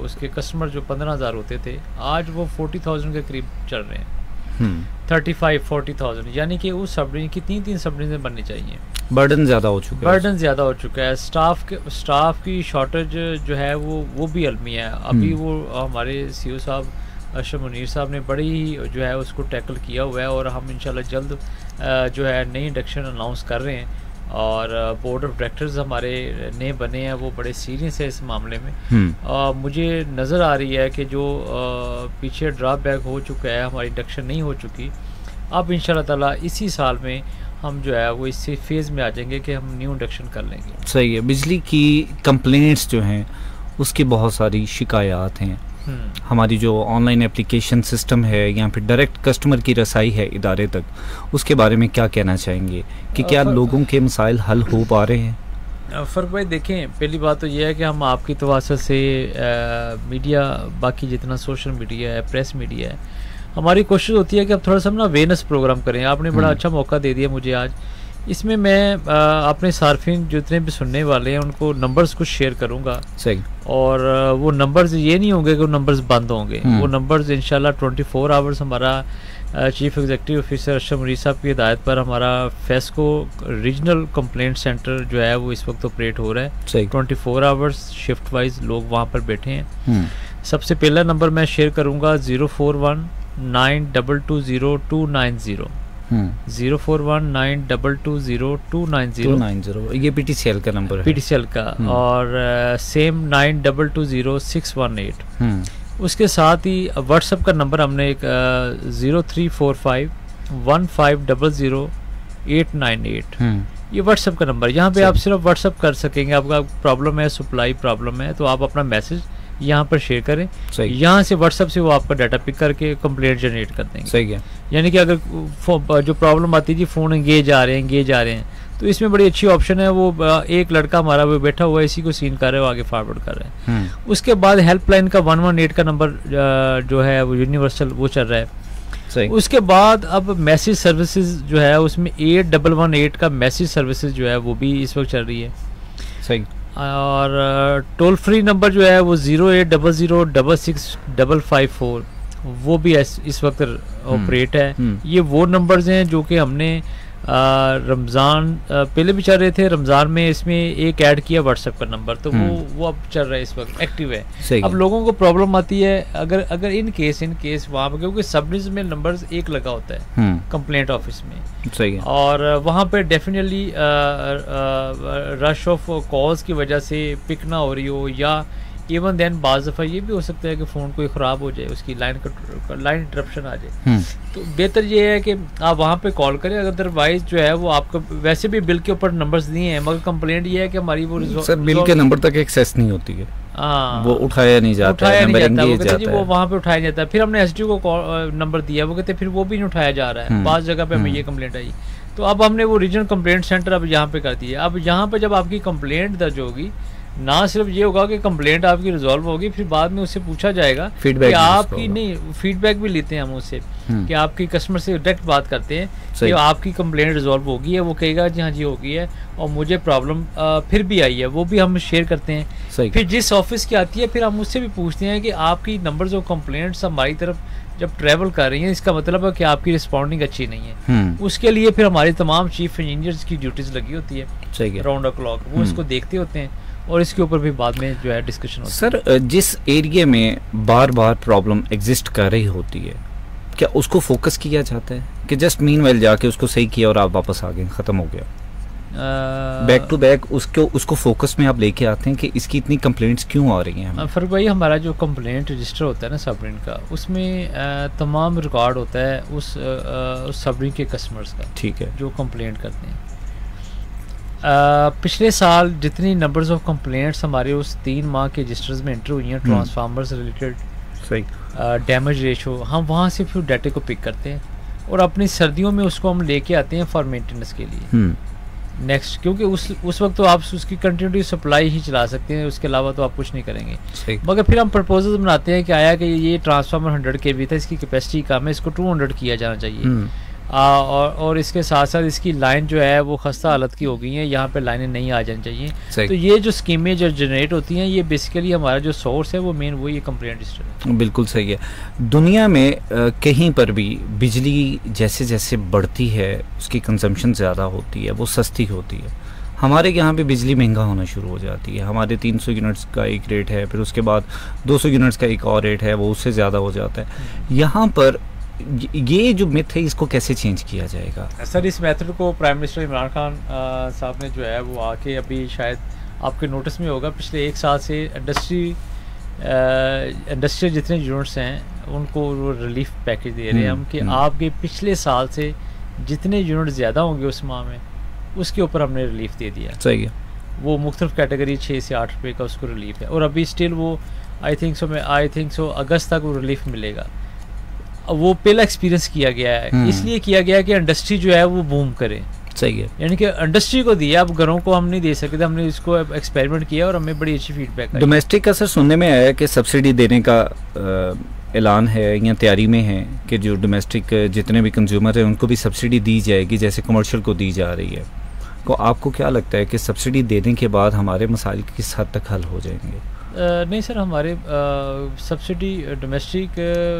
उसके कस्टमर जो 15,000 होते थे, आज वो 40,000 के करीब चल रहे हैं। 35-40,000, यानी कि उस सबडिविजन की 3-3 सबडिविजन बननी चाहिए। बर्डन ज़्यादा हो चुका है। बर्डन ज़्यादा हो चुका है। स्टाफ की शॉर्टेज जो है वो भी अलमी है। अभी वो हमारे सीईओ साहब अशरफ मुनीर साहब ने बड़ी ही जो है उसको टैकल किया हुआ है, और हम इंशाल्लाह जल्द जो है नई इंडक्शन अनाउंस कर रहे हैं। और बोर्ड ऑफ डायरेक्टर्स हमारे नए बने हैं, वो बड़े सीरियस है इस मामले में। मुझे नज़र आ रही है कि जो पीछे ड्रॉप बैक हो चुका है, हमारी इंडक्शन नहीं हो चुकी, अब इंशाल्लाह ताला इसी साल में हम जो है वो इसी फेज़ में आ जाएंगे कि हम न्यू इंडक्शन कर लेंगे। सही है। बिजली की कंप्लेंट्स जो हैं उसकी बहुत सारी शिकायत हैं। हमारी जो ऑनलाइन एप्लीकेशन सिस्टम है या फिर डायरेक्ट कस्टमर की रसाई है इदारे तक, उसके बारे में क्या कहना चाहेंगे कि क्या लोगों के मसाइल हल हो पा रहे हैं? फ़र्क भाई देखें, पहली बात तो यह है कि हम आपकी तवासत से मीडिया, बाकी जितना सोशल मीडिया है, प्रेस मीडिया है, हमारी कोशिश होती है कि अब थोड़ा सा ना अवेयरनेस प्रोग्राम करें। आपने बड़ा अच्छा मौका दे दिया मुझे आज। इसमें मैं अपने सार्फिन जितने भी सुनने वाले हैं उनको नंबर्स कुछ शेयर करूंगा। सही। और वो नंबर्स ये नहीं होंगे कि वो नंबर्स बंद होंगे। वो नंबर्स इंशाल्लाह 24 आवर्स हमारा chief executive officer Ashraf Munir साहब की हिदायत पर हमारा फेस्को रीजनल कंप्लेंट सेंटर जो है वो इस वक्त ऑपरेट हो रहा है। 24 आवर्स शिफ्ट वाइज लोग वहाँ पर बैठे हैं। सबसे पहला नंबर मैं शेयर करूँगा 04192202990। 04192202990 ये पीटीसीएल का नंबर है। पीटीसीएल का। और सेम 92200618। उसके साथ ही व्हाट्सएप का नंबर हमने एक 034515000898। ये व्हाट्सएप का नंबर, यहाँ पे आप सिर्फ व्हाट्सएप कर सकेंगे। आपका प्रॉब्लम है, सप्लाई प्रॉब्लम है, तो आप अपना मैसेज यहाँ पर शेयर करें। यहाँ से व्हाट्सएप से वो आपका डाटा पिक करके कंप्लेंट जनरेट कर देंगे। सही है। यानी कि अगर जो प्रॉब्लम आती है जी फ़ोन एंगेज आ रहे हैं, तो इसमें बड़ी अच्छी ऑप्शन है। वो एक लड़का हमारा वो बैठा हुआ है, इसी को सीन कर रहे हो, आगे फॉरवर्ड कर रहे हैं। उसके बाद हेल्पलाइन का 118 का नंबर जो है वो यूनिवर्सल वो चल रहा है। सही। उसके बाद अब मैसेज सर्विसेज जो है उसमें 8118 का मैसेज सर्विसेज जो है वो भी इस वक्त चल रही है। सही। और टोल फ्री नंबर जो है वो 0800665554 वो भी इस वक्त ऑपरेट है। ये वो नंबर्स हैं जो कि हमने रमज़ान पहले भी चल रहे थे, रमज़ान में इसमें एक ऐड किया व्हाट्सएप का नंबर, तो वो अब चल रहा है, इस वक्त एक्टिव है। अब लोगों को प्रॉब्लम आती है अगर इन केस वहाँ पर, क्योंकि सब डिविजन में नंबर्स एक लगा होता है कंप्लेंट ऑफिस में। सही है। और वहाँ पे डेफिनेटली रश ऑफ कॉल्स की वजह से पिक ना हो रही हो, या इवन देन बाज़ दफ़ा ये भी हो सकता है कि फ़ोन कोई ख़राब हो जाए, उसकी लाइन इंटरप्शन आ जाए। तो बेहतर ये है कि आप वहाँ पे कॉल करें। अदरवाइज जो है वो आपको वैसे भी बिल के ऊपर नंबर्स दिए हैं, मगर कंप्लेंट ये है कि हमारी वो सर बिल के नंबर तक एक्सेस नहीं होती है। वो उठाया नहीं जाता, वो वहाँ पे उठाया जाता है। फिर हमने एसडीओ को नंबर दिया, वो कहते फिर वो भी नहीं उठाया जा रहा है। बाज़ जगह पे हमें ये कंप्लेंट आई, तो अब हमने वो रीजनल कंप्लेंट सेंटर अब यहाँ पे कर दिया। अब यहाँ पे जब आपकी कंप्लेंट दर्ज होगी, ना सिर्फ ये होगा कि कंप्लेंट आपकी रिजॉल्व होगी, फिर बाद में उससे पूछा जाएगा कि आपकी नहीं, फीडबैक भी लेते हैं हम उससे कि आपकी कस्टमर से डायरेक्ट बात करते हैं कि आपकी कंप्लेंट रिजॉल्व होगी है। वो कहेगा जी हाँ जी होगी है, और मुझे प्रॉब्लम फिर भी आई है, वो भी हम शेयर करते हैं। फिर जिस ऑफिस की आती है फिर हम उससे भी पूछते हैं कि आपकी नंबर्स ऑफ कंप्लेंट्स हमारी तरफ जब ट्रैवल कर रही हैं, इसका मतलब है कि आपकी रिस्पॉन्डिंग अच्छी नहीं है। उसके लिए फिर हमारी तमाम चीफ इंजीनियर्स की ड्यूटीज लगी होती है राउंड द क्लॉक, वो इसको देखते होते हैं और इसके ऊपर भी बाद में जो है डिस्कशन होता है। सर जिस एरिया में बार बार प्रॉब्लम एग्जिस्ट कर रही होती है, क्या उसको फोकस किया जाता है कि जस्ट मीनवाइल जाके उसको सही किया और आप वापस आ गए, ख़त्म हो गया? बैक टू बैक उसको फोकस में आप लेके आते हैं कि इसकी इतनी कंप्लेंट्स क्यों आ रही हैं? फर्क भाई, हमारा जो कंप्लेंट रजिस्टर होता है ना सबरिन का, उसमें तमाम रिकॉर्ड होता है उस सबरिन के कस्टमर्स का। ठीक है। जो कंप्लेंट करते हैं, पिछले साल जितनी नंबर्स ऑफ कंप्लेंट्स हमारे उस 3 माह के रजिस्टर्स में एंटर हुई हैं ट्रांसफार्मर से रिलेटेड, सही, डैमेज रेशो, हम वहाँ से फिर डाटे को पिक करते हैं और अपनी सर्दियों में उसको हम लेके आते हैं फॉर मेंटेनेंस के लिए नेक्स्ट, क्योंकि उस वक्त तो आप उसकी कंटिन्यूटी सप्लाई ही चला सकते हैं, उसके अलावा तो आप कुछ नहीं करेंगे। मगर फिर हम प्रपोजल बनाते हैं कि आया कि ये ट्रांसफार्मर 100 kV था, इसकी कैपेसिटी कम है, इसको 200 किया जाना चाहिए। और इसके साथ साथ इसकी लाइन जो है वो खस्ता हालत की हो गई है, यहाँ पे लाइनें नहीं आ जानी चाहिए। तो ये जो स्कीमें जो जनरेट होती हैं ये बेसिकली हमारा जो सोर्स है वो मेन वही कंप्लेंट रजिस्टर है। बिल्कुल सही है। दुनिया में कहीं पर भी बिजली जैसे जैसे बढ़ती है उसकी कंजम्पशन ज़्यादा होती है, वो सस्ती होती है। हमारे यहाँ पे बिजली महंगा होना शुरू हो जाती है। हमारे 300 यूनिट्स का एक रेट है, फिर उसके बाद 200 यूनिट्स का एक और रेट है, वो उससे ज़्यादा हो जाता है। यहाँ पर ये जो मिथ है इसको कैसे चेंज किया जाएगा? सर इस मेथड को प्राइम मिनिस्टर इमरान खान साहब ने जो है वो आके अभी शायद आपके नोटिस में होगा, पिछले 1 साल से इंडस्ट्रियल जितने यूनिट्स हैं उनको वो रिलीफ पैकेज दे रहे हैं हम कि आपके पिछले साल से जितने यूनिट ज़्यादा होंगे उस माह में उसके ऊपर हमने रिलीफ दे दिया। सही है। वो मुख्तलिफ कैटेगरी 6 से 8 रुपये का उसको रिलीफ है और अभी स्टिल वो आई थिंक सो अगस्त तक वो रिलीफ मिलेगा। वो पहला एक्सपीरियंस किया गया है, इसलिए किया गया है कि इंडस्ट्री जो है वो बूम करे। सही है। यानी कि इंडस्ट्री को दिया, अब घरों को हम नहीं दे सकते, हमने इसको एक्सपेरिमेंट किया और हमें बड़ी अच्छी फीडबैक आई। डोमेस्टिक का सर सुनने में आया कि सब्सिडी देने का ऐलान है या तैयारी में है कि जो डोमेस्टिक जितने भी कंज्यूमर हैं उनको भी सब्सिडी दी जाएगी जैसे कमर्शियल को दी जा रही है। तो आपको क्या लगता है कि सब्सिडी देने के बाद हमारे मसाइल किस हद तक हल हो जाएंगे? नहीं सर, हमारे सब्सिडी डोमेस्टिक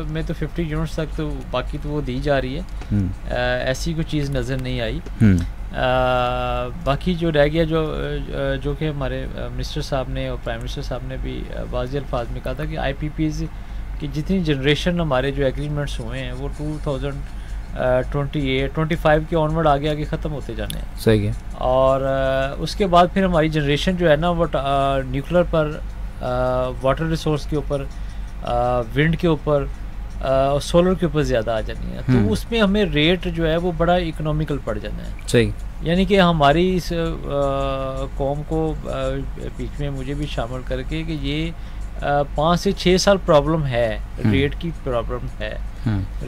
में तो 50 यूनिट्स तक तो बाकी तो वो दी जा रही है। ऐसी कोई चीज़ नज़र नहीं आई। बाकी जो रह गया जो कि हमारे मिनिस्टर साहब ने और प्राइम मिनिस्टर साहब ने भी वाज़ेह अल्फाज में कहा था कि IPPs की जितनी जनरेशन हमारे जो एग्रीमेंट्स हुए हैं वो 2028-25 के ऑनवर्ड आगे ख़त्म होते जाने हैं। सही है। और उसके बाद फिर हमारी जनरेशन जो है ना वो न्यूक्लियर पर, वाटर रिसोर्स के ऊपर, विंड के ऊपर और सोलर के ऊपर ज़्यादा आ जानी है। तो उसमें हमें रेट जो है वो बड़ा इकोनॉमिकल पड़ जाना है। सही। यानी कि हमारी इस कौम को बीच में मुझे भी शामिल करके कि ये 5 से 6 साल प्रॉब्लम है, रेट की प्रॉब्लम है।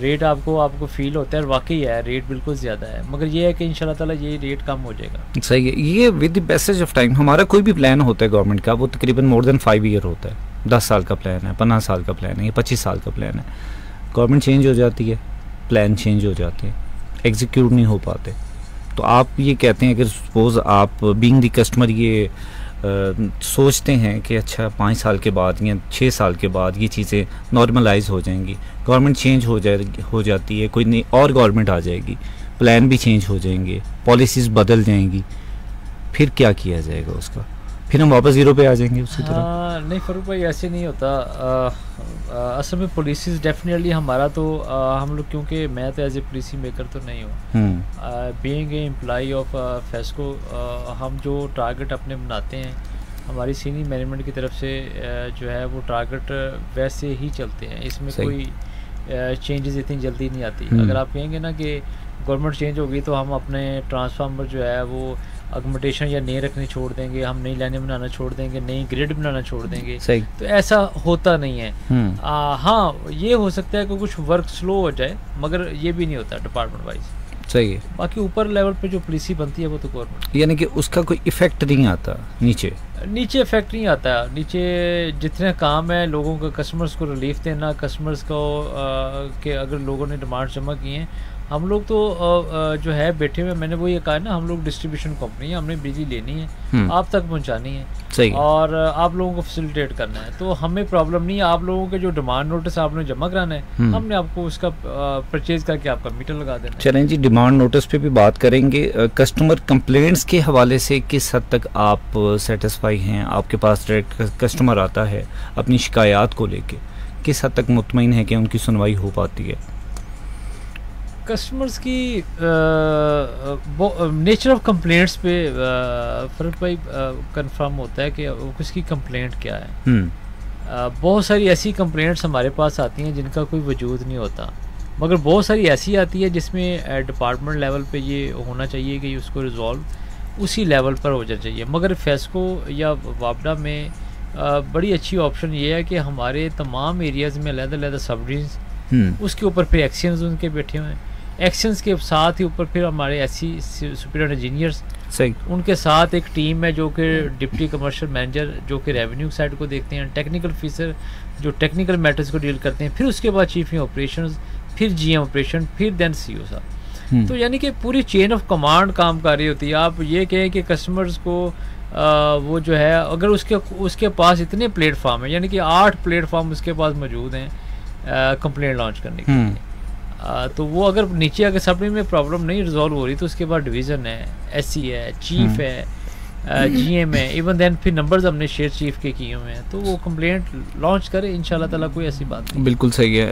रेट आपको फील होता है, वाकई है रेट बिल्कुल ज़्यादा है, मगर ये है कि इंशाल्लाह ताला ये रेट कम हो जाएगा। सही है। ये with the passage of time हमारा कोई भी प्लान होता है गवर्नमेंट का वो तकरीबन मोर देन 5 ईयर होता है। 10 साल का प्लान है, 50 साल का प्लान है, या 25 साल का प्लान है। गवर्नमेंट चेंज हो जाती है, प्लान चेंज हो जाते हैं, एग्जीक्यूट नहीं हो पाते। तो आप ये कहते हैं कि सपोज आप बीइंग द कस्टमर ये सोचते हैं कि अच्छा 5 साल के बाद या 6 साल के बाद ये चीज़ें नॉर्मलाइज हो जाएंगी, गवर्नमेंट चेंज हो जाती है, कोई नई और गवर्नमेंट आ जाएगी, प्लान भी चेंज हो जाएंगे, पॉलिसीज़ बदल जाएंगी, फिर क्या किया जाएगा उसका? फिर हम वापस ज़ीरो पे आ जाएंगे उसी तरह? नहीं फ़ारूक भाई, ऐसे नहीं होता। असल में पॉलिसीज़ डेफिनेटली हमारा तो हम लोग, क्योंकि मैं तो एज ए पॉलिसी मेकर तो नहीं हूँ, being a employee of FESCO, हम जो टारगेट अपने बनाते हैं हमारी सीनियर मैनेजमेंट की तरफ से जो है वो टारगेट वैसे ही चलते हैं। इसमें कोई चेंजेस इतनी जल्दी नहीं आती। अगर आप कहेंगे ना कि गवर्नमेंट चेंज होगी तो हम अपने ट्रांसफार्मर जो है वो अगमेंटेशन या नए रखने छोड़ देंगे, हम नई लाइनें बनाना छोड़ देंगे, नई ग्रिड बनाना छोड़ देंगे। सही। तो ऐसा होता नहीं है। हाँ, ये हो सकता है कि कुछ वर्क स्लो हो जाए, मगर ये भी नहीं होता डिपार्टमेंट वाइज। सही है। बाकी ऊपर लेवल पे जो पॉलिसी बनती है वो तो गवर्नमेंट, यानी कि उसका कोई इफेक्ट नहीं आता नीचे इफेक्ट नहीं आता। नीचे जितने काम है लोगों को, कस्टमर्स को रिलीफ देना, कस्टमर्स को कि अगर लोगों ने डिमांड जमा की हैं, हम लोग तो जो है बैठे हुए, मैंने वो ये कहा ना, हम लोग डिस्ट्रीब्यूशन कंपनी है, हमने बिजली लेनी है, आप तक पहुंचानी है। सही। और आप लोगों को फैसिलिटेट करना है, तो हमें प्रॉब्लम नहीं है। आप लोगों के जो डिमांड नोटिस आपने जमा कराना है, हमने आपको उसका परचेज करके आपका मीटर लगा देना है। चलें जी, डिमांड नोटिस पे भी बात करेंगे। कस्टमर कंप्लेंट्स के हवाले से किस हद तक आप सेटिस्फाई हैं? आपके पास डायरेक्ट कस्टमर आता है अपनी शिकायत को लेके, किस हद तक मुतमईन है कि उनकी सुनवाई हो पाती है? कस्टमर्स की नेचर ऑफ कंप्लेंट्स पे फर्क भाई कंफर्म होता है कि उसकी कंप्लेंट क्या है। बहुत सारी ऐसी कंप्लेंट्स हमारे पास आती हैं जिनका कोई वजूद नहीं होता, मगर बहुत सारी ऐसी आती है जिसमें डिपार्टमेंट लेवल पे ये होना चाहिए कि उसको रिजॉल्व उसी लेवल पर हो जाना चाहिए। मगर फेस्को या वापडा में बड़ी अच्छी ऑप्शन ये है कि हमारे तमाम एरियाज़ में अलग-अलग सब डिवीजन, उसके ऊपर फिर एक्शंस उनके बैठे हुए हैं। एक्शंस के साथ ही ऊपर फिर हमारे ऐसी सुपीरियर इंजीनियर्स, उनके साथ एक टीम है जो कि डिप्टी कमर्शियल मैनेजर जो कि रेवेन्यू साइड को देखते हैं, टेक्निकल ऑफिसर जो टेक्निकल मैटर्स को डील करते हैं, फिर उसके बाद चीफ ऑपरेशंस, फिर GM ऑपरेशन, फिर देन CO साहब। तो यानी कि पूरी चेन ऑफ कमांड काम कर रही होती है। आप ये कहें कि कस्टमर्स को वो जो है अगर उसके पास इतने प्लेटफॉर्म हैं, यानी कि 8 प्लेटफॉर्म उसके पास मौजूद हैं कंप्लेंट लॉन्च करने के लिए, तो वो अगर नीचे अगर सब में प्रॉब्लम नहीं रिजॉल्व हो रही तो उसके बाद डिवीज़न है, एससी है, चीफ है, जीएम है, इवन देन फिर नंबर्स हमने शेयर चीफ के किए हुए हैं, तो वो कंप्लेंट लॉन्च करे इंशाल्लाह ताला, कोई ऐसी बात नहीं। बिल्कुल सही है।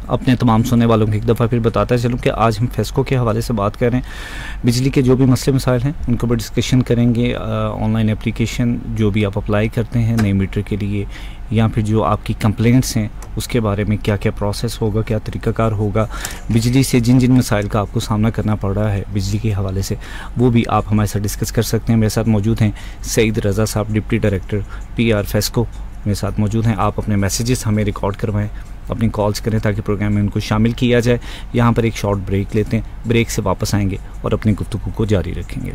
अपने तमाम सुनने वालों को एक दफ़ा फिर बताता चलूँ कि आज हम फेस्को के हवाले से बात कर रहे हैं। बिजली के जो भी मसले मसाइल हैं उनके ऊपर डिस्कशन करेंगे। ऑनलाइन एप्लीकेशन जो भी आप अप्लाई करते हैं नए मीटर के लिए, या फिर जो आपकी कंप्लेंट्स हैं उसके बारे में क्या क्या प्रोसेस होगा, क्या तरीक़ाकार होगा, बिजली से जिन जिन मसाइल का आपको सामना करना पड़ रहा है बिजली के हवाले से, वो भी आप हमारे साथ डिस्कस कर सकते हैं। मेरे साथ मौजूद हैं सईद रज़ा साहब, डिप्टी डायरेक्टर PR फेस्को मेरे साथ मौजूद हैं। आप अपने मैसेजेस हमें रिकॉर्ड करवाएं, अपनी कॉल्स करें ताकि प्रोग्राम में उनको शामिल किया जाए। यहाँ पर एक शॉर्ट ब्रेक लेते हैं, ब्रेक से वापस आएंगे और अपनी गुफ्तगू को जारी रखेंगे।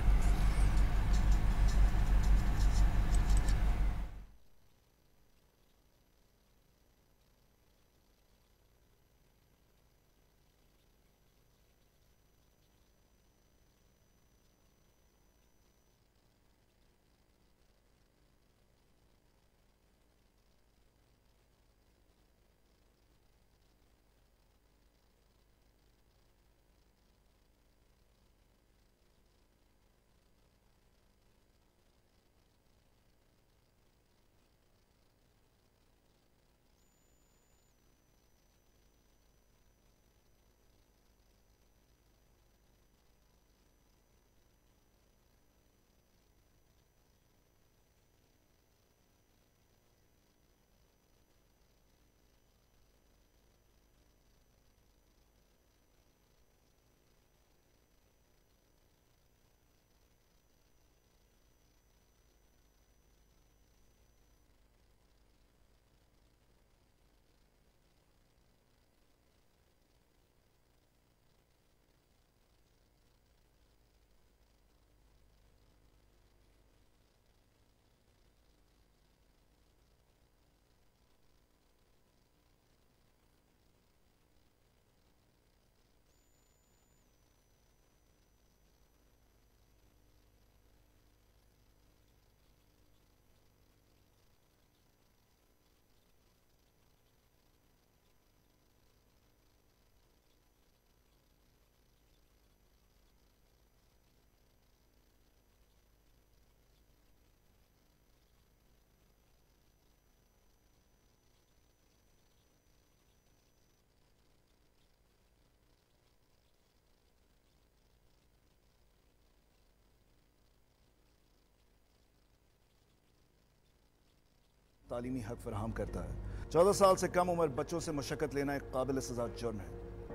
तालीमी हक फराहम करता है। 14 साल से कम उम्र बच्चों से मुशक्कत लेना एक काबिल सज़ा जुर्म है।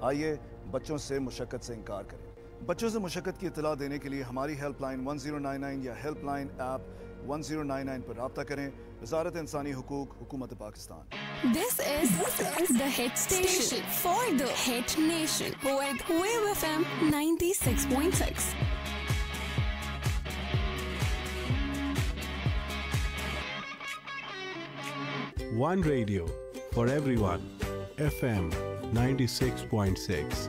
आइए बच्चों से मुशक्कत से इनकार करें। बच्चों से मुशक्कत की इत्तला देने के लिए हमारी हेल्पलाइन 1099 या हेल्पलाइन ऐप 1099 पर राब्ता करें। वज़ारत इंसानी हुकूक, हुकूमत Pakistan. This is the hit station for the hit nation with Wave FM 96.6. One radio for everyone. FM 96.6.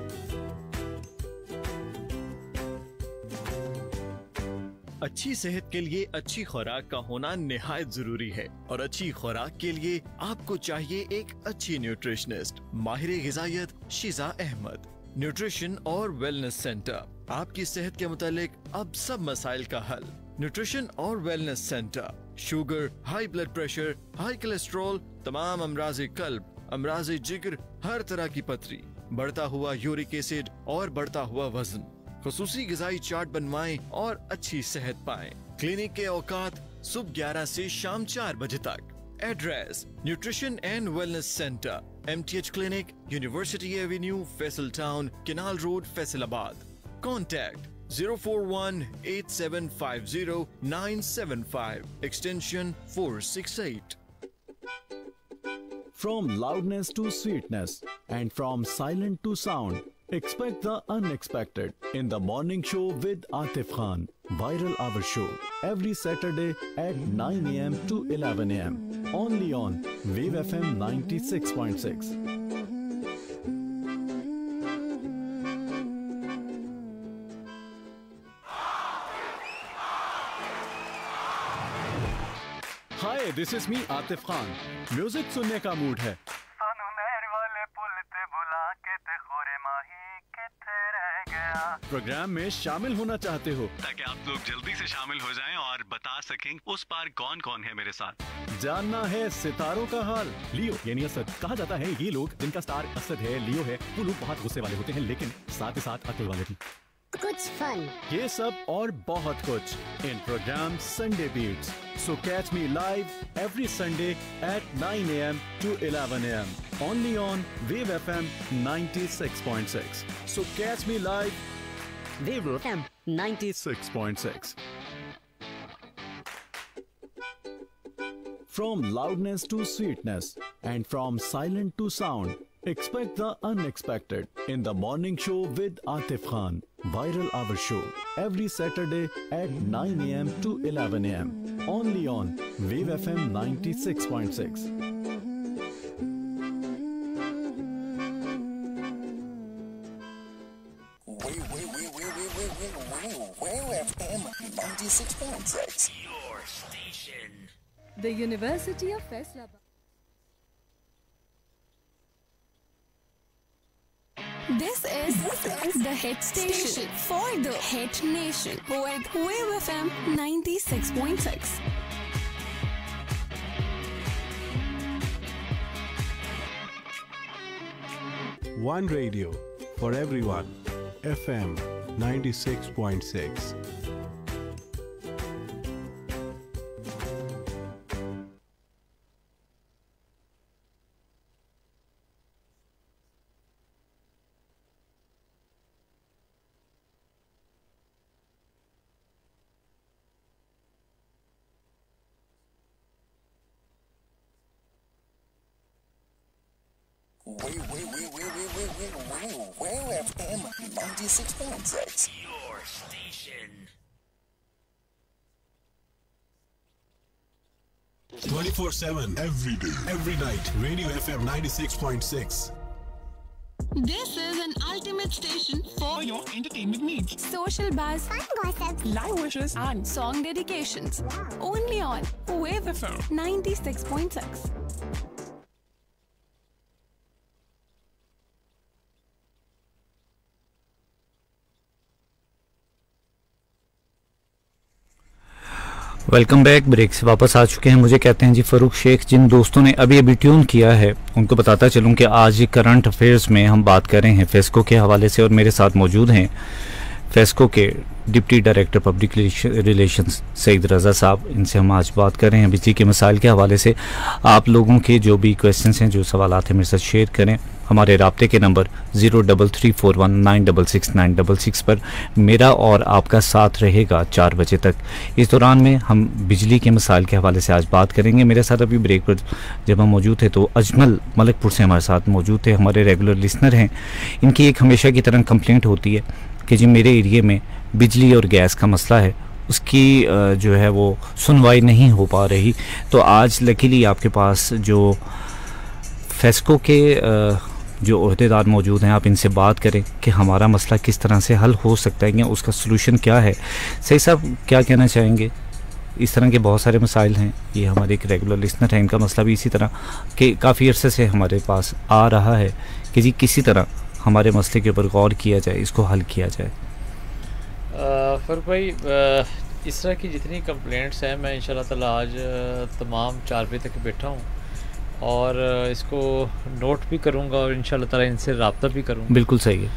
अच्छी सेहत के लिए अच्छी खुराक का होना निहायत जरूरी है, और अच्छी खुराक के लिए आपको चाहिए एक अच्छी न्यूट्रिशनिस्ट। माहिर ग़िज़ायत शीज़ा अहमद, न्यूट्रिशन और वेलनेस सेंटर, आपकी सेहत के मुतालिक अब सब मसाइल का हल। न्यूट्रिशन और wellness centre, sugar, high blood pressure, high cholesterol, तमाम अमराज़े कल्ब, अमराज़े जिगर, हर तरह की पथरी, बढ़ता हुआ यूरिक एसिड और बढ़ता हुआ वजन। खुसूसी ग़िज़ाई चार्ट बनवाएं और अच्छी सेहत पाएं। क्लिनिक के औकात सुबह 11 से शाम 4 बजे तक। Address nutrition and wellness centre, MTH clinic, university Avenue, Faisal town, canal road, Faisalabad. Contact 041-8750-975, extension 468. From loudness to sweetness and from silent to sound, expect the unexpected in the morning show with Atif Khan. Viral Hour Show every Saturday at 9 a.m. to 11 a.m. only on Wave FM 96.6. This is me Atif Khan. Music सुनने का mood है, programme में शामिल होना चाहते हो ताकि आप लोग जल्दी से शामिल हो जाएं और बता सकें उस पार कौन कौन है मेरे साथ। जानना है सितारों का हाल। लियो यानी असद, कहा जाता है ये लोग जिनका स्टार असद है, लियो है, वो लोग बहुत गुस्से वाले होते हैं लेकिन साथ ही साथ अक्ल वाले भी। कुछ फन, ये सब और बहुत कुछ in program Sunday Beats. So catch me live every Sunday at 9 AM to 11 AM only on Wave FM 96.6. So catch me live Wave FM 96.6. From loudness to sweetness and from silent to sound, expect the unexpected in the morning show with Atif Khan, Viral Hour Show, every Saturday at 9 AM to 11 AM, only on Wave FM 96.6. Wave FM 96.6. Your station. The University of Faisalabad. This is the hit station for the hit nation with Wave FM 96.6. One radio for everyone. FM 96.6. Wave FM 96.6. Your station. 24/7 every day, every night. Radio FM 96.6. This is an ultimate station for your entertainment needs. Social buzz, fun gossips, live wishes, and song dedications. Only on Wave FM 96.6. Welcome back. Break से वापस आ चुके हैं। मुझे कहते हैं जी फ़ारूक शेख। जिन दोस्तों ने अभी अभी ट्यून किया है उनको बताता चलूं कि आज करंट अफेयर्स में हम बात कर रहे हैं फेस्को के हवाले से और मेरे साथ मौजूद हैं फेस्को के deputy director public relations Saeed Raza साहब। इनसे हम आज बात कर रहे हैं बिजली के मसाइल के हवाले से। आप लोगों के जो भी क्वेश्चंस हैं, जो सवालात हैं, मेरे साथ शेयर करें। हमारे राब्ते के नंबर 0334196696 पर मेरा और आपका साथ रहेगा 4 बजे तक। इस दौरान में हम बिजली के मसाइल के हवाले से आज बात करेंगे। मेरे साथ अभी ब्रेक पर जब हम मौजूद थे तो अजमल मलकपुर से हमारे साथ मौजूद थे, हमारे रेगुलर लिसनर हैं। इनकी एक हमेशा की तरह कंप्लेंट होती है कि जी मेरे एरिए में बिजली और गैस का मसला है, उसकी जो है वो सुनवाई नहीं हो पा रही। तो आज लकीली आपके पास जो फेस्को के जो ओहदेदार मौजूद हैं, आप इनसे बात करें कि हमारा मसला किस तरह से हल हो सकता है या उसका सलूशन क्या है। सही साहब, क्या कहना चाहेंगे? इस तरह के बहुत सारे मसाइल हैं। ये हमारे एक रेगुलर लिसनर हैं, इनका मसला भी इसी तरह कि काफ़ी अरसे से हमारे पास आ रहा है कि जी किसी तरह हमारे मसले के ऊपर गौर किया जाए, इसको हल किया जाए। फ़ारूक भाई, इस तरह की जितनी कंप्लेंट्स हैं मैं इंशाल्लाह ताला आज तमाम 4 बजे तक बैठा हूँ और इसको नोट भी करूँगा और इंशाल्लाह ताला इनसे रब्ता भी करूँगा। बिल्कुल सही है।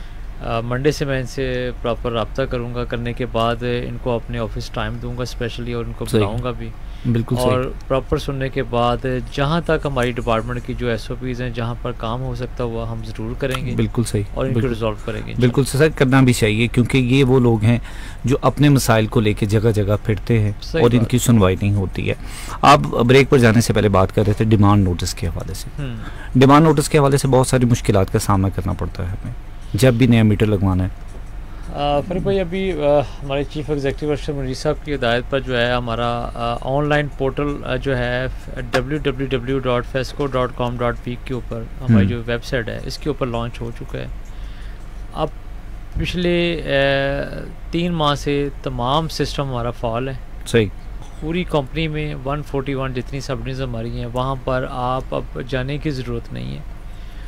मंडे से मैं इनसे प्रॉपर रब्ता करूँगा। करने के बाद इनको अपने ऑफिस टाइम दूंगा स्पेशली और इनको बुलाऊँगा भी। बिल्कुल और प्रॉपर सुनने के बाद जहाँ तक हमारी डिपार्टमेंट की जो SOPs हैं, जहाँ पर काम हो सकता हुआ हम ज़रूर करेंगे। बिल्कुल सही। और इनको रिजॉल्व करेंगे। बिल्कुल सर, करना भी चाहिए क्योंकि ये वो लोग हैं जो अपने मसाइल को लेके जगह जगह फिरते हैं और इनकी सुनवाई नहीं होती है। आप ब्रेक पर जाने से पहले बात कर रहे थे डिमांड नोटिस के हवाले से। डिमांड नोटिस के हवाले से बहुत सारी मुश्किलात का सामना करना पड़ता है हमें जब भी नया मीटर लगवाना है। फ़ारूक भाई, अभी हमारे चीफ एग्जीक्यूटिव अरशद मुनीर साहब की हिदायत पर जो है हमारा ऑनलाइन पोर्टल जो है www.fesco.com.p के ऊपर हमारी जो वेबसाइट है इसके ऊपर लॉन्च हो चुका है। अब पिछले 3 माह से तमाम सिस्टम हमारा फॉल है। सही। पूरी कंपनी में 141 जितनी सबडीज हमारी हैं वहाँ पर आप अब जाने की ज़रूरत नहीं है।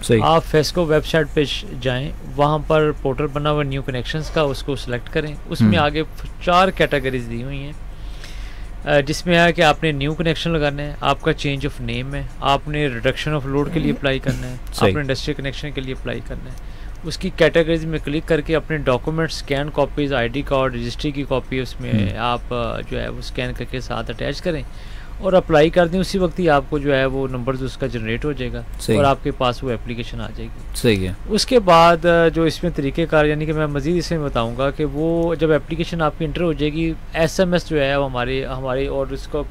सही। आप फेस्को वेबसाइट पे जाएं, वहाँ पर पोर्टल बना हुआ न्यू कनेक्शंस का, उसको सिलेक्ट करें। उसमें आगे 4 कैटेगरीज दी हुई हैं, जिसमें है कि आपने न्यू कनेक्शन लगाना है, आपका चेंज ऑफ नेम है, आपने रिडक्शन ऑफ लोड के लिए अप्लाई करना है, आपने इंडस्ट्री कनेक्शन के लिए अप्लाई करना है। उसकी कैटेगरीज में क्लिक करके अपने document, scan copies, ID card, registry की कॉपी उसमें आप जो है वो स्कैन करके साथ अटैच करें और अप्लाई कर दें। उसी वक्त ही आपको जो है वो नंबर उसका जनरेट हो जाएगा और आपके पास वो एप्लीकेशन आ जाएगी। सही है। उसके बाद जो इसमें तरीक़ेकार, यानी कि मैं मज़ीद इसमें बताऊंगा कि वो जब एप्लीकेशन आपकी इंटर हो जाएगी, SMS जो है वो हमारी और उसका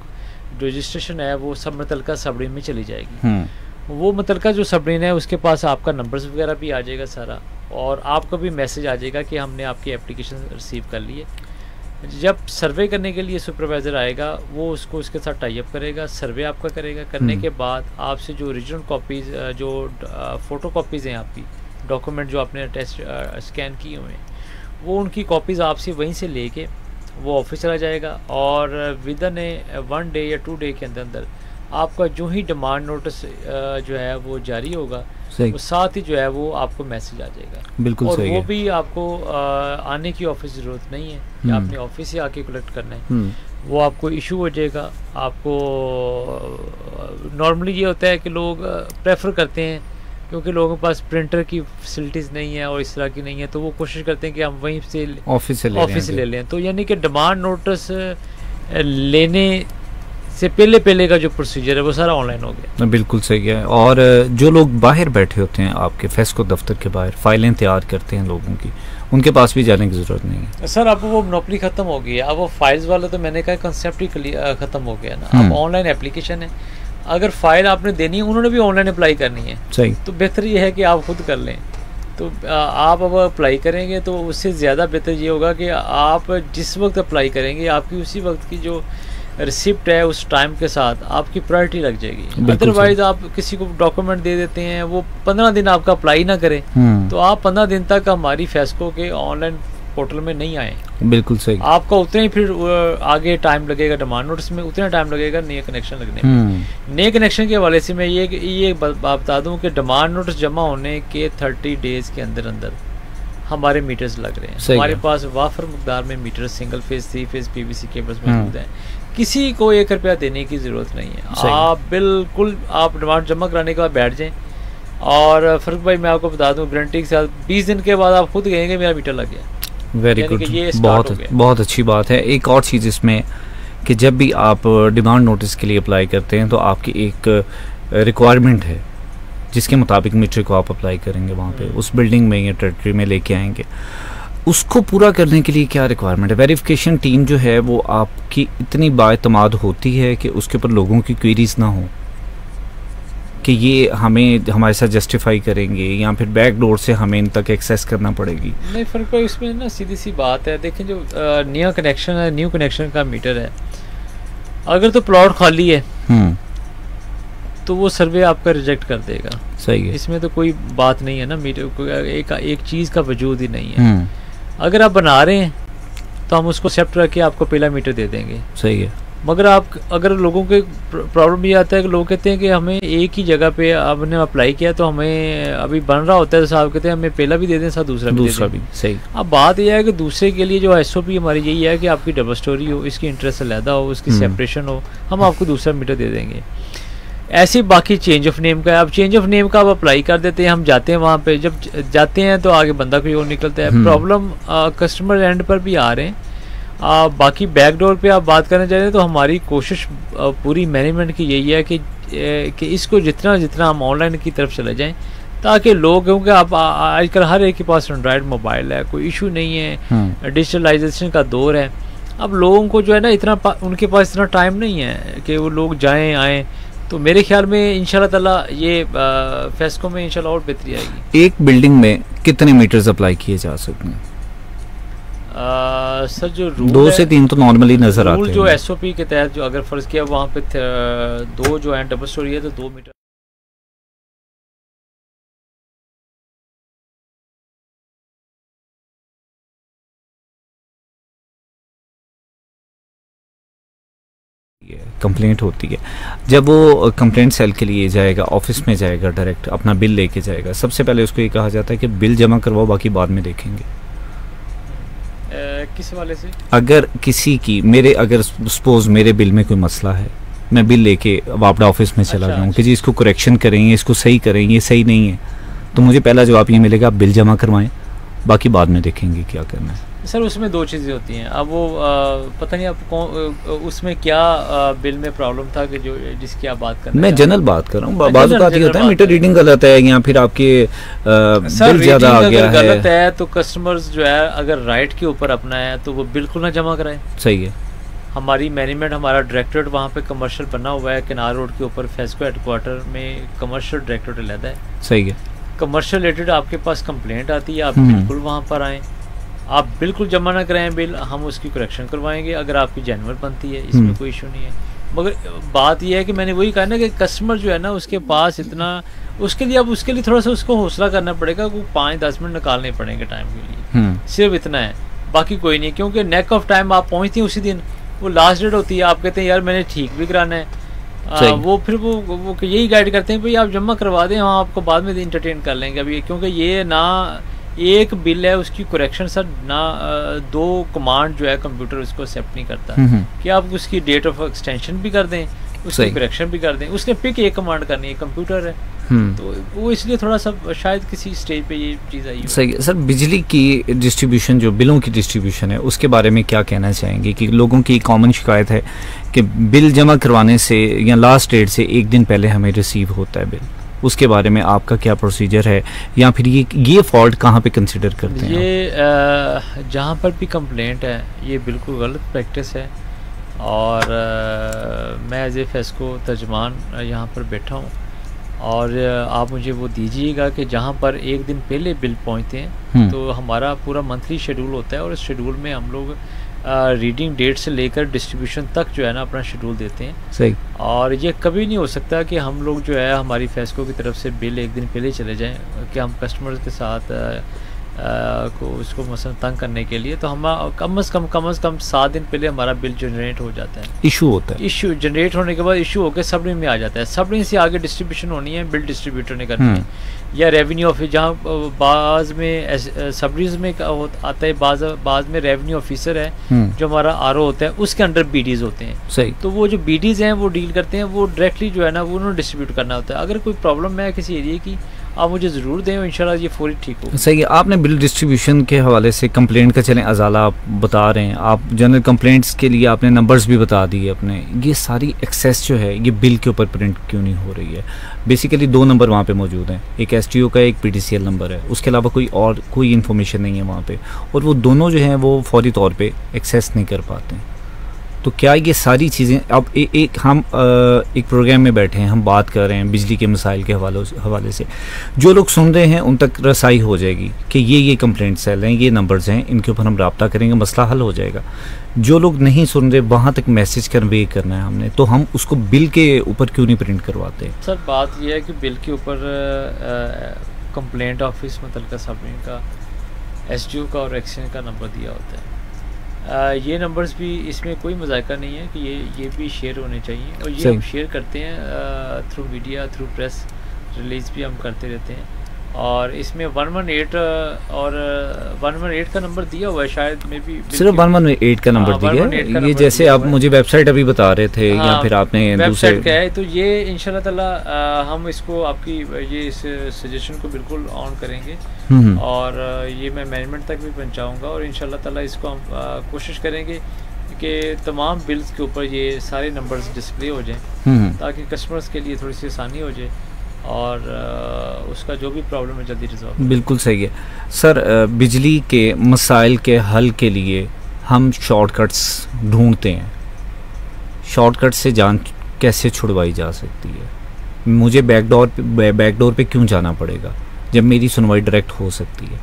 रजिस्ट्रेशन है वो सब मुतलका सबडीन में चली जाएगी। वो मुतलका जो सबडीन है उसके पास आपका नंबर्स वगैरह भी आ जाएगा सारा, और आपको भी मैसेज आ जाएगा कि हमने आपकी एप्लीकेशन रिसीव कर ली है। जब सर्वे करने के लिए सुपरवाइज़र आएगा वो उसको उसके साथ टाई अप करेगा, सर्वे आपका करेगा। करने के बाद आपसे जो ओरिजिनल कॉपीज़, जो फ़ोटो कॉपीज़ हैं आपकी, डॉक्यूमेंट जो आपने टेस्ट स्कैन किए हुए हैं, वो उनकी कॉपीज़ आपसे वहीं से लेके वो ऑफिस चला जाएगा और विदिन 1 डे या 2 डे के अंदर अंदर आपका जो ही डिमांड नोटिस जो है वो जारी होगा, वो साथ ही जो है वो आपको मैसेज आ जाएगा। बिल्कुल और सही वो है। भी आपको आने की ऑफिस ज़रूरत नहीं है कि आपने ऑफिस से आके कलेक्ट करना है। वो आपको इशू हो जाएगा। आपको नॉर्मली ये होता है कि लोग प्रेफर करते हैं, क्योंकि लोगों के पास प्रिंटर की फैसिलिटीज़ नहीं है और इस तरह की नहीं है, तो वो कोशिश करते हैं कि हम वहीं से ऑफिस से ले लें। तो यानी कि डिमांड नोटिस लेने से पहले का जो प्रोसीजर है वो सारा ऑनलाइन हो गया। बिल्कुल सही है। और जो लोग बाहर बैठे होते हैं आपके फेस्को दफ्तर के बाहर, फाइलें तैयार करते हैं लोगों की, उनके पास भी जाने की ज़रूरत नहीं है सर। अब वो मोनोपोली ख़त्म हो गई है। अब वो फाइल्स वाला तो मैंने कहा कंसेप्ट ही ख़त्म हो गया ना। अब ऑनलाइन एप्लीकेशन है। अगर फाइल आपने देनी है, उन्होंने भी ऑनलाइन अप्लाई करनी है, सही, तो बेहतर ये है कि आप खुद कर लें। तो आप अब अप्लाई करेंगे तो उससे ज़्यादा बेहतर ये होगा कि आप जिस वक्त अप्लाई करेंगे आपकी उसी वक्त की जो रिसिप्ट है उस टाइम के साथ आपकी प्रायोरिटी लग जाएगी। अदरवाइज आप किसी को डॉक्यूमेंट दे देते हैं, वो 15 दिन आपका अप्लाई ना करे, तो आप 15 दिन तक हमारी फेस्को के ऑनलाइन पोर्टल में नहीं आए। बिल्कुल सही। आपका उतने ही फिर आगे टाइम लगेगा, डिमांड नोटिस में उतना टाइम लगेगा नए कनेक्शन लगने में। नए कनेक्शन के हवाले से मैं ये बता दूं कि डिमांड नोटिस जमा होने के 30 डेज के अंदर अंदर हमारे मीटर्स लग रहे हैं। हमारे पास वाफर मकदार में meter single phase, 3 phase PVC cables मौजूद हैं। किसी को 1 रुपया देने की ज़रूरत नहीं है। आप बिल्कुल आप डिमांड जमा कराने के बाद बैठ जाएं, और फर्क भाई मैं आपको बता दूं गारंटी के साथ 20 दिन के बाद आप खुद कहेंगे मेरा मीटर लग गया। वेरी गुड, बहुत अच्छी बात है। एक और चीज़ इसमें कि जब भी आप डिमांड नोटिस के लिए अप्लाई करते हैं तो आपकी एक रिक्वायरमेंट है जिसके मुताबिक मीटर को आप अप्लाई करेंगे वहाँ पे उस बिल्डिंग में या टेरिटरी में लेके आएंगे। उसको पूरा करने के लिए क्या रिक्वायरमेंट है? वेरिफिकेशन टीम जो है वो आपकी इतनी बाएतमाद होती है कि उसके ऊपर लोगों की क्वेरीज ना हो कि ये हमें हमारे साथ जस्टिफाई करेंगे या फिर बैक डोर से हमें इन तक एक्सेस करना पड़ेगी। नहीं, फर्क कोई इसमें ना सीधी सी बात है। देखें जो नया कनेक्शन है, न्यू कनेक्शन का मीटर है, अगर तो प्लॉट खाली है तो वो सर्वे आपका रिजेक्ट कर देगा। सही है, इसमें तो कोई बात नहीं है ना। मीटर एक चीज़ का वजूद ही नहीं है। अगर आप बना रहे हैं तो हम उसको एक्सेप्ट करके आपको पहला मीटर दे देंगे। सही है। मगर अगर लोगों के प्रॉब्लम ये आता है कि लोग कहते हैं कि हमें एक ही जगह पे आपने अप्लाई किया तो हमें अभी बन रहा होता है, तो साहब कहते हैं हमें पहला भी दे दें साथ दूसरा भी। सही। अब बात यह है कि दूसरे के लिए जो SOP हमारी यही है कि आपकी डबल स्टोरी हो, इसकी इंटरेस्ट अलहदा हो, उसकी सेपरेशन हो, हम आपको दूसरा मीटर दे देंगे। ऐसे बाकी चेंज ऑफ नेम का है। अब चेंज ऑफ नेम का आप अप्लाई कर देते हैं, हम जाते हैं वहाँ पे, जब जाते हैं तो आगे बंदा कोई और निकलता है। प्रॉब्लम कस्टमर एंड पर भी आ रहे हैं। बाकी बैकडोर पे आप बात करना चाहते हैं तो हमारी कोशिश पूरी मैनेजमेंट की यही है कि इसको जितना हम ऑनलाइन की तरफ चले जाएं, ताकि लोग, क्योंकि आप आजकल हर एक के पास एंड्रॉयड मोबाइल है, कोई इशू नहीं है, डिजिटलाइजेशन का दौर है। अब लोगों को जो है ना उनके पास इतना टाइम नहीं है कि वो लोग जाएँ आएँ। तो मेरे ख्याल में इंशाल्लाह ताला ये फेस्को में इंशाल्लाह और बेहतरी आएगी। एक बिल्डिंग में कितने मीटर्स अप्लाई किए जा सकते हैं? सर जो रूल 2 से 3 तो नॉर्मली नजर आते हैं। रूल जो SOP के तहत जो अगर फर्ज किया वहाँ पे 2 जो है डबल स्टोरी है तो 2 मीटर है, कंप्लेंट होती है, जब वो कंप्लेंट सेल के लिए जाएगा, ऑफिस में जाएगा, डायरेक्ट अपना बिल लेके जाएगा, सबसे पहले उसको ये कहा जाता है कि बिल जमा करवाओ, बाकी बाद में देखेंगे। किस वाले से? अगर किसी की अगर सपोज मेरे बिल में कोई मसला है, मैं बिल लेके वापडा ऑफिस में चला जाऊँ कि जी इसको करेक्शन करेंगे, इसको सही करेंगे, ये सही नहीं है, तो मुझे पहला जवाब ये मिलेगा आप बिल जमा करवाएं, बाकी बाद में देखेंगे क्या करना है। सर उसमें दो चीज़ें होती हैं। अब वो पता नहीं आप कौन उसमें क्या बिल में प्रॉब्लम था कि जो जिसकी आप बात कर रहे हैं। मैं जनरल बात कर रहा हूँ। बात ये होता है मीटर रीडिंग गलत है या फिर आपके बिल ज़्यादा आ गया है। गलत है तो कस्टमर्स जो है अगर राइट के ऊपर अपना है तो वो बिल्कुल ना जमा कराएं। सही है। हमारी मैनेजमेंट, हमारा डायरेक्टरेट वहाँ पे कमर्शियल बना हुआ है, किनार रोड के ऊपर फेस्को हेडक्वार्टर में कमर्शियल डायरेक्टरेट रहता है। सही है। कमर्शियल रिलेटेड आपके पास कंप्लेंट आती है, आप बिल्कुल वहाँ पर आएँ, आप बिल्कुल जमा ना कराएं बिल, हम उसकी करेक्शन करवाएंगे अगर आपकी जेन्युइन बनती है, इसमें कोई इशू नहीं है। मगर बात यह है कि मैंने वही कहा ना कि कस्टमर जो है ना उसके पास इतना, उसके लिए अब उसके लिए थोड़ा सा उसको हौसला करना पड़ेगा, वो 5-10 मिनट निकालने पड़ेंगे टाइम के लिए, सिर्फ इतना है, बाकी कोई नहीं। क्योंकि नेक ऑफ टाइम आप पहुँचती हैं उसी दिन, वो लास्ट डेट होती है, आप कहते हैं यार मैंने ठीक भी कराना है, वो फिर वो यही गाइड करते हैं भाई आप जमा करवा दें, हम आपको बाद में इंटरटेन कर लेंगे अभी, क्योंकि ये ना एक बिल है उसकी करेक्शन सर ना 2 कमांड जो है कंप्यूटर उसको एक्सेप्ट नहीं करता कि आप उसकी डेट ऑफ एक्सटेंशन भी कर दें, उसकी करेक्शन भी कर दें, उसने पिक एक कमांड करनी है, कंप्यूटर है, तो वो इसलिए थोड़ा सा शायद किसी स्टेज पे ये चीज़ आई। सही है। सर बिजली की डिस्ट्रीब्यूशन, जो बिलों की डिस्ट्रीब्यूशन है, उसके बारे में क्या कहना चाहेंगे कि लोगों की कॉमन शिकायत है कि बिल जमा करवाने से या लास्ट डेट से एक दिन पहले हमें रिसीव होता है बिल, उसके बारे में आपका क्या प्रोसीजर है या फिर ये फॉल्ट कहाँ पे कंसिडर करते हैं? ये जहाँ पर भी कंप्लेंट है ये बिल्कुल गलत प्रैक्टिस है और मैं एज ए फेस्को तर्जमान यहाँ पर बैठा हूँ और आप मुझे वो दीजिएगा कि जहाँ पर एक दिन पहले बिल पहुँचते हैं तो हमारा पूरा मंथली शेड्यूल होता है और इस शेड्यूल में हम लोग रीडिंग डेट से लेकर डिस्ट्रीब्यूशन तक जो है ना अपना शेड्यूल देते हैं। सही। और ये कभी नहीं हो सकता कि हम लोग जो है हमारी फेस्को की तरफ से बिल एक दिन पहले चले जाएं कि हम कस्टमर्स के साथ को उसको मसलन तंग करने के लिए, तो हम कम से कम 7 दिन पहले हमारा बिल जनरेट हो जाता है, इशू होता है। इशू जनरेट होने के बाद इशू होकर सबरिन में आ जाता है, सबरिन से आगे डिस्ट्रीब्यूशन होनी है, बिल डिस्ट्रीब्यूटर ने करनी है या रेवेन्यू ऑफिस, जहाँ बाज़ में सबरिन में आता है, बाज़ में रेवेन्यू ऑफिसर है जो हमारा आरओ होता है, उसके अंडर बीडीज होते हैं। सही। तो वो जो बीडीज हैं वो डील करते हैं, वो डायरेक्टली जो है ना वो उन्होंने डिस्ट्रीब्यूट करना होता है। अगर कोई प्रॉब्लम है किसी एरिया की आप मुझे ज़रूर दें, इंशाल्लाह ये फौरी ठीक हो। सही है। आपने बिल डिस्ट्रीब्यूशन के हवाले से कंप्लेंट का चलें अजाला आप बता रहे हैं, आप जनरल कंप्लेंट्स के लिए आपने नंबर्स भी बता दिए अपने, ये सारी एक्सेस जो है ये बिल के ऊपर प्रिंट क्यों नहीं हो रही है? बेसिकली 2 नंबर वहाँ पे मौजूद हैं, एक एसटीओ का, एक पीटीसीएल नंबर है, उसके अलावा कोई इन्फॉर्मेशन नहीं है वहाँ पे, और वो दोनों जो हैं वो फौरी तौर पे एक्सेस नहीं कर पाते हैं। तो क्या ये सारी चीज़ें अब हम एक प्रोग्राम में बैठे हैं, हम बात कर रहे हैं बिजली के मसाइल के हवाले से, जो लोग सुन रहे हैं उन तक रसाई हो जाएगी कि ये कंप्लेंट सेल हैं, ये नंबर्स हैं, इनके ऊपर हम रब्ता करेंगे, मसला हल हो जाएगा। जो लोग नहीं सुन रहे वहाँ तक मैसेज कन्वे करना है हमने, तो हम उसको बिल के ऊपर क्यों नहीं प्रिंट करवाते? सर बात यह है कि बिल के ऊपर कंप्लेंट ऑफिस मतलब सबरिन का, एसडीओ का और एक्सचेंज का नंबर दिया होता है। ये नंबर्स भी, इसमें कोई मजाका नहीं है कि ये भी शेयर होने चाहिए, और ये हम शेयर करते हैं through media, through press release भी हम करते रहते हैं। और इसमें 118 और 118 का नंबर दिया हुआ है, शायद में भी सिर्फ 118 का नंबर दिया है। ये जैसे आप मुझे वेबसाइट अभी बता रहे थे या फिर आपने वेबसाइट का है, तो ये इंशाल्लाह ताला हम इसको आपकी ये इस सजेशन को बिल्कुल ऑन करेंगे और ये मैं मैनेजमेंट तक भी पहुंचाऊंगा और इंशाल्लाह ताला इसको हम कोशिश करेंगे कि तमाम बिल्स के ऊपर ये सारे नंबर्स डिस्प्ले हो जाएं ताकि कस्टमर्स के लिए थोड़ी सी आसानी हो जाए और उसका जो भी प्रॉब्लम है जल्दी रिजॉल्व। बिल्कुल सही है। सर बिजली के मसाइल के हल के लिए हम शॉर्टकट्स ढूंढते हैं, शॉर्टकट से जान कैसे छुड़वाई जा सकती है? मुझे बैकडोर पे क्यों जाना पड़ेगा जब मेरी सुनवाई डायरेक्ट हो सकती है?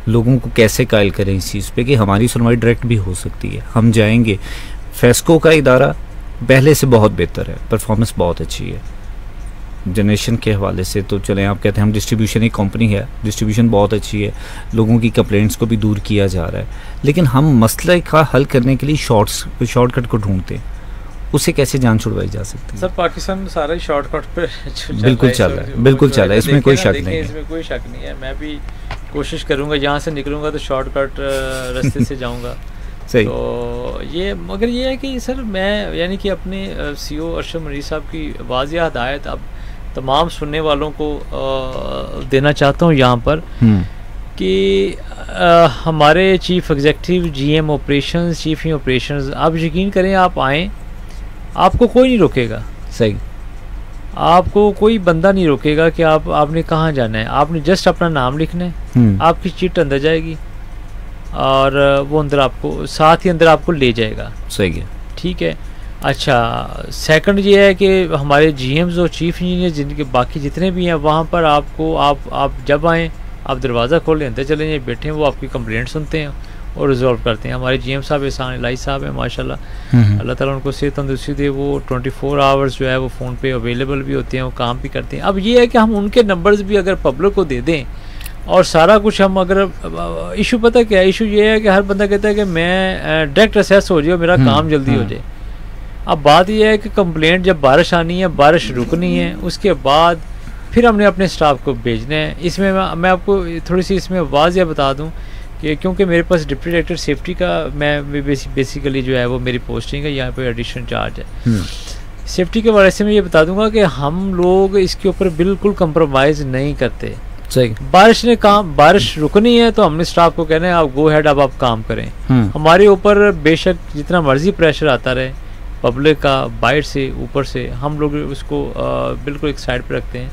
लोगों को कैसे कायल करें इस चीज़ पे कि हमारी सुनवाई डायरेक्ट भी हो सकती है? हम जाएंगे, फेस्को का इदारा पहले से बहुत बेहतर है, परफॉर्मेंस बहुत अच्छी है जनरेशन के हवाले से, तो चलें आप कहते हैं हम डिस्ट्रीब्यूशन एक कंपनी है, डिस्ट्रीब्यूशन बहुत अच्छी है, लोगों की कंप्लेंट्स को भी दूर किया जा रहा है, लेकिन हम मसले का हल करने के लिए शॉर्टकट को ढूंढते हैं उससे कैसे जान छुड़वाई जा सकती है? सर पाकिस्तान सारा ही शॉर्टकट पे बिल्कुल चल रहा है, बिल्कुल चल रहा है, इसमें कोई शक नहीं है, इसमें कोई शक नहीं है। मैं भी कोशिश करूंगा, यहाँ से निकलूंगा तो शॉर्टकट रास्ते से जाऊंगा। सही। तो ये मगर ये है कि सर मैं यानी कि अपने CEO अरशद मनीर साहब की वाज़िया हदायत अब तमाम सुनने वालों को देना चाहता हूँ यहाँ पर कि हमारे chief executive GM operations, chief इन ऑपरेशंस, आप यकीन करें आप आएँ, आपको कोई नहीं रोकेगा। सही। आपको कोई बंदा नहीं रोकेगा कि आपने कहाँ जाना है, आपने जस्ट अपना नाम लिखना है, आपकी चिट अंदर जाएगी और वो अंदर आपको साथ ही अंदर आपको ले जाएगा। सही है। ठीक है। अच्छा, सेकंड ये है कि हमारे GMs और चीफ इंजीनियर जिनके बाकी जितने भी हैं वहाँ पर आपको आप जब आएँ आप दरवाज़ा खोलें, अंदर चले जाएँ, बैठे हैं, वो आपकी कंप्लेंट सुनते हैं और रिजॉल्व करते हैं। हमारे GM साहब एहसान इलाही साहब हैं माशाल्लाह, अल्लाह ताला उनको सेहत तंदुरुस्ती दे, वो 24 आवर्स जो है वो फ़ोन पे अवेलेबल भी होते हैं, वो काम भी करते हैं। अब ये है कि हम उनके नंबर्स भी अगर पब्लिक को दे दें और सारा कुछ हम अगर इशू पता क्या है, इशू ये है कि हर बंदा कहता है कि मैं डायरेक्ट असेस हो जाए, मेरा काम जल्दी हो जाए। अब बात यह है कि कंप्लेंट जब बारिश आनी है, बारिश रुकनी है, उसके बाद फिर हमने अपने स्टाफ को भेजना है। इसमें मैं आपको थोड़ी सी इसमें वाज़िया बता दूं कि क्योंकि मेरे पास डिप्टी डायरेक्टर सेफ्टी का मैं बेसिकली जो है वो मेरी पोस्टिंग है, यहाँ पे एडिशनल चार्ज है सेफ्टी के बारे से। मैं ये बता दूंगा कि हम लोग इसके ऊपर बिल्कुल कंप्रोमाइज़ नहीं करते। सही। बारिश रुकनी है तो हमने स्टाफ को कहना है आप गो हेड, अब आप काम करें। हमारे ऊपर बेशक जितना मर्जी प्रेशर आता रहे, पब्लिक का बाहर से ऊपर से, हम लोग उसको बिल्कुल एक साइड पे रखते हैं,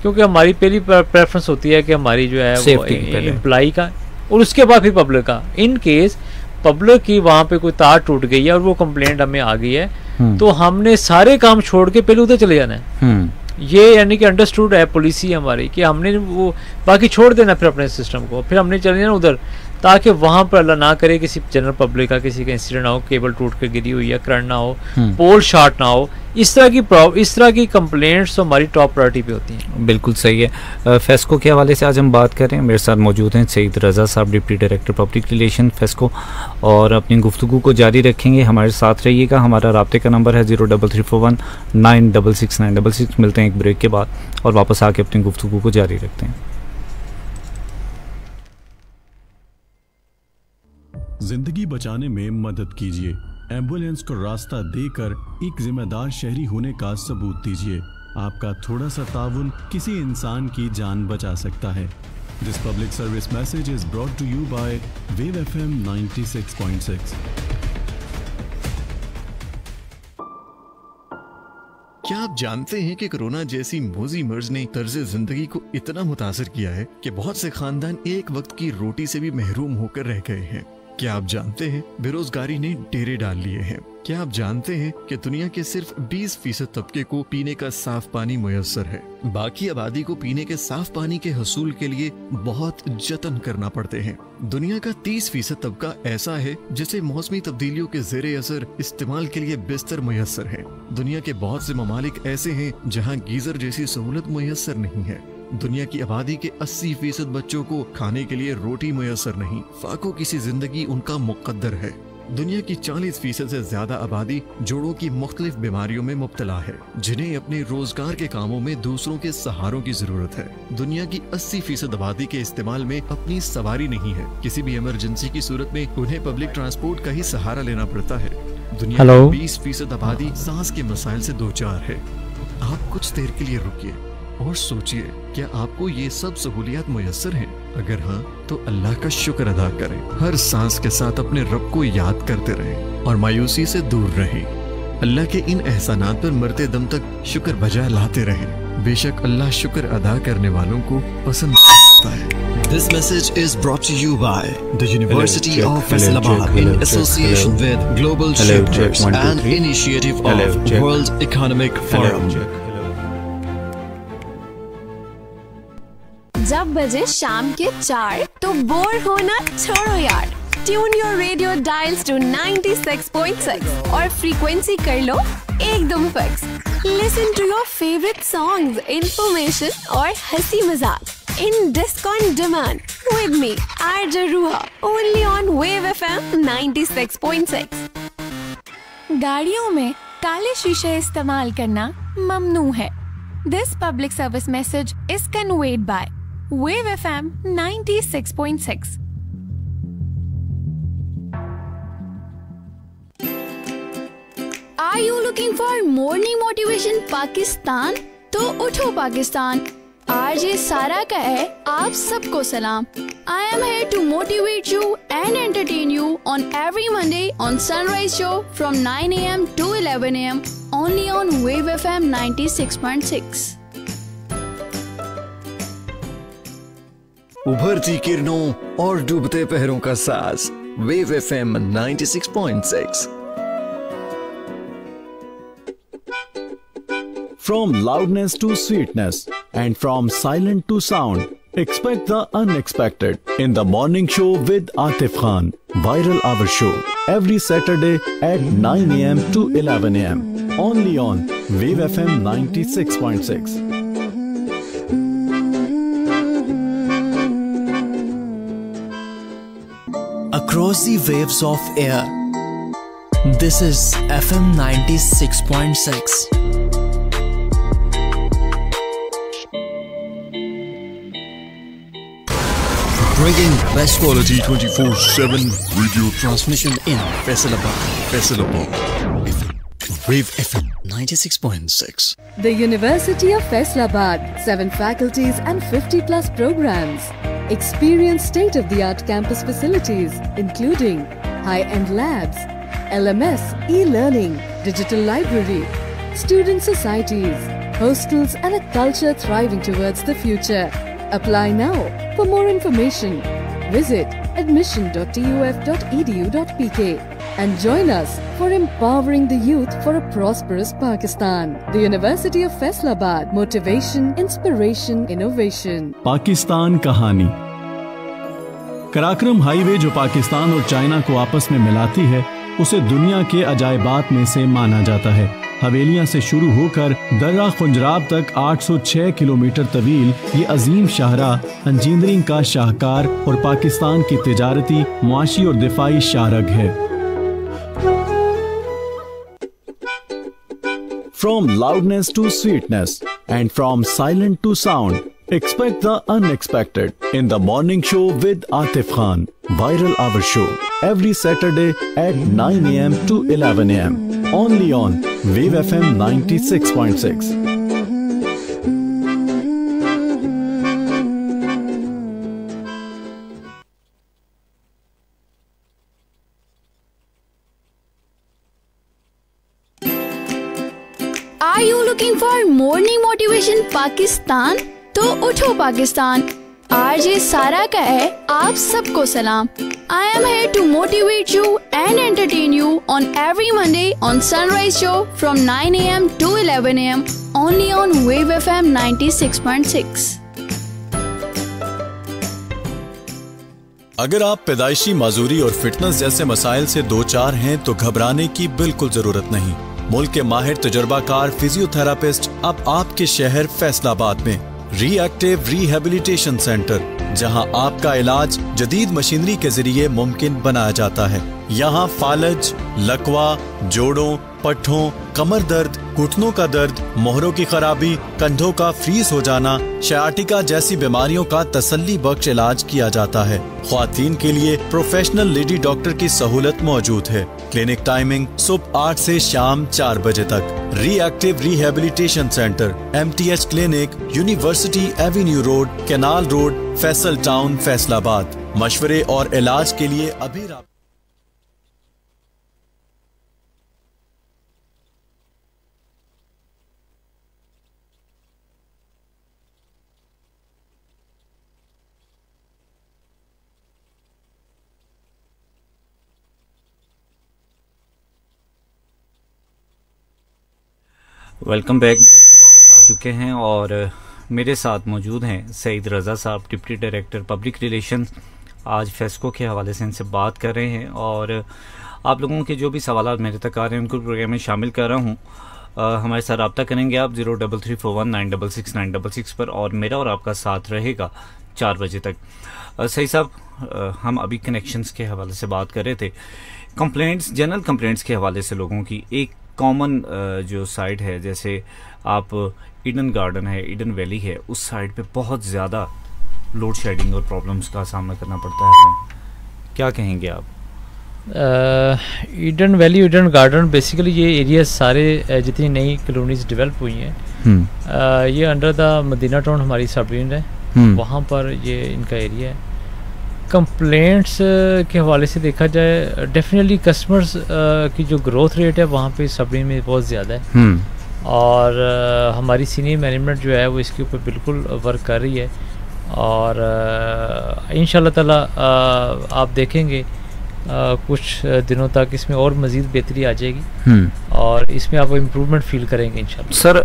क्योंकि हमारी पहली प्रेफरेंस होती है कि हमारी जो है वो एम्प्लॉई का और उसके बाद फिर पब्लिक का। इन केस पब्लिक की वहाँ पे कोई तार टूट गई है और वो कंप्लेंट हमें आ गई है तो हमने सारे काम छोड़ के पहले उधर चले जाना है। ये यानी कि अंडरस्टूड है पॉलिसी हमारी कि हमने वो बाकी छोड़ देना फिर अपने सिस्टम को, फिर हमने चले जाना उधर, ताकि वहाँ पर अल्लाह ना करे किसी जनरल पब्लिक का किसी का इंसिडेंट ना हो, केबल टूट कर गिरी हुई या करंट ना हो, पोल शॉर्ट ना हो, इस तरह की कंप्लेंट्स तो हमारी टॉप प्रायोरिटी पे होती हैं। बिल्कुल सही है। फेस्को के हवाले से आज हम बात करें, मेरे साथ मौजूद हैं सईद रज़ा साहब, deputy director public relation FESCO, और अपनी गुफ्तगू को जारी रखेंगे। हमारे साथ रहिएगा। हमारा राब्ते का नंबर है 03341 966 966। मिलते हैं एक ब्रेक के बाद और वापस आके अपनी गुफ्तगू को जारी रखते हैं। जिंदगी बचाने में मदद कीजिए। एम्बुलेंस को रास्ता देकर एक जिम्मेदार शहरी होने का सबूत दीजिए। आपका थोड़ा सा ताउन किसी इंसान की जान बचा सकता है। This public service message is brought to you by Wave FM 96.6। क्या आप जानते हैं कि कोरोना जैसी मोजी मर्ज ने तर्ज जिंदगी को इतना मुतासर किया है कि बहुत से खानदान एक वक्त की रोटी से भी महरूम होकर रह गए हैं। क्या आप जानते हैं बेरोजगारी ने डेरे डाल लिए हैं। क्या आप जानते हैं कि दुनिया के सिर्फ 20% तबके को पीने का साफ पानी मुयस्सर है। बाकी आबादी को पीने के साफ पानी के हसूल के लिए बहुत जतन करना पड़ते हैं। दुनिया का 30% तबका ऐसा है जिसे मौसमी तब्दीलियों के ज़ेरे असर इस्तेमाल के लिए बिस्तर मुयस्सर है। दुनिया के बहुत से ममालिक ऐसे हैं जहाँ गीजर जैसी सहूलत मुयस्सर नहीं है। दुनिया की आबादी के 80% बच्चों को खाने के लिए रोटी मुयस्सर नहीं। फाको किसी जिंदगी उनका मुकद्दर है। दुनिया की 40% से ज्यादा आबादी जोड़ों की मुख्तलिफ बीमारियों में मुब्तला है, जिन्हें अपने रोजगार के कामों में दूसरों के सहारों की जरूरत है। दुनिया की 80% आबादी के इस्तेमाल में अपनी सवारी नहीं है। किसी भी इमरजेंसी की सूरत में उन्हें पब्लिक ट्रांसपोर्ट का ही सहारा लेना पड़ता है। दुनिया की 20% आबादी सांस के मसाइल से दो चार है। आप कुछ देर के लिए रुकिए और सोचिए, क्या आपको ये सब सहूलियात मुयस्सर हैं? अगर हाँ तो अल्लाह का शुक्र अदा करें। हर सांस के साथ अपने रब को याद करते रहें और मायूसी से दूर रहें। अल्लाह के इन एहसानात पर मरते दम तक शुक्र बजा लाते रहें। बेशक अल्लाह शुक्र अदा करने वालों को पसंद करता है। This message is brought to you by the University of Faisalabad in association with Global Shapers and initiative of World Economic Forum. जब बजे शाम के 4 तो बोर होना छोड़ो यार। Tune your radio dials to 96.6 और फ्रीक्वेंसी कर लो एकदम fix. Listen to your favourite songs, information और हंसी मजाक in disc on demand with me RJ Ruha only on Wave FM 96.6। गाड़ियों में काले शीशे इस्तेमाल करना ममनू है। This public service message is conveyed bye Wave FM 96.6। Are you looking for morning motivation Pakistan? तो उठो पाकिस्तान। RJ सारा का है आप सबको सलाम। I am here to motivate you and entertain you on every Monday on Sunrise Show from 9 AM to 11 AM only on Wave FM 96.6। उभरती किरणों और डूबते पहरों का साज Wave FM 96.6। From loudness to sweetness and from silent to sound, expect the unexpected in the morning show with Atif Khan. Viral Hour Show every Saturday at 9 AM to 11 AM only on Wave FM 96.6. Across the waves of air, this is FM 96.6. Bringing best quality 24/7 radio transmission in Faisalabad. Wave FM 96.6. The University of Faisalabad, 7 faculties and 50 plus programs. Experience state-of-the-art campus facilities including high-end labs, LMS, e-learning, digital library, student societies, hostels and a culture thriving towards the future. Apply now. For more information, visit admission.tuf.edu.pk and join us for empowering the youth for a prosperous Pakistan. The University of Faisalabad, motivation, inspiration, innovation. Pakistan कहानी। Karakoram highway जो पाकिस्तान और China को आपस में मिलाती है, उसे दुनिया के अजायबात में से माना जाता है। हवेलियां से शुरू होकर दर्रा खुंजराब तक 806 किलोमीटर तवील ये अजीम शाहराह इंजीनियरिंग का शाहकार और पाकिस्तान की तिजारती, मुआशी और दिफाई शाहरग है। From loudness to sweetness and from silent to sound, expect the unexpected in the morning show with Atif Khan. Viral Hour Show every Saturday at 9 AM to 11 AM only on Wave FM 96.6. Are you looking for morning motivation Pakistan? तो उठो Pakistan. RJ सारा का है आप सबको सलाम। I am here to motivate you and entertain you on every Monday on Sunrise Show from 9 AM to 11 AM only on Wave FM 96.6। अगर आप पैदाइशी माजूरी और फिटनेस जैसे मसाइल से दो चार हैं तो घबराने की बिल्कुल जरूरत नहीं। मुल्क के माहिर तजुर्बाकार फिजियोथेरापिस्ट अब आपके शहर फैसलाबाद में रिएक्टिव रिहेबिलिटेशन सेंटर, जहां आपका इलाज जदीद मशीनरी के जरिए मुमकिन बनाया जाता है। यहाँ फालज, लकवा, जोड़ों, पट्ठों, कमर दर्द, घुटनों का दर्द, मोहरों की खराबी, कंधों का फ्रीज हो जाना, शयाटिका जैसी बीमारियों का तसल्ली बख्श इलाज किया जाता है। ख्वातीन के लिए प्रोफेशनल लेडी डॉक्टर की सहूलत मौजूद है। क्लिनिक टाइमिंग सुबह 8 से शाम 4 बजे तक। Reactive rehabilitation centre, MTH clinic, university Avenue road, canal road, Faisal town, Faisalabad. मशवरे और इलाज के लिए अभी वेलकम बैक। वापस आ चुके हैं और मेरे साथ मौजूद हैं सईद रज़ा साहब, डिप्टी डायरेक्टर पब्लिक रिलेशन। आज फेस्को के हवाले से इनसे बात कर रहे हैं और आप लोगों के जो भी सवाल मेरे तक आ रहे हैं उनको प्रोग्राम में शामिल कर रहा हूँ। हमारे साथ रब्ता करेंगे आप 0334196696 पर और मेरा और आपका साथ रहेगा 4 बजे तक। सही साहब, हम अभी कनेक्शंस के हवाले से बात कर रहे थे। कंप्लेंट्स, जनरल कंप्लेंट्स के हवाले से लोगों की एक कॉमन जो साइड है, जैसे आप ईडन गार्डन है, ईडन वैली है, उस साइड पे बहुत ज़्यादा लोड शेडिंग और प्रॉब्लम्स का सामना करना पड़ता है हमें, क्या कहेंगे आप? Eden valley, Eden garden, basically ये एरिया सारे जितनी नई कॉलोनीज डेवलप हुई हैं ये अंडर द मदीना टाउन हमारी सब डिवीजन है, वहाँ पर ये इनका एरिया है। कंप्लेंट्स के हवाले से देखा जाए, डेफिनेटली कस्टमर्स की जो ग्रोथ रेट है वहाँ पे सब डिवीजन में बहुत ज़्यादा है और हमारी सीनियर मैनेजमेंट जो है वो इसके ऊपर बिल्कुल वर्क कर रही है और इंशाल्लाह ताला आप देखेंगे कुछ दिनों तक इसमें और मज़ीद बेहतरी आ जाएगी और इसमें आप इम्प्रूवमेंट फील करेंगे इंशाल्लाह। सर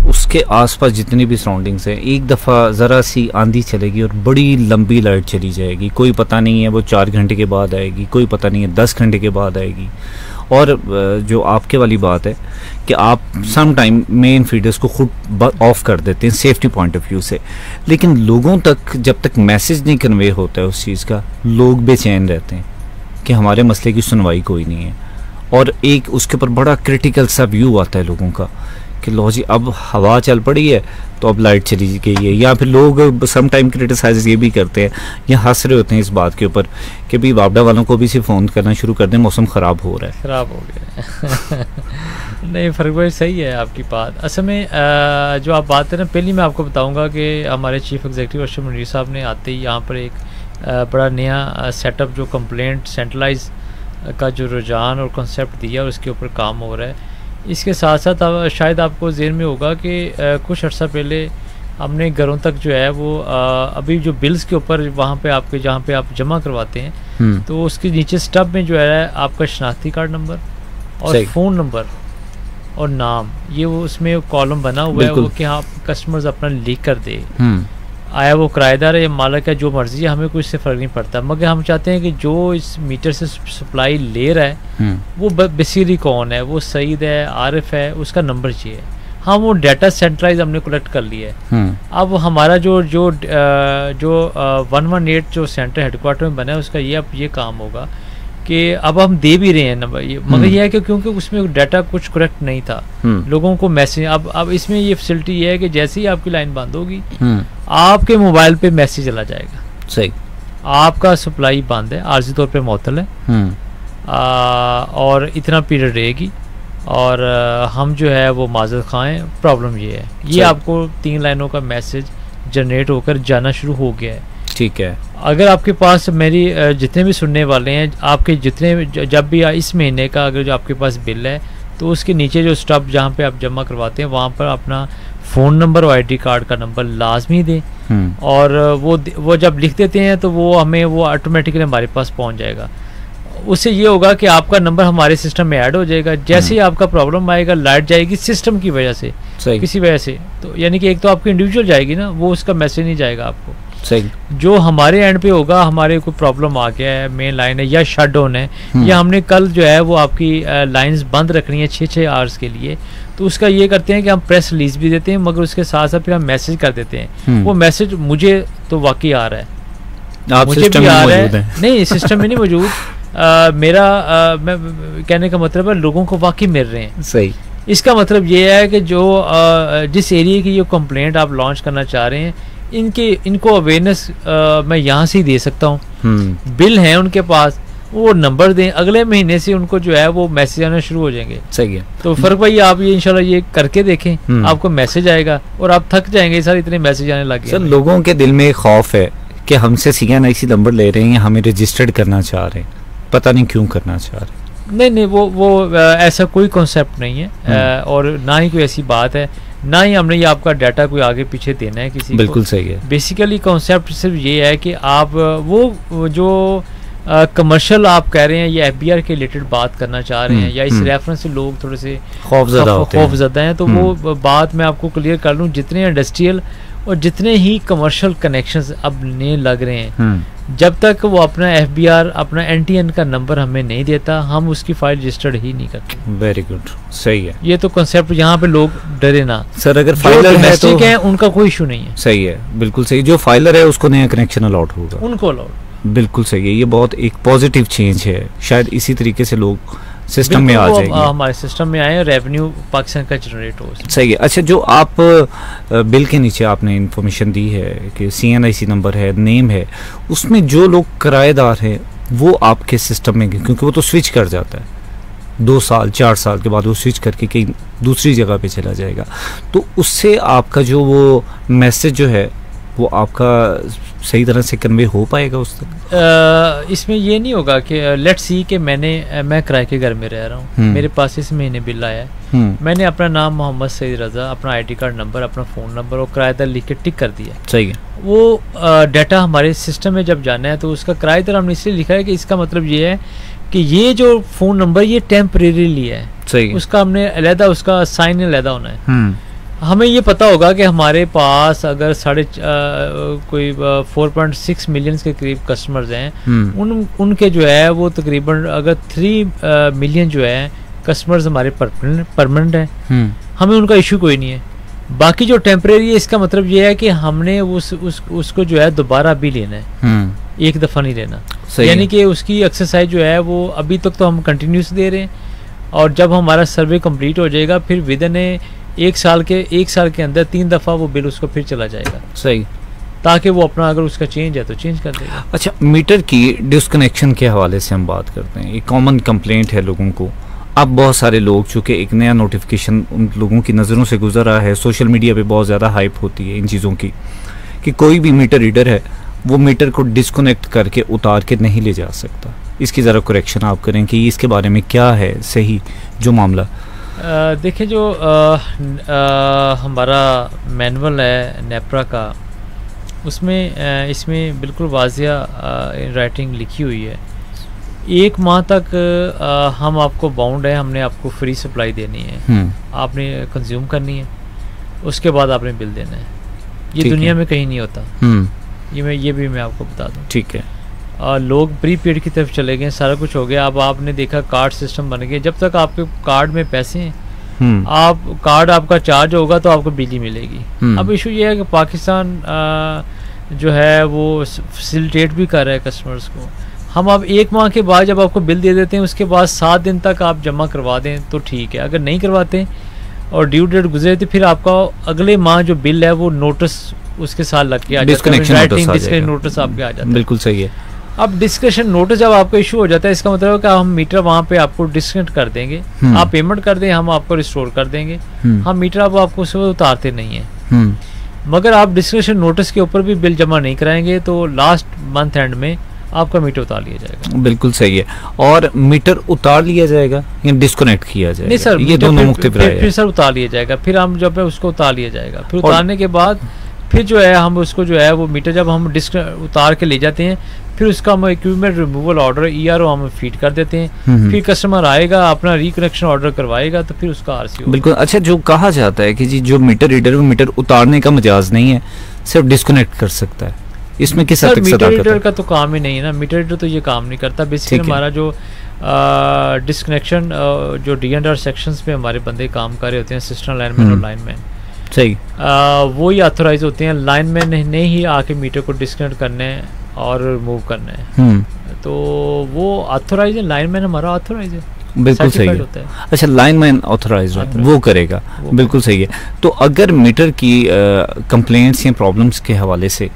उसके आसपास जितनी भी सराउंडिंग्स हैं, एक दफ़ा ज़रा सी आंधी चलेगी और बड़ी लंबी लाइट चली जाएगी, कोई पता नहीं है वो 4 घंटे के बाद आएगी, कोई पता नहीं है 10 घंटे के बाद आएगी। और जो आपके वाली बात है कि आप सम टाइम मेन फीडर्स को खुद ऑफ कर देते हैं सेफ्टी पॉइंट ऑफ व्यू से, लेकिन लोगों तक जब तक मैसेज नहीं कन्वे होता है उस चीज़ का, लोग बेचैन रहते हैं कि हमारे मसले की सुनवाई कोई नहीं है और एक उसके ऊपर बड़ा क्रिटिकल सा व्यू आता है लोगों का कि लो जी अब हवा चल पड़ी है तो अब लाइट चली गई है, या फिर लोग सम टाइम क्रिटिसाइज ये भी करते हैं या हंस रहे होते हैं इस बात के ऊपर कि भाई वापडा वालों को भी सिर्फ फ़ोन करना शुरू कर दें, मौसम ख़राब हो रहा है। ख़राब हो गया नहीं फर्क भाई सही है आपकी बात। असल में जो आप बात है ना, पहले मैं आपको बताऊंगा कि हमारे चीफ एग्जीक्यूटिव अशरफ मुनीर साहब ने आते ही यहाँ पर एक बड़ा नया सेटअप जो कंप्लेंट सेंट्रलाइज का जो रुझान और कॉन्सेप्ट दिया उसके ऊपर काम हो रहा है। इसके साथ साथ शायद आपको ज़हन में होगा कि कुछ अर्सा पहले हमने घरों तक जो है वो अभी जो बिल्स के ऊपर वहाँ पे आपके जहाँ पे आप जमा करवाते हैं तो उसके नीचे स्टब में जो है आपका शनाख्ती कार्ड नंबर और फ़ोन नंबर और नाम, ये वो उसमें कॉलम बना हुआ है वो कि आप कस्टमर्स अपना लिख कर दे, आया वो किराएदार है या मालिक है, जो मर्जी है, हमें कुछ से फ़र्क नहीं पड़ता, मगर हम चाहते हैं कि जो इस मीटर से सप्लाई ले रहा है वो बेसिकली कौन है, वो सईद है, आरिफ है, उसका नंबर चाहिए। हाँ वो डाटा सेंट्रलाइज हमने कलेक्ट कर लिया है। अब हमारा जो 118 जो सेंटर हेडक्वार्टर में बना है उसका ये अब ये काम होगा कि अब हम दे भी रहे हैं नंबर, मगर ये है कि क्योंकि उसमें डाटा कुछ करेक्ट नहीं था, लोगों को मैसेज अब इसमें ये फैसिलिटी ये है कि जैसे ही आपकी लाइन बंद होगी आपके मोबाइल पे मैसेज चला जाएगा, सही आपका सप्लाई बंद है, आर्जी तौर पे मुअत्तल है और इतना पीरियड रहेगी और हम जो है वो माजरत खाएं, प्रॉब्लम ये है, ये आपको 3 लाइनों का मैसेज जनरेट होकर जाना शुरू हो गया है। ठीक है, अगर आपके पास मेरी जितने भी सुनने वाले हैं, आपके जितने जब भी इस महीने का अगर जो आपके पास बिल है तो उसके नीचे जो स्टब जहाँ पे आप जमा करवाते हैं वहाँ पर अपना फ़ोन नंबर और आईडी कार्ड का नंबर लाजमी दें और वो जब लिख देते हैं तो वो हमें वो ऑटोमेटिकली हमारे पास पहुँच जाएगा। उससे ये होगा कि आपका नंबर हमारे सिस्टम में ऐड हो जाएगा, जैसे ही आपका प्रॉब्लम आएगा लाइट जाएगी सिस्टम की वजह से, किसी वजह से, तो यानी कि एक तो आपकी इंडिविजुअल जाएगी ना, वो उसका मैसेज नहीं जाएगा आपको, सही। जो हमारे एंड पे होगा, हमारे कोई प्रॉब्लम आ गया है, मेन लाइन है या शट डाउन है या हमने कल जो है वो आपकी लाइंस बंद रखनी है 6-6 आवर्स के लिए, तो उसका ये करते हैं कि हम प्रेस रिलीज भी देते हैं मगर उसके साथ साथ फिर हम मैसेज कर देते हैं। वो मैसेज मुझे तो वाकई आ रहा है, मुझे भी आ रहा है, नहीं सिस्टम में नहीं मौजूद, मेरा मैं कहने का मतलब है लोगों को वाकई मिल रहे हैं, सही। इसका मतलब ये है कि जो जिस एरिया की ये कंप्लेंट आप लॉन्च करना चाह रहे हैं इनको अवेयरनेस मैं यहाँ से ही दे सकता हूँ, बिल हैं उनके पास, वो नंबर दें, अगले महीने से उनको जो है वो मैसेज आना शुरू हो जाएंगे। सही है। तो फर्क भाई आप ये इंशाल्लाह ये करके देखें, आपको मैसेज आएगा और आप थक जाएंगे सर इतने मैसेज आने लगे। सर लोगों के दिल में खौफ है कि हमसे CNIC नंबर ले रहे हैं, हमें रजिस्टर्ड करना चाह रहे हैं, पता नहीं क्यों करना चाह रहे। नहीं वो ऐसा कोई कॉन्सेप्ट नहीं है और ना ही कोई ऐसी बात है, ना ही हमने ये आपका डाटा कोई आगे पीछे देना है किसी बिल्कुल को। सही है। बेसिकली कॉन्सेप्ट सिर्फ ये है कि आप वो जो कमर्शियल आप कह रहे हैं या FBR के रिलेटेड बात करना चाह रहे हैं या इस रेफरेंस से लोग थोड़े से खौफज़दा हैं, तो वो बात मैं आपको क्लियर कर लूँ, जितने इंडस्ट्रियल और जितने ही कमर्शियल कनेक्शंस अब नए लग रहे हैं, जब तक वो अपना FBR अपना NTN का नंबर हमें नहीं देता हम उसकी फाइल रजिस्टर्ड ही नहीं करते। वेरी गुड, सही है। ये तो कॉन्सेप्ट यहाँ पे लोग डरे ना सर, अगर फाइलर है तो है उनका कोई इशू नहीं है। सही है, बिल्कुल सही। जो फाइलर है उसको नया कनेक्शन अलॉट होगा, उनको अलॉट, बिल्कुल सही है। ये बहुत एक पॉजिटिव चेंज है, शायद इसी तरीके से लोग सिस्टम में आ जाएगी, हमारे सिस्टम में आए और रेवेन्यू पाकिस्तान का जनरेट हो। सही है। अच्छा, जो आप बिल के नीचे आपने इंफॉर्मेशन दी है कि CNIC नंबर है, नेम है, उसमें जो लोग किराएदार हैं वो आपके सिस्टम में, क्योंकि वो तो स्विच कर जाता है 2 साल 4 साल के बाद वो स्विच करके कहीं दूसरी जगह पे चला जाएगा, तो उससे आपका जो वो मैसेज जो है वो आपका सही तरह से कन्वे हो पाएगा उस तक? इसमें ये नहीं होगा कि लेट्स सी कि मैं किराए के घर में रह रहा हूँ, मेरे पास इस महीने बिल आया है, मैंने अपना नाम मोहम्मद सईद रज़ा, अपना ID कार्ड नंबर, अपना फ़ोन नंबर और किराएदार लिख के टिक कर दिया। सही है। वो डाटा हमारे सिस्टम में जब जाना है तो उसका किराएदार हमने इसलिए लिखा है कि इसका मतलब ये है कि ये जो फ़ोन नंबर ये टेम्परेरीली है। सही। उसका हमने अलहदा, उसका साइन अलहदा होना है। हमें ये पता होगा कि हमारे पास अगर कोई 4.6 मिलियन के करीब कस्टमर्स हैं, उनके जो है वो तकरीबन अगर 3 मिलियन जो है कस्टमर्स हमारे परमानेंट हैं, हमें उनका इशू कोई नहीं है। बाकी जो टेम्परेरी है, इसका मतलब ये है कि हमने उसको जो है दोबारा भी लेना है, एक दफ़ा नहीं लेना। यानी कि उसकी एक्सरसाइज जो है वो अभी तक तो हम कंटिन्यूस दे रहे हैं, और जब हमारा सर्वे कंप्लीट हो जाएगा फिर विदिन 1 साल के अंदर 3 दफ़ा वो बिल उसको फिर चला जाएगा। सही। ताकि वो अपना अगर उसका चेंज है तो चेंज कर देगा। अच्छा, मीटर की डिस्कनेक्शन के हवाले से हम बात करते हैं, ये कॉमन कंप्लेंट है लोगों को। अब बहुत सारे लोग, चूँकि एक नया नोटिफिकेशन उन लोगों की नज़रों से गुजर रहा है, सोशल मीडिया पे बहुत ज़्यादा हाइप होती है इन चीज़ों की कि कोई भी मीटर रीडर है वो मीटर को डिस्कनेक्ट करके उतार के नहीं ले जा सकता। इसकी ज़रा करेक्शन आप करें कि इसके बारे में क्या है सही जो मामला। देखिए, जो हमारा मैनुअल है नेपरा का, उसमें इसमें बिल्कुल वाज़िया राइटिंग लिखी हुई है, 1 माह तक हम आपको बाउंड है, हमने आपको फ्री सप्लाई देनी है, आपने कंज्यूम करनी है, उसके बाद आपने बिल देना है। ये दुनिया में कहीं नहीं होता। ये भी मैं आपको बता दूं। ठीक है। लोग प्रीपेड की तरफ चले गए, सारा कुछ हो गया। अब आपने देखा कार्ड सिस्टम बन गया, जब तक आपके कार्ड में पैसे हैं, कार्ड आपका चार्ज होगा तो आपको बिजली मिलेगी। अब इशू ये है कि पाकिस्तान जो है वो फैसिलिटेट भी कर रहा है कस्टमर्स को। हम अब 1 माह के बाद जब आपको बिल दे देते हैं, उसके बाद 7 दिन तक आप जमा करवा दें तो ठीक है, अगर नहीं करवाते और ड्यू डेट गुजरे तो फिर आपका अगले माह जो बिल है वो नोटिस उसके साथ लग के आ जाता है, डिस्कनेक्शन नोटिस आपके आ जाता है। बिल्कुल सही है। अब डिस्कनेक्शन नोटिस जब आपका इशू हो जाता है, इसका मतलब है कि हम मीटर वहाँ पे आपको डिस्कनेक्ट कर देंगे, आप पेमेंट कर दें, हम आपको रिस्टोर कर देंगे। हम मीटर अब आपको उससे उतारते नहीं है, मगर आप डिस्कनेक्शन नोटिस के ऊपर भी बिल जमा नहीं कराएंगे तो लास्ट मंथ एंड में आपका मीटर उतार लिया जाएगा। बिल्कुल सही है। और मीटर उतार लिया जाएगा या डिस्कनेक्ट किया जाएगा? नहीं सर, ये दोनों मुख्तलिफ राय है। फिर सर उतार लिया जाएगा, फिर हम जब है उसको उतार लिया जाएगा, फिर उतारने के बाद फिर जो है हम उसको जो है वो मीटर जब हम उतार के ले जाते हैं, फिर उसका हम इक्विपमेंट रिमूवल ऑर्डर ERO हम फीड कर देते हैं। फिर कस्टमर आएगा, अपना रिकनेक्शन ऑर्डर करवाएगा, तो फिर उसका RC। बिल्कुल। अच्छा, जो कहा जाता है कि जी जो मीटर रीडर वो मीटर उतारने का मजाज नहीं है, सिर्फ डिस्कनेक्ट कर सकता है, इसमें किस हद तक मीटर रीडर का तो काम ही नहीं है ना, मीटर रीडर तो ये काम नहीं करता। बेसिकली हमारा जो डिस्कनेक्शन जो D&R सेक्शंस पे हमारे बंदे काम कर रहे होते हैं, असिस्टेंट लाइनमैन और लाइनमैन, सही, वो ही ऑथोराइज होते हैं। लाइनमैन ने ही आके मीटर को डिस्कनेक्ट करना है और रिमूव करना है, तो वो ऑथोराइज है, लाइनमैन हमारा ऑथोराइज है। बिल्कुल सही है। अच्छा, लाइनमैन ऑथोराइज वो करेगा, बिल्कुल सही है। तो अगर मीटर की कंप्लेंट्स या प्रॉब्लम्स के हवाले से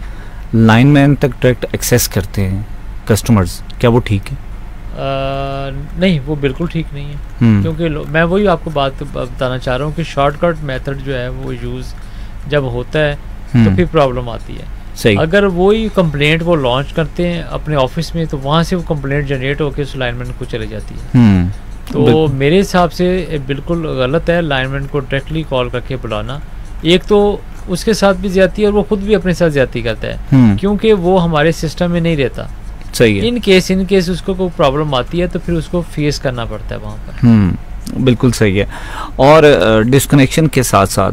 लाइनमैन तक डायरेक्ट एक्सेस करते हैं कस्टमर्स, क्या वो ठीक है? नहीं, वो बिल्कुल ठीक नहीं है, क्योंकि मैं वही आपको बात बताना चाह रहा हूँ कि शॉर्टकट मेथड जो है वो यूज़ जब होता है तो फिर प्रॉब्लम आती है। सही। अगर वही कंप्लेंट वो लॉन्च करते हैं अपने ऑफिस में, तो वहाँ से वो कंप्लेंट जनरेट होकर उस लाइनमैन को चली जाती है। तो मेरे हिसाब से बिल्कुल गलत है लाइनमैन को डायरेक्टली कॉल करके बुलाना। एक तो उसके साथ भी ज्यादती है और वो खुद भी अपने साथ ज्यादती करता है, क्योंकि वो हमारे सिस्टम में नहीं रहता। सही है। इन केस उसको कोई प्रॉब्लम आती है तो फिर उसको फेस करना पड़ता है वहाँ पर। बिल्कुल सही है। और डिस्कनेक्शन के साथ साथ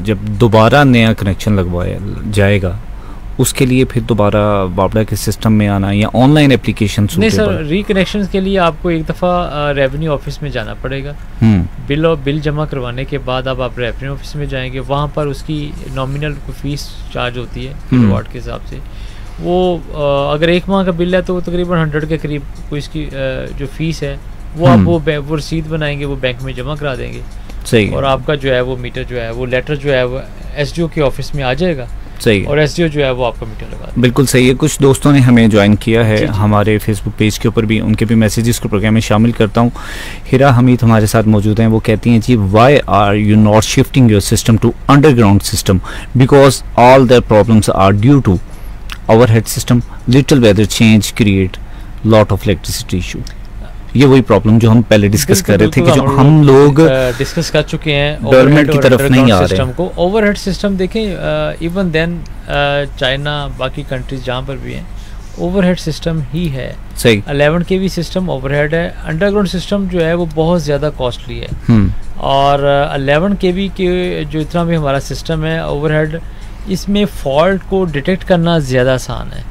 जब दोबारा नया कनेक्शन लगवाया जाएगा, उसके लिए फिर दोबारा बाबड़ा के सिस्टम में आना या ऑनलाइन एप्लीकेशन? नहीं सर, रिकनेक्शन के लिए आपको एक दफ़ा रेवेन्यू ऑफिस में जाना पड़ेगा। बिल जमा करवाने के बाद अब आप रेवेन्यू ऑफिस में जाएंगे, वहाँ पर उसकी नॉमिनल फीस चार्ज होती है किलोवाट के हिसाब से। वो अगर 1 माह का बिल है तो तकरीबन 100 के करीब कोई इसकी जो फीस है वो आप वो रसीद बनाएंगे, वो बैंक में जमा करा देंगे। सही। और आपका जो है वो मीटर जो है वो लेटर जो है वो SDO के ऑफिस में आ जाएगा। सही। और SDO जो है वो आपका मीटर लगा देगा। बिल्कुल सही है। कुछ दोस्तों ने हमें ज्वाइन किया है हमारे फेसबुक पेज के ऊपर भी, उनके भी मैसेजेस को प्रोग्राम में शामिल करता हूँ। हिरा हमीद हमारे साथ मौजूद हैं। वो कहती हैं जी, why are you not shifting your system to underground system, because all their problems are due to overhead system, little weather change create lot of electricity issue. ये वही प्रॉब्लम जो हम पहले डिस्कस कर रहे थे कि जो हम लोग डिस्कस कर चुके हैं, गवर्नमेंट की तरफ नहीं आ रहे को। ओवरहेड सिस्टम देखें, इवन देन चाइना, बाकी कंट्रीज जहाँ पर भी हैं, ओवरहेड सिस्टम ही है। सही। 11 kV सिस्टम ओवरहेड है। अंडरग्राउंड सिस्टम जो है वो बहुत ज़्यादा कॉस्टली है। और 11 kV के जो इतना भी हमारा सिस्टम है ओवरहेड, इसमें फॉल्ट को डिटेक्ट करना ज़्यादा आसान है।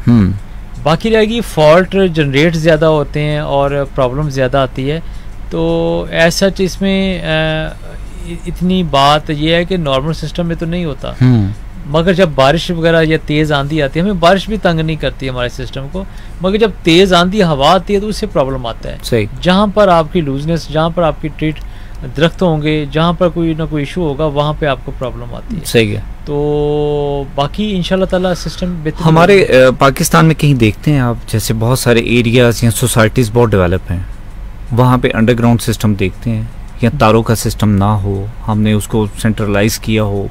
बाकी रहेगी फॉल्ट जनरेट ज़्यादा होते हैं और प्रॉब्लम ज़्यादा आती है। तो ऐसा इसमें इतनी बात यह है कि नॉर्मल सिस्टम में तो नहीं होता, मगर जब बारिश वगैरह या तेज़ आंधी आती है, हमें बारिश भी तंग नहीं करती है हमारे सिस्टम को, मगर जब तेज़ आंधी हवा आती है तो उससे प्रॉब्लम आता है। सही। जहाँ पर आपकी लूजनेस, जहाँ पर आपकी ट्रीट दरख्त होंगे, जहाँ पर कोई ना कोई इशू होगा, वहाँ पे आपको प्रॉब्लम आती है। सही है। तो बाकी इंशाल्लाह ताला सिस्टम बेहतर। हमारे पाकिस्तान में कहीं देखते हैं आप, जैसे बहुत सारे एरियाज या सोसाइटीज़ बहुत डेवलप हैं, वहाँ पे अंडरग्राउंड सिस्टम देखते हैं, या तारों का सिस्टम ना हो, हमने उसको सेंट्रलाइज किया हो।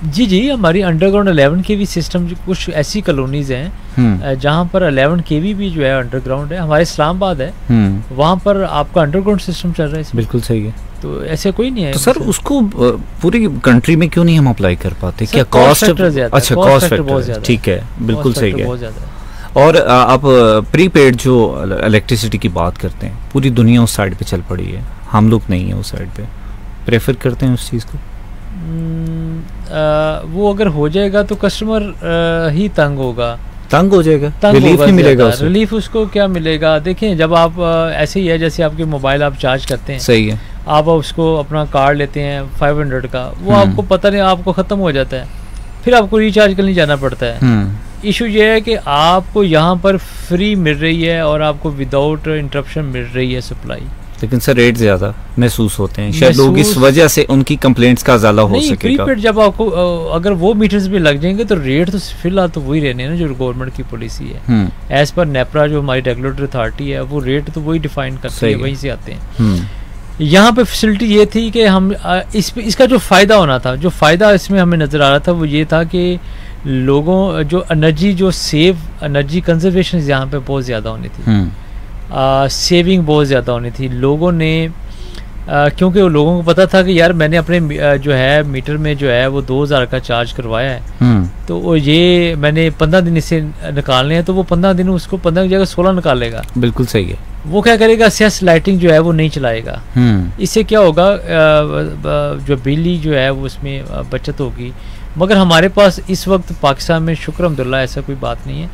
जी, हमारी अंडरग्राउंड 11 kV सिस्टम, कुछ ऐसी कॉलोनीज हैं जहाँ पर 11 kV भी जो है अंडरग्राउंड है। हमारे इस्लामाबाद है, वहाँ पर आपका अंडरग्राउंड सिस्टम चल रहा है। बिल्कुल सही है। तो ऐसे कोई नहीं है। तो सर उसको पूरी कंट्री में क्यों नहीं हम अप्लाई कर पाते? क्या कॉस्ट? अच्छा, कॉस्ट फैक्टर, ठीक है, बिल्कुल सही है। और आप प्रीपेड जो इलेक्ट्रिसिटी की बात करते हैं, पूरी दुनिया उस साइड पे चल पड़ी है, हम लोग नहीं है उस साइड पे, प्रेफर करते हैं उस चीज़ को। वो अगर हो जाएगा तो कस्टमर ही तंग होगा, तंग हो जाएगा, रिलीफ नहीं मिलेगा उसे। रिलीफ उसको क्या मिलेगा? देखें, जब आप ऐसे ही है जैसे आपके मोबाइल आप चार्ज करते हैं, सही है, आप उसको अपना कार्ड लेते हैं 500 का, वो आपको पता नहीं आपको ख़त्म हो जाता है, फिर आपको रिचार्ज करने जाना पड़ता है। इशू ये है कि आपको यहाँ पर फ्री मिल रही है और आपको विदाउट इंटरप्शन मिल रही है सप्लाई, लेकिन सर रेट ज़्यादा महसूस होते हैं, शायद लोग इस वजह से उनकी कंप्लेंट्स का ज़्यादा हो सकेगा। प्रीपेड जब आपको अगर वो मीटर्स भी लग जाएंगे तो रेट तो फिलहाल तो वही रहने ना जो गवर्नमेंट की पॉलिसी है। एज पर नेपरा जो हमारी रेगुलेटरी अथॉरिटी है, वो रेट तो वही डिफाइन करती है, वहीं से आते हैं। यहाँ पे फैसिलिटी ये थी कि हम इसका जो फ़ायदा होना था, जो फ़ायदा इसमें हमें नज़र आ रहा था, वो ये था कि लोगों जो एनर्जी, जो सेव एनर्जी कंजर्वेशन यहाँ पे बहुत ज़्यादा होनी थी, सेविंग बहुत ज़्यादा होनी थी। लोगों ने क्योंकि लोगों को पता था कि यार मैंने अपने जो है मीटर में जो है वो 2000 का चार्ज करवाया है, तो ये मैंने 15 दिन इसे निकालने हैं, तो वो 15 दिन उसको 15 की जगह 16 निकालेगा। बिल्कुल सही है। वो क्या करेगा, सेस लाइटिंग जो है वो नहीं चलाएगा। इससे क्या होगा, जो बिजली जो है वो उसमें बचत होगी। मगर हमारे पास इस वक्त पाकिस्तान में शुक्र अल्हम्दुलिल्लाह ऐसा कोई बात नहीं है।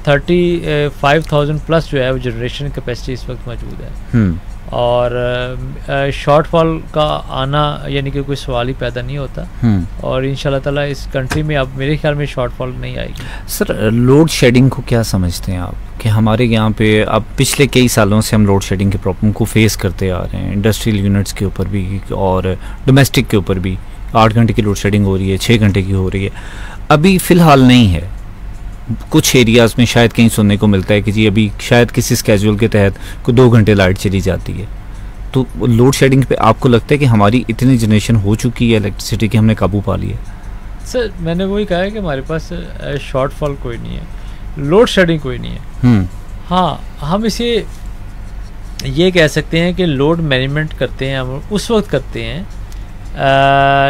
35,000 प्लस जो है वो जनरेशन कैपेसिटी इस वक्त मौजूद है, और शॉर्टफॉल का आना यानी कि कोई सवाल ही पैदा नहीं होता, और इंशाल्लाह ताला इस कंट्री में अब मेरे ख्याल में शॉर्टफॉल नहीं आएगी। सर लोड शेडिंग को क्या समझते हैं आप, कि हमारे यहाँ पे अब पिछले कई सालों से हम लोड शेडिंग के प्रॉब्लम को फेस करते आ रहे हैं, इंडस्ट्रियल यूनिट्स के ऊपर भी और डोमेस्टिक के ऊपर भी 8 घंटे की लोड शेडिंग हो रही है, 6 घंटे की हो रही है। अभी फ़िलहाल नहीं है, कुछ एरियाज़ में शायद कहीं सुनने को मिलता है कि जी अभी शायद किसी स्केड्यूल के तहत कोई 2 घंटे लाइट चली जाती है। तो लोड शेडिंग पे आपको लगता है कि हमारी इतनी जनरेशन हो चुकी है इलेक्ट्रिसिटी की, हमने काबू पा लिया? सर मैंने वही कहा है कि हमारे पास शॉर्टफॉल कोई नहीं है, लोड शेडिंग कोई नहीं है। हाँ, हम इसे ये कह सकते हैं कि लोड मैनेजमेंट करते हैं हम उस वक्त करते हैं,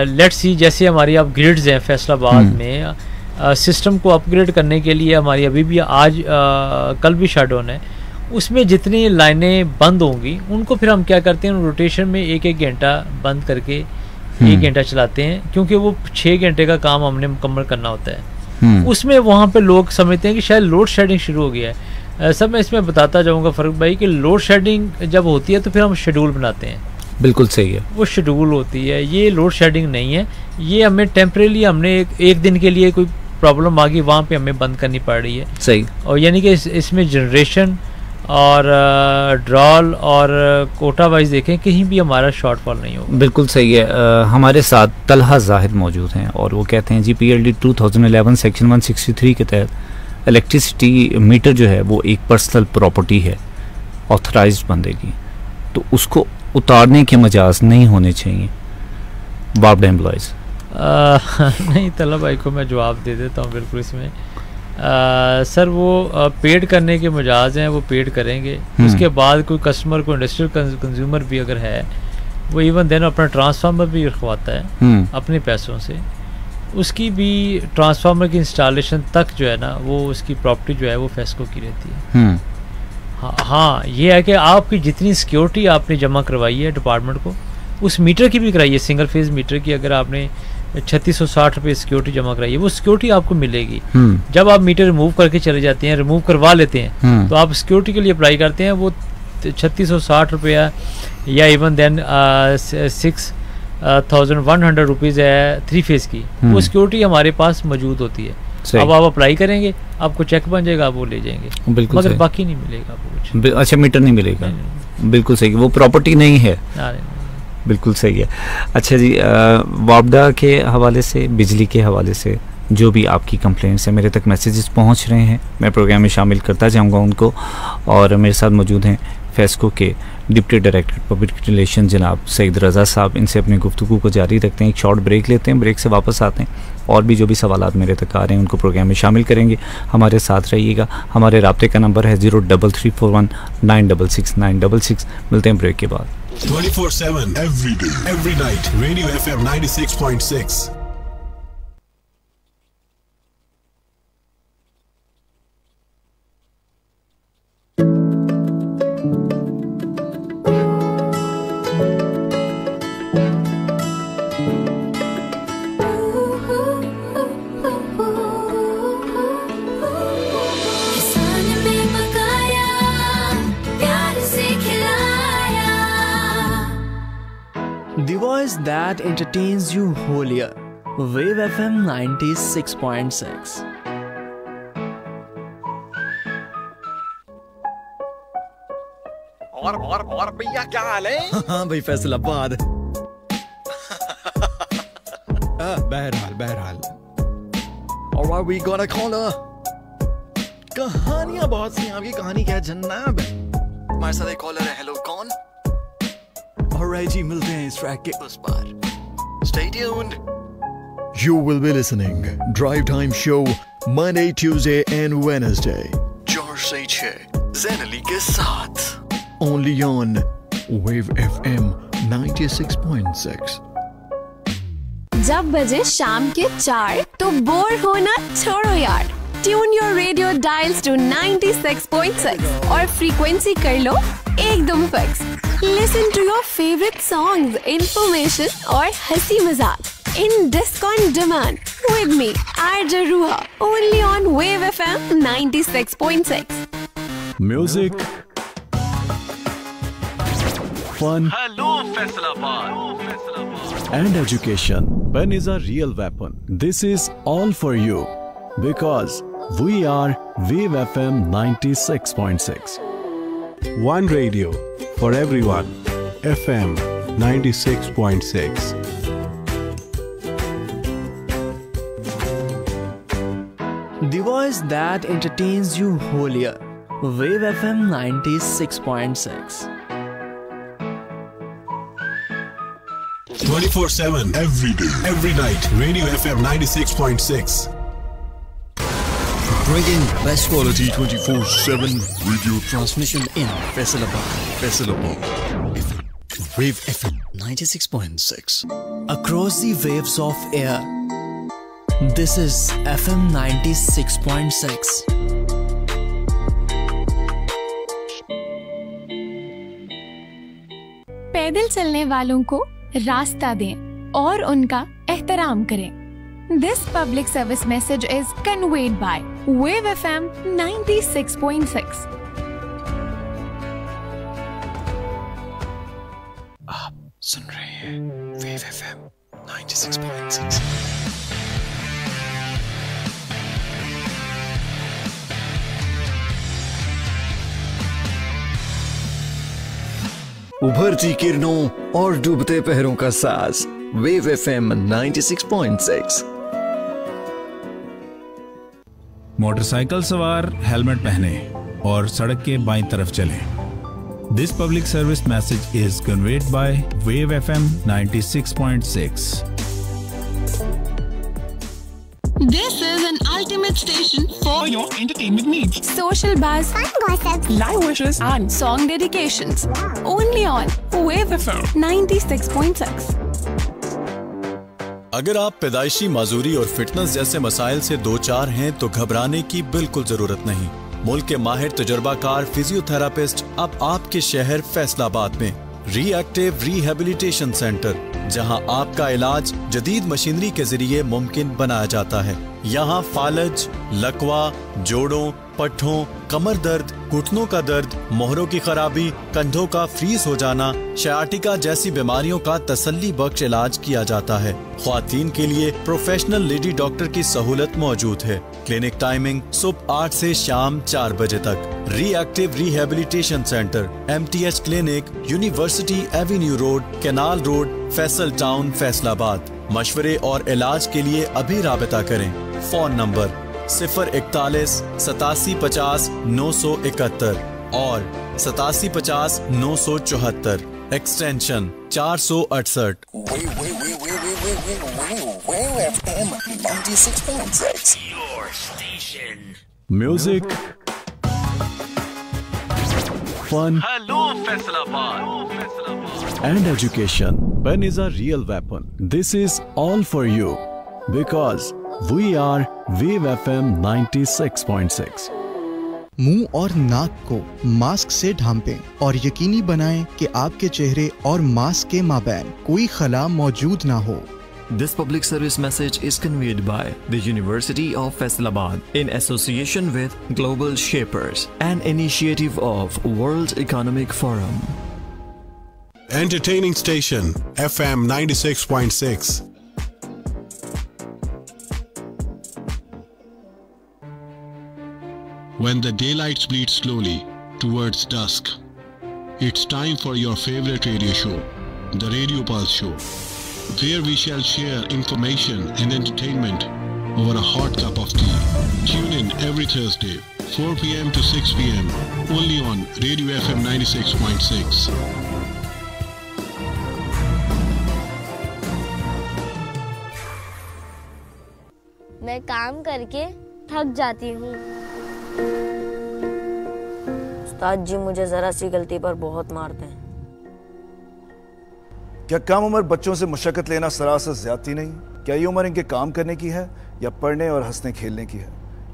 लेट्स सी जैसे हमारी अब ग्रिड्स हैं फैसलाबाद में, सिस्टम को अपग्रेड करने के लिए हमारी अभी भी आज कल भी शटडाउन है, उसमें जितनी लाइनें बंद होंगी उनको फिर हम क्या करते हैं, रोटेशन में 1-1 घंटा बंद करके 1 घंटा चलाते हैं, क्योंकि वो 6 घंटे का काम हमने मुकम्मल करना होता है। उसमें वहाँ पे लोग समझते हैं कि शायद लोड शेडिंग शुरू हो गया है। सब मैं इसमें बताता जाऊँगा फ़रूक भाई कि लोड शेडिंग जब होती है तो फिर हम शेड्यूल बनाते हैं। बिल्कुल सही है, वो शेड्यूल होती है, ये लोड शेडिंग नहीं है। ये हमें टेम्परेली हमने एक दिन के लिए कोई प्रॉब्लम आ गई, वहाँ पे हमें बंद करनी पड़ रही है। सही। और यानी कि इसमें जनरेशन और ड्रॉल और कोटा वाइज देखें कहीं भी हमारा शॉर्टफॉल नहीं होगा। बिल्कुल सही है। हमारे साथ तलहा जाहिद मौजूद हैं और वो कहते हैं जी PLD 2011 सेक्शन 163 के तहत इलेक्ट्रिसिटी मीटर जो है वो एक पर्सनल प्रॉपर्टी है ऑथराइज्ड बंदे की, तो उसको उतारने के मजाज नहीं होने चाहिए वार्ड एम्प्लॉयज़। नहीं, तलहा भाई को मैं जवाब दे देता हूँ बिल्कुल इसमें। सर वो पेड करने के मजाज हैं, वो पेड करेंगे। उसके बाद कोई कस्टमर को इंडस्ट्रियल कंज्यूमर भी अगर है वो इवन देन अपना ट्रांसफार्मर भी रखवाता है अपने पैसों से, उसकी भी ट्रांसफार्मर की इंस्टॉलेशन तक जो है ना वो उसकी प्रॉपर्टी जो है वो फेस्को की रहती है। हाँ, ये है कि आपकी जितनी सिक्योरिटी आपने जमा करवाई है डिपार्टमेंट को, उस मीटर की भी कराइए, सिंगल फेज मीटर की अगर आपने 3660 रुपये सिक्योरिटी जमा कराई है, वो सिक्योरिटी आपको मिलेगी। जब आप मीटर रिमूव करके चले जाते हैं, रिमूव करवा लेते हैं, तो आप सिक्योरिटी के लिए अप्लाई करते हैं, वो 3660 रुपया या इवन देन 6100 रुपीज़ है 3 फेज की, वो सिक्योरिटी हमारे पास मौजूद होती है। अब आप अप्लाई करेंगे, आपको चेक बन जाएगा, आप वो ले जाएंगे, बिल्कुल, मगर बाकी नहीं मिलेगा आपको कुछ। अच्छा, मीटर नहीं मिलेगा, बिल्कुल सही, वो प्रॉपर्टी नहीं है, बिल्कुल सही है। अच्छा जी, वापडा के हवाले से, बिजली के हवाले से जो भी आपकी कंप्लेंट्स हैं, मेरे तक मैसेजेस पहुंच रहे हैं, मैं प्रोग्राम में शामिल करता जाऊंगा उनको। और मेरे साथ मौजूद हैं फेस्को के डिप्टी डायरेक्टर पब्लिक रिलेशन जनाब सईद रज़ा साहब। इनसे अपनी गुफ्तगू को जारी रखते हैं, एक शॉर्ट ब्रेक लेते हैं, ब्रेक से वापस आते हैं और भी जो भी सवालात मेरे तक आ रहे हैं उनको प्रोग्राम में शामिल करेंगे। हमारे साथ रहिएगा। हमारे राब्ते का नंबर है 0331 966 966। मिलते हैं ब्रेक के बाद। 24/7 every day, every night. Radio FM 96.6. The voice that entertains you whole year. Wave FM 96.6. और भैया क्या हाल है? हाँ भाई फैसलाबाद। बहरहाल। और we got a caller. कहानियां बहुत सी, आपकी कहानी क्या जन्नब? हमारे साथ एक कॉलर है। हेलो, कौन? Alright जी, मिलते हैं इस ट्रैक के उस पार। Stay tuned. You will be listening Drive Time Show Monday, Tuesday and Wednesday 4 से 6 ज़ैन अली के साथ only on Wave FM 96.6। जब बजे शाम के 4 तो बोर होना छोड़ो यार, tune your radio dials to 96.6 और फ्रीक्वेंसी कर लो एकदम fix. Listen to your favorite songs, information और हंसी मजाक in disc on demand with me, RJ Ruha, only on Wave FM 96.6. Music, fun, Hello Faisalabad. and education. Pen is a real weapon. This is all for you because we are Wave FM 96.6. One radio for everyone. FM 96.6. The voice that entertains you whole year. Wave FM 96.6. 24/7 every day, every night. Radio FM 96.6. Bringing best quality 24/7 radio transmission in Faisalabad. Wave FM 96.6. Across the waves of air. This is FM 96.6. पैदल चलने वालों को रास्ता दें और उनका एहतराम करें। This public service message is conveyed by Wave FM 96.6. आप सुन रहे हैं Wave FM 96.6. उभरती किरणों और डूबते पहरों का साज। Wave FM 96.6। मोटरसाइकिल सवार हेलमेट पहने और सड़क के बाईं तरफ चलें। This public service message is conveyed by Wave FM 96.6. This is an ultimate station for your entertainment needs. Social buzz, fun gossip, live wishes, and song dedications. Only on Wave FM 96.6. अगर आप पैदाइशी माजूरी और fitness जैसे मसाइल से दो चार हैं तो घबराने की बिल्कुल जरूरत नहीं। मुल्क के माहिर तजुर्बाकार फिजियोथेरापिस्ट अब आपके शहर फैसलाबाद में रिएक्टिव रिहेबिलिटेशन सेंटर, जहां आपका इलाज जदीद मशीनरी के जरिए मुमकिन बनाया जाता है। यहाँ फालज, लकवा, जोड़ों, पट्ठों, कमर दर्द, घुटनों का दर्द, मोहरों की खराबी, कंधों का फ्रीज हो जाना, शयाटिका जैसी बीमारियों का तसल्ली बख्श इलाज किया जाता है। ख्वातीन के लिए प्रोफेशनल लेडी डॉक्टर की सहूलत मौजूद है। क्लिनिक टाइमिंग सुबह 8 से शाम 4 बजे तक। Reactive rehabilitation centre, MTH clinic, university Avenue road, canal road, Faisal town, Faisalabad. मशवरे और इलाज के लिए अभी राबता करें। फोन नंबर 041 87 50 971 और 87 50 974, extension 468। Wave FM 96.6. Your station. Music, fun, Hello, Faisalabad. and education. Pen is a real weapon. This is all for you because we are Wave FM 96.6. मुंह और नाक को मास्क से ढांपें और यकीनी बनाएं कि आपके चेहरे और मास्क के माबैन कोई खला मौजूद ना हो। This public service message is conveyed by the University of Faisalabad in association with Global Shapers, an initiative of World Economic Forum. Entertaining station FM 96.6. When the daylight bleeds slowly towards dusk, it's time for your favorite radio show, the Radio Pulse Show, where we shall share information and entertainment over a hot cup of tea. Tune in every Thursday, 4 p.m. to 6 p.m. only on Radio FM 96.6. मैं काम करके थक जाती हूँ। उस्ताद जी मुझे जरा सी गलती पर बहुत मारते हैं। क्या कम उम्र बच्चों से मुशक्कत लेना सरासर ज्यादती नहीं? क्या ये उम्र इनके काम करने की है या पढ़ने और हंसने खेलने की है?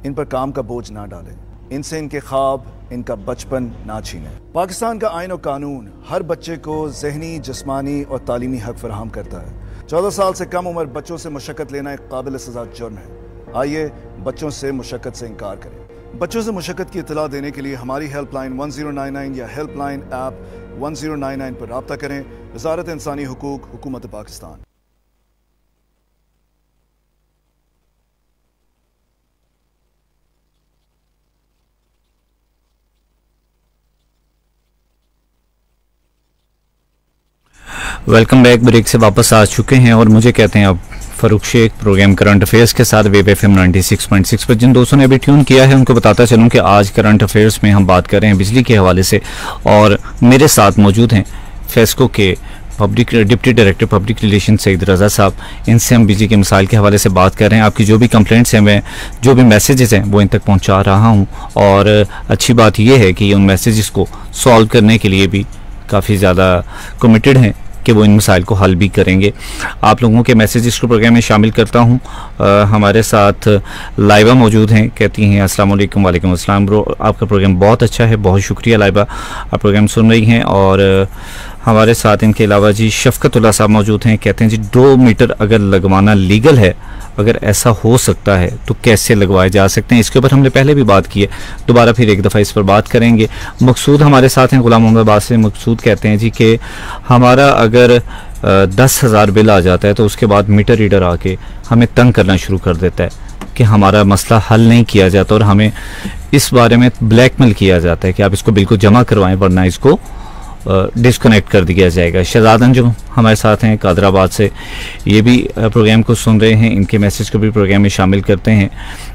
इन पर काम का बोझ ना डालें, इनसे इनके ख्वाब, इनका बचपन ना छीनें। पाकिस्तान का आईन और कानून हर बच्चे को ज़हनी, जिस्मानी और तालीमी हक फराहम करता है। 14 साल से कम उम्र बच्चों से मुशक्कत लेना एक काबिल सज़ा जुर्म है। आइए बच्चों से मुशक्कत से इनकार करें। बच्चों से मुशक्कत की इतला देने के लिए हमारी हेल्पलाइन 1099 या हेल्पलाइन ऐप 1099 पर राब्ता करें। वज़ारत इंसानी हुकूक, हुकूमत पाकिस्तान। Welcome back. ब्रेक से वापस आ चुके हैं और मुझे कहते हैं अब Farooq Shaikh, program current affairs के साथ वेव FM 96.6 पर। जिन दोस्तों ने अभी ट्यून किया है उनको बताता चलूं कि आज करंट अफेयर्स में हम बात कर रहे हैं बिजली के हवाले से और मेरे साथ मौजूद हैं फेस्को के deputy director public relation Saeed Raza साहब। इनसे हम बिजली के मिसाइल के हवाले से बात कर रहे हैं। आपकी जो भी कंप्लेंट्स हैं, मैं जो भी मैसेजेस हैं वो इन तक पहुंचा रहा हूं और अच्छी बात यह है कि उन मैसेजेस को सॉल्व करने के लिए भी काफ़ी ज़्यादा कमिटेड हैं कि वो इन मसाइल को हल भी करेंगे। आप लोगों के मैसेजेस को प्रोग्राम में शामिल करता हूँ। हमारे साथ लाइबा मौजूद हैं, कहती हैं अस्सलाम वालेकुम। वालेकुम अस्सलाम ब्रो, आपका प्रोग्राम बहुत अच्छा है, बहुत शुक्रिया लाइबा, आप प्रोग्राम सुन रही हैं। और हमारे साथ इनके अलावा जी शफकतुल्लाह साहब मौजूद हैं, कहते हैं जी 2 मीटर अगर लगवाना लीगल है, अगर ऐसा हो सकता है तो कैसे लगवाए जा सकते हैं? इसके ऊपर हमने पहले भी बात की है, दोबारा फिर एक दफ़ा इस पर बात करेंगे। मकसूद हमारे साथ हैं गुलाम मोहम्मद से। मकसूद कहते हैं जी कि हमारा अगर 10,000 बिल आ जाता है तो उसके बाद मीटर रीडर आके हमें तंग करना शुरू कर देता है कि हमारा मसला हल नहीं किया जाता और हमें इस बारे में ब्लैकमेल किया जाता है कि आप इसको बिल को जमा करवाएं वरना इसको डिस्कनेक्ट कर दिया जाएगा। शहजाद अंजुम हमारे साथ हैं कादराबाद से, ये भी प्रोग्राम को सुन रहे हैं, इनके मैसेज को भी प्रोग्राम में शामिल करते हैं।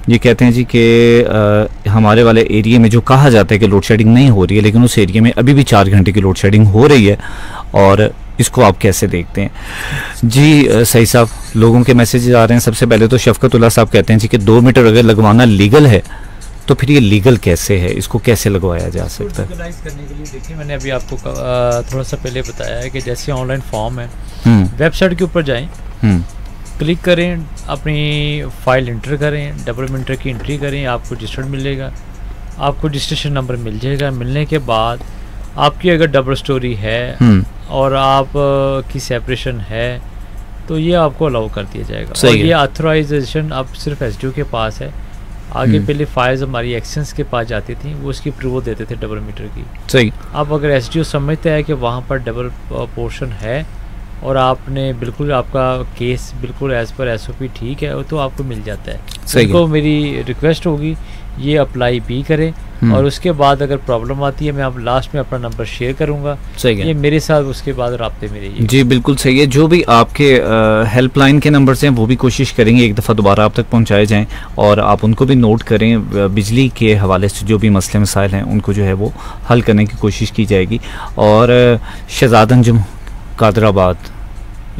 ये कहते हैं जी कि हमारे वाले एरिया में जो कहा जाता है कि लोड शेडिंग नहीं हो रही है, लेकिन उस एरिया में अभी भी 4 घंटे की लोड शेडिंग हो रही है, और इसको आप कैसे देखते हैं? जी सही साहब, लोगों के मैसेज आ रहे हैं। सबसे पहले तो शफकतुल्लाह साहब कहते हैं जी कि 2 मीटर अगर लगवाना लीगल है तो फिर ये लीगल कैसे है, इसको कैसे लगवाया जा सकता है? लीगलाइज करने के लिए देखिए, मैंने अभी आपको थोड़ा सा पहले बताया है कि जैसे ऑनलाइन फॉर्म है, वेबसाइट के ऊपर जाएं, क्लिक करें, अपनी फाइल इंटर करें, डबल मीटर की एंट्री करें, आपको रजिस्टर्ड मिलेगा, आपको रजिस्ट्रेशन नंबर मिल जाएगा। मिलने के बाद आपकी अगर डबल स्टोरी है और आप की सेपरेशन है तो ये आपको अलाउ कर दिया जाएगा। और ये ऑथराइजेशन अब सिर्फ एसडीओ के पास है। आगे पहले फाइल्स हमारी एक्शंस के पास जाती थी, वो उसकी अप्रूवल देते थे डबल मीटर की। सही। अब अगर एसडीओ समझता है कि वहाँ पर डबल पोर्शन है और आपने बिल्कुल, आपका केस बिल्कुल एज पर एसओपी ठीक है, तो आपको मिल जाता है। सही। तो मेरी रिक्वेस्ट होगी ये अप्लाई भी करें, और उसके बाद अगर प्रॉब्लम आती है मैं आप लास्ट में अपना नंबर शेयर करूंगा। सही है। ये मेरे साथ उसके बाद राब्ते में रहिए। जी बिल्कुल सही है। जो भी आपके हेल्पलाइन के नंबर्स हैं वो भी कोशिश करेंगे एक दफ़ा दोबारा आप तक पहुंचाए जाएं, और आप उनको भी नोट करें। बिजली के हवाले से जो भी मसले मसाइल हैं उनको जो है वो हल करने की कोशिश की जाएगी। और शहजाद अंजुम कादराबाद,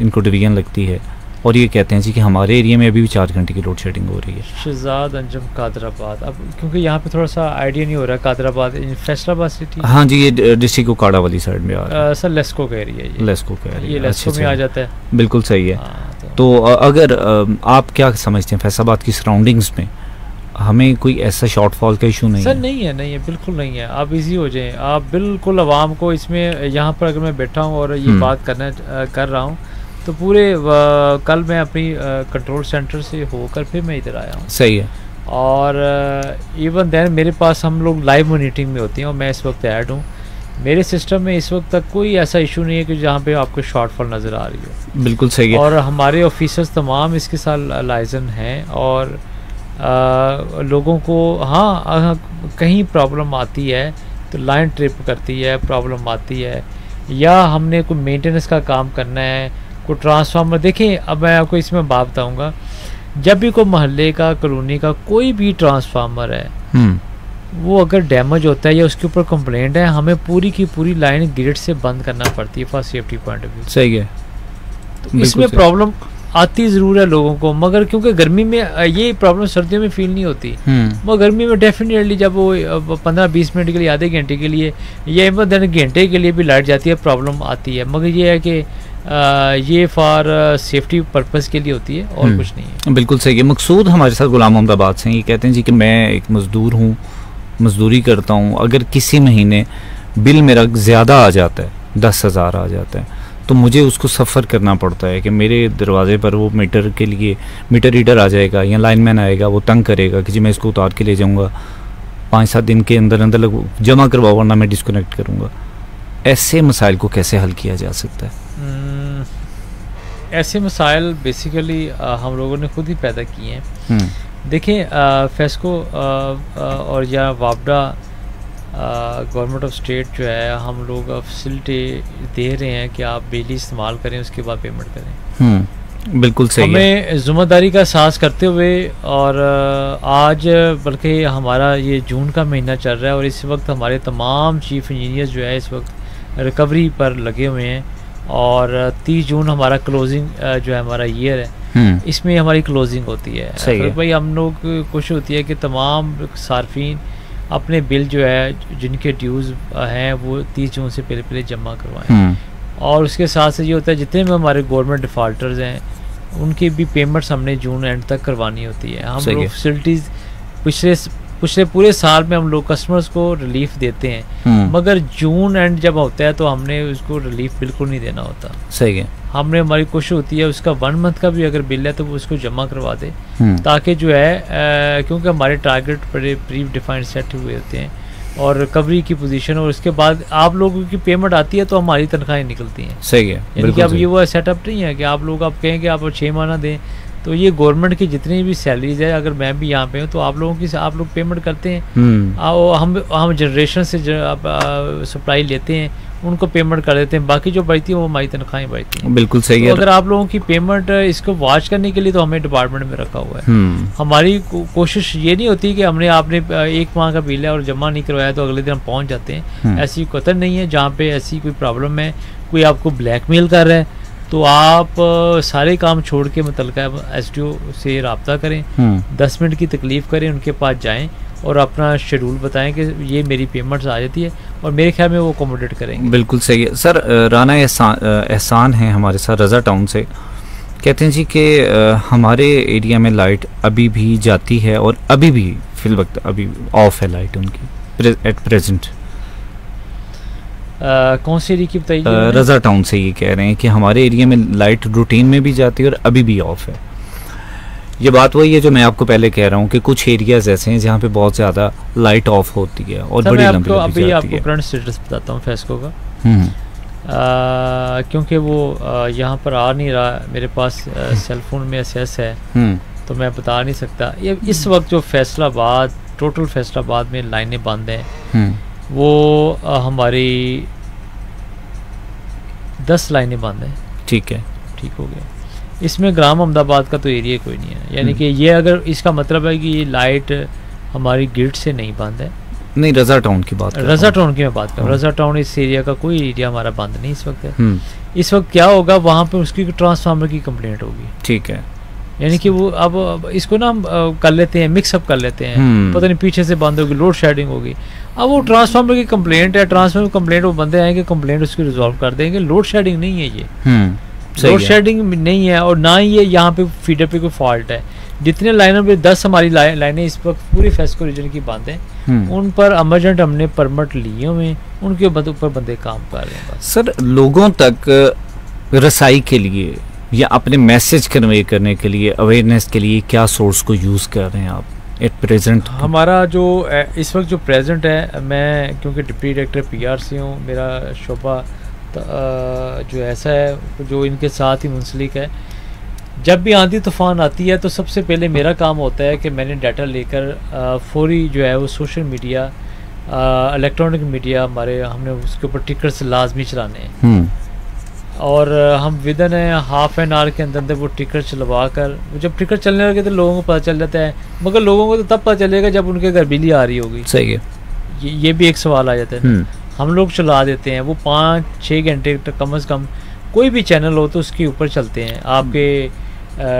इनको डिवीजन लगती है, और ये कहते हैं जी कि हमारे एरिया में अभी भी 4 घंटे की लोड शेडिंग हो रही है। शहजाद अंजुम कादराबाद, अब क्योंकि यहाँ पे थोड़ा सा आइडिया नहीं हो रहा, कादराबाद फैसलाबाद सिटी। हाँ जी, ये डिस्ट्रिक्ट कोकाड़ा वाली साइड में आ रहा है। सर लेस्को का एरिया है, लेस्को का एरिया, ये लेस्को में आ जाता है। बिल्कुल सही है। तो अगर आप क्या समझते हैं फैसलाबाद की सराउंडिंग्स में हमें कोई ऐसा शॉर्टफॉल का इशू नहीं सर? है? नहीं है, बिल्कुल नहीं है। आप इजी हो जाएं, आप बिल्कुल आवाम को इसमें, यहाँ पर अगर मैं बैठा हूँ और ये बात कर रहा हूँ तो पूरे कल मैं अपनी कंट्रोल सेंटर से होकर फिर मैं इधर आया हूँ। सही है। और इवन देन मेरे पास हम लोग लाइव मॉनिटरिंग में होते हैं और मैं इस वक्त ऐड हूँ। मेरे सिस्टम में इस वक्त तक कोई ऐसा इशू नहीं है कि जहाँ पे आपको शॉर्टफॉल नज़र आ रही है। बिल्कुल सही है। और हमारे ऑफिसर्स तमाम इसके साथ लाइजन हैं, और लोगों को हाँ कहीं प्रॉब्लम आती है तो लाइन ट्रिप करती है, प्रॉब्लम आती है, या हमने कोई मेंटेनेंस का काम करना है, कोई ट्रांसफार्मर। देखें, अब मैं आपको इसमें बात बताऊँगा, जब भी कोई मोहल्ले का, कॉलोनी का कोई भी ट्रांसफार्मर है, वो अगर डैमेज होता है या उसके ऊपर कंप्लेंट है, हमें पूरी की पूरी लाइन ग्रिड से बंद करना पड़ती है for safety point of view. सही है। तो इसमें प्रॉब्लम आती ज़रूर है लोगों को, मगर क्योंकि गर्मी में ये प्रॉब्लम सर्दियों में फील नहीं होती, वो गर्मी में डेफिनेटली जब वो 15-20 मिनट के लिए, आधे घंटे के लिए या घंटे के लिए भी लाइट जाती है, प्रॉब्लम आती है। मगर ये है कि ये फॉर सेफ्टी पर्पस के लिए होती है और कुछ नहीं है। बिल्कुल सही है। मकसूद हमारे साथ गुलाम अहमदाबाद से, ये कहते हैं जी कि मैं एक मज़दूर हूँ, मज़दूरी करता हूँ, अगर किसी महीने बिल मेरा ज़्यादा आ जाता है, 10,000 आ जाता है, तो मुझे उसको सफ़र करना पड़ता है कि मेरे दरवाजे पर वो मीटर के लिए मीटर रीडर आ जाएगा या लाइनमैन आएगा, वो तंग करेगा कि जी मैं इसको उतार के ले जाऊँगा, 5-7 दिन के अंदर अंदर जमा करवाओ वरना मैं डिस्कनेक्ट करूँगा। ऐसे मसाइल को कैसे हल किया जा सकता है? ऐसे मसाइल बेसिकली हम लोगों ने खुद ही पैदा किए हैं। देखें, फेस्को और या वापडा गवर्नमेंट ऑफ स्टेट जो है, हम लोग फैसिलिटी दे रहे हैं कि आप बिजली इस्तेमाल करें, उसके बाद पेमेंट करें। बिल्कुल सही हमें है। ज़िम्मेदारी का एहसास करते हुए, और आज बल्कि हमारा ये जून का महीना चल रहा है और इस वक्त हमारे तमाम चीफ इंजीनियर्स जो है इस वक्त रिकवरी पर लगे हुए हैं, और 30 जून हमारा क्लोजिंग जो है हमारा ईयर है, इसमें हमारी क्लोजिंग होती है। तो भाई हम लोग खुश होती है कि तमाम सार्फिन अपने बिल जो है जिनके ड्यूज़ हैं वो 30 जून से पहले जमा करवाएं। और उसके साथ से ये होता है जितने भी हमारे गवर्नमेंट डिफ़ॉल्टर्स हैं उनकी भी पेमेंट्स हमने जून एंड तक करवानी होती है। हम लोग फैसिलिटीज़ पिछले पूरे साल में हम लोग कस्टमर्स को रिलीफ देते हैं, मगर जून एंड जब होता है तो हमने उसको रिलीफ बिल्कुल नहीं देना होता। सही है। हमने, हमारी कोशिश होती है उसका 1 मंथ का भी अगर बिल है तो वो उसको जमा करवा दे, ताकि जो है क्योंकि हमारे टारगेट बड़े प्री डिफाइंड सेट हुए होते हैं और रिकवरी की पोजीशन, और उसके बाद आप लोगों की पेमेंट आती है तो हमारी तनख्वाहें निकलती हैं। सही है। यानी कि अब ये वो सेटअप नहीं है कि आप लोग आप कहें कि आप 6 महीना दें, तो ये गवर्नमेंट की जितनी भी सैलरीज है, अगर मैं भी यहाँ पे हूँ तो आप लोगों की आप लोग पेमेंट करते हैं, हम जनरेशन से सप्लाई लेते हैं उनको पेमेंट कर देते हैं, बाकी जो बचती है वो हमारी तनख्वाहें बचती हैं। बिल्कुल सही है। तो अगर आप लोगों की पेमेंट इसको वॉच करने के लिए तो हमें डिपार्टमेंट में रखा हुआ है। हमारी कोशिश ये नहीं होती कि हमने आपने 1 माह का बिल है और जमा नहीं करवाया तो अगले दिन हम पहुँच जाते हैं, ऐसी कतई नहीं है। जहाँ पे ऐसी कोई प्रॉब्लम है, कोई आपको ब्लैकमेल कर रहा है, तो आप सारे काम छोड़ के मुतलका SDO से रब्ता करें, 10 मिनट की तकलीफ़ करें, उनके पास जाएं और अपना शेड्यूल बताएं कि ये मेरी पेमेंट्स आ जाती है, और मेरे ख्याल में वो अकोमोडेट करेंगे। बिल्कुल सही है सर। राना एहसान है हमारे साथ रज़ा टाउन से, कहते हैं जी कि हमारे एरिया में लाइट अभी भी जाती है और अभी भी फिल वक्त अभी ऑफ है लाइट उनकी एट प्रेजेंट। कौन सी एरिया की बताइए? रज़ा टाउन से ये कह रहे हैं कि हमारे एरिया में लाइट रूटीन में भी जाती है और अभी भी ऑफ है। ये बात वही है जो मैं आपको पहले कह रहा हूँ कि कुछ एरियाज ऐसे हैं जहाँ पे बहुत ज़्यादा लाइट ऑफ होती है और बड़ी लंबी जाती है। आपको करंट स्टेटस बताता हूँ फेस्को का, क्योंकि वो यहाँ पर आ नहीं रहा, मेरे पास सेल फोन में एक्सेस है तो मैं बता नहीं सकता। ये इस वक्त जो फैसलाबाद, टोटल फैसलाबाद में लाइनें बंद हैं, वो हमारी 10 लाइनें बंद हैं। ठीक है, ठीक हो गया। इसमें ग्राम अहमदाबाद का तो एरिया कोई नहीं है, यानी कि ये अगर इसका मतलब है कि ये लाइट हमारी ग्रिड से नहीं बंद है। नहीं, रज़ा टाउन की बात, रज़ा टाउन की मैं बात कर रहा हूँ। रज़ा टाउन इस एरिया का कोई एरिया हमारा बंद नहीं इस वक्त है। इस वक्त क्या होगा, वहाँ पे उसकी ट्रांसफार्मर की कंप्लेंट होगी। ठीक है, यानी कि वो अब इसको ना हम कर लेते हैं, मिक्सअप कर लेते हैं, पता नहीं पीछे से बंद होगी, लोड शेडिंग होगी। अब वो ट्रांसफार्मर की कंप्लेंट है, ट्रांसफार्मर कंप्लेंट वो बंदे आएंगे, कंप्लेंट उसकी रिजॉल्व कर देंगे। लोड शेडिंग नहीं है ये, लोड शेडिंग नहीं है, और ना ही ये यहाँ पे फीडर पे कोई फॉल्ट है। जितने लाइनों पे 10 हमारी लाइनें इस वक्त पूरी फेस्को रीजन की बंद हैं, उन पर एमरजेंट हमने परमिट लिए हुए, उनके ऊपर बंदे काम कर रहे हैं। सर, लोगों तक रसाई के लिए या अपने मैसेज कन्वे करने के लिए, अवेयरनेस के लिए क्या सोर्स को यूज़ कर रहे हैं आप एट प्रेजेंट? हमारा जो इस वक्त जो प्रेजेंट है, मैं क्योंकि डिप्टी डायरेक्टर PR से हूँ, मेरा शोबा जो ऐसा है जो इनके साथ ही मुंसलिक है। जब भी आंधी तूफान आती है तो सबसे पहले मेरा काम होता है कि मैंने डाटा लेकर फौरी जो है वो सोशल मीडिया, इलेक्ट्रॉनिक मीडिया हमारे, हमने उसके ऊपर टिकट्स लाजमी चलाने हैं, और हम विदिन हाफ एन आवर के अंदर वो टिकट चलवा कर, जब टिकट चलने लगे तो लोगों को पता चल जाता है, मगर लोगों को तो तब पता चलेगा जब उनके घर बिजली आ रही होगी। सही है, ये भी एक सवाल आ जाता है। हम लोग चला देते हैं, वो 5-6 घंटे कम से कम कोई भी चैनल हो तो उसके ऊपर चलते हैं। आपके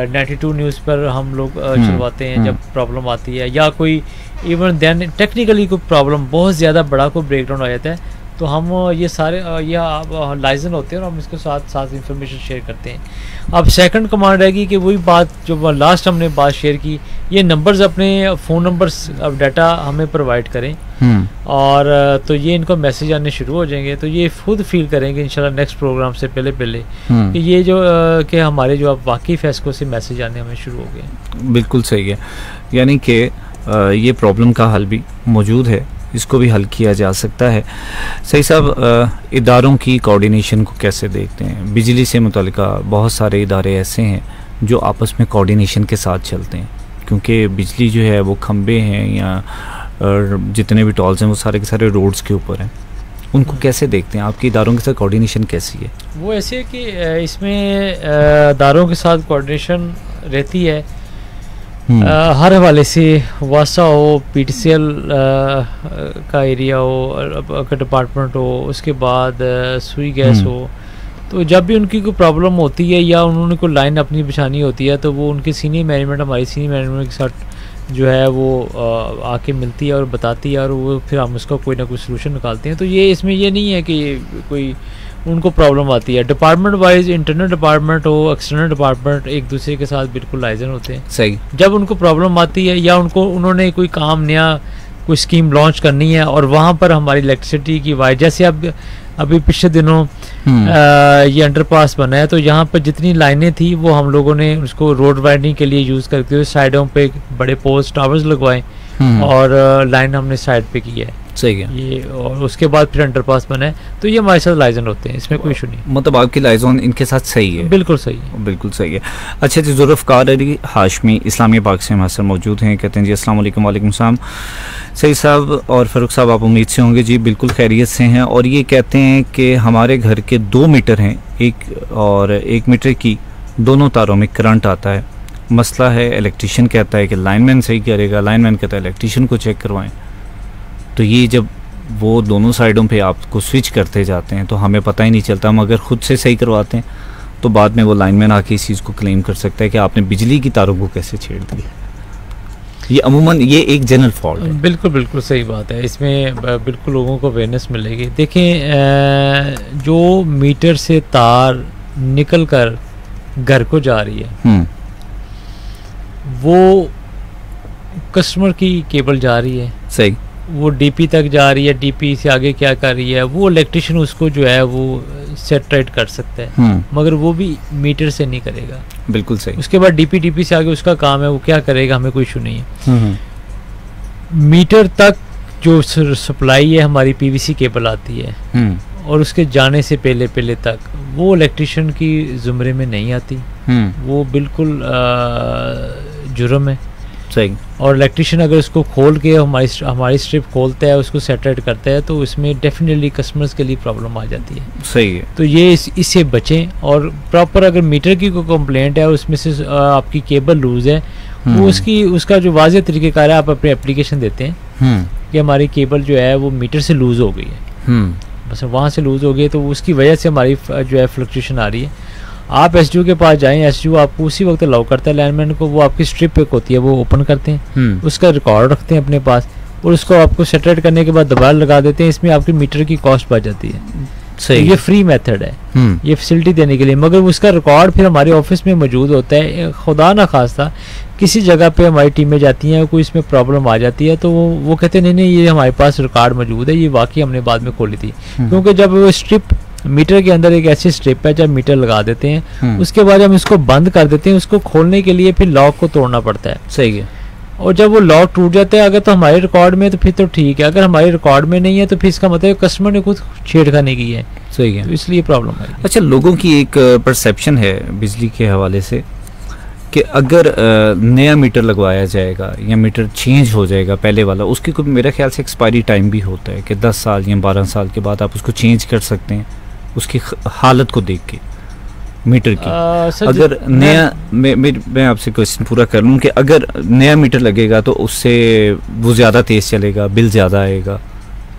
92 न्यूज़ पर हम लोग चलवाते हैं जब प्रॉब्लम आती है, या कोई इवन देन टेक्निकली कोई प्रॉब्लम बहुत ज़्यादा बड़ा कोई ब्रेकडाउन आ जाता है, तो हम ये सारे लाइजन होते हैं और हम इसके साथ इंफॉर्मेशन शेयर करते हैं। अब सेकंड कमांड रहेगी कि वही बात जो लास्ट हमने बात शेयर की, ये नंबर्स, अपने फ़ोन नंबर्स, अब डाटा हमें प्रोवाइड करें, और तो ये इनको मैसेज आने शुरू हो जाएंगे, तो ये खुद फील करेंगे इंशाल्लाह नेक्स्ट प्रोग्राम से पहले कि ये जो कि हमारे जो अब वाकई फेस्को से मैसेज आने हमें शुरू हो गए। बिल्कुल सही है, यानी कि ये प्रॉब्लम का हल भी मौजूद है, इसको भी हल किया जा सकता है। सही साहब, इदारों की कोऑर्डिनेशन को कैसे देखते हैं? बिजली से मुतल्लिका बहुत सारे इदारे ऐसे हैं जो आपस में कोऑर्डिनेशन के साथ चलते हैं, क्योंकि बिजली जो है वो खंबे हैं या जितने भी टॉल्स हैं वो सारे के सारे रोड्स के ऊपर हैं, उनको कैसे देखते हैं? आपके इदारों के साथ कोऑर्डिनेशन कैसी है? वो ऐसे है कि इसमें इदारों के साथ कोऑर्डिनेशन रहती है हर हवाले से, वासा हो, PTCL का एरिया हो, का डिपार्टमेंट हो, उसके बाद सुई गैस हो, तो जब भी उनकी कोई प्रॉब्लम होती है या उन्होंने कोई लाइन अपनी बिछानी होती है तो वो उनके सीनियर मैनेजमेंट, हमारी सीनियर मैनेजमेंट के साथ जो है वो आके मिलती है और बताती है, और वो फिर हम उसका कोई ना कोई सोल्यूशन निकालते हैं। तो ये इसमें ये नहीं है कि कोई उनको प्रॉब्लम आती है। डिपार्टमेंट वाइज, इंटरनल डिपार्टमेंट हो, एक्सटर्नल डिपार्टमेंट, एक दूसरे के साथ बिल्कुल लाइजन होते हैं। सही, जब उनको प्रॉब्लम आती है या उन्होंने कोई काम नया, कोई स्कीम लॉन्च करनी है, और वहाँ पर हमारी इलेक्ट्रिसिटी की वाइज, जैसे अब अभी पिछले दिनों ये अंडरपास बना है, तो यहाँ पर जितनी लाइनें थी वो हम लोगों ने उसको रोड वाइडनिंग के लिए यूज़ करते हुए साइडों पे बड़े पोस्ट टावर्स लगवाए और लाइन हमने साइड पे की है। सही है ये, और उसके बाद फिर अंडरपास बना है, तो ये हमारे साथ लाइजन होते हैं, इसमें कोई इशू नहीं। मतलब आपकी लाइजन इनके साथ सही है? बिल्कुल सही है, बिल्कुल सही है। अच्छा जी, जुल्फ़कार अली हाशमी इस्लामिया पाक से हमारे साथ मौजूद हैं, कहते हैं जी अस्सलाम वालेकुम। वालेकुम सलाम। सही साहब और फ़ारूक साहब, आप उम्मीद से होंगे जी बिल्कुल खैरियत से हैं। और ये कहते हैं कि हमारे घर के 2 मीटर हैं, 1 मीटर की दोनों तारों में करंट आता है। मसला है, इलेक्ट्रीशियन कहता है कि लाइनमैन सही करेगा, लाइनमैन कहता है इलेक्ट्रीशियन को चेक करवाएं। तो ये जब वो दोनों साइडों पे आपको स्विच करते जाते हैं तो हमें पता ही नहीं चलता। हम अगर खुद से सही करवाते हैं तो बाद में वो लाइनमैन आके इस चीज़ को क्लेम कर सकता है कि आपने बिजली की तारों को कैसे छेड़ दिया। ये अमूमन ये एक जनरल फॉल्ट है। बिल्कुल बिल्कुल सही बात है, इसमें बिल्कुल लोगों को अवेयरनेस मिलेगी। देखें, जो मीटर से तार निकल कर घर को जा रही है वो कस्टमर की केबल जा रही है, सही, वो डीपी तक जा रही है, डीपी से आगे क्या कर रही है वो इलेक्ट्रिशियन उसको जो है वो सेटरेट कर सकता है, मगर वो भी मीटर से नहीं करेगा। बिल्कुल सही। उसके बाद डीपी से आगे उसका काम है, वो क्या करेगा, हमें कोई इशू नहीं है। मीटर तक जो सप्लाई है हमारी पीवीसी केबल आती है और उसके जाने से पहले तक वो इलेक्ट्रिशियन की जुमरे में नहीं आती, वो बिल्कुल जुर्म है। सही। और इलेक्ट्रिशियन अगर उसको खोल के हमारी स्ट्रिप खोलता है, उसको सेटरेट करता है, तो उसमें डेफिनेटली कस्टमर्स के लिए प्रॉब्लम आ जाती है। सही है। तो ये इससे बचें। और प्रॉपर अगर मीटर की कोई कंप्लेंट है, उसमें से आपकी केबल लूज है, वो उसका जो वाज़ेह तरीक़ेकार है, आप अपनी एप्लीकेशन देते हैं कि हमारी केबल जो है वो मीटर से लूज हो गई है, बस वहाँ से लूज हो गई, तो उसकी वजह से हमारी जो है फ्लक्चुएशन आ रही है। आप एसडीओ के पास जाएं, एसडीओ आपको उसी वक्त अलाउ करता है लाइनमैन को, वो आपकी स्ट्रिप एक होती है वो ओपन करते हैं, उसका रिकॉर्ड रखते हैं अपने पास और उसको आपको सेटरेट करने के बाद दोबारा लगा देते हैं। इसमें आपकी मीटर की कॉस्ट बढ़ जाती है। सही। तो ये फ्री मेथड है ये फैसिलिटी देने के लिए, मगर उसका रिकॉर्ड फिर हमारे ऑफिस में मौजूद होता है। खुदा ना खास्ता किसी जगह पे हमारी टीमें जाती हैं, कोई इसमें प्रॉब्लम आ जाती है, तो वो कहते हैं नहीं ये हमारे पास रिकॉर्ड मौजूद है, ये वाकई हमने बाद में खोली थी। क्योंकि जब वो स्ट्रिप मीटर के अंदर एक ऐसी स्ट्रिप है, जब मीटर लगा देते हैं उसके बाद हम इसको बंद कर देते हैं, उसको खोलने के लिए फिर लॉक को तोड़ना पड़ता है। सही है। और जब वो लॉक टूट जाता है, अगर तो हमारे रिकॉर्ड में तो फिर तो ठीक है, अगर हमारे रिकॉर्ड में नहीं है तो फिर इसका मतलब कस्टमर ने खुद छेड़खानी की है। सही है। तो इसलिए प्रॉब्लम है। अच्छा, लोगों की एक परसेप्शन है बिजली के हवाले से कि अगर नया मीटर लगवाया जाएगा या मीटर चेंज हो जाएगा पहले वाला, उसकी कोई मेरा ख्याल से एक्सपायरी टाइम भी होता है कि 10 साल या 12 साल के बाद आप उसको चेंज कर सकते हैं उसकी हालत को देख के मीटर की। अगर नया मैं आपसे क्वेश्चन पूरा कर लूँ कि अगर नया मीटर लगेगा तो उससे वो ज़्यादा तेज़ चलेगा, बिल ज़्यादा आएगा,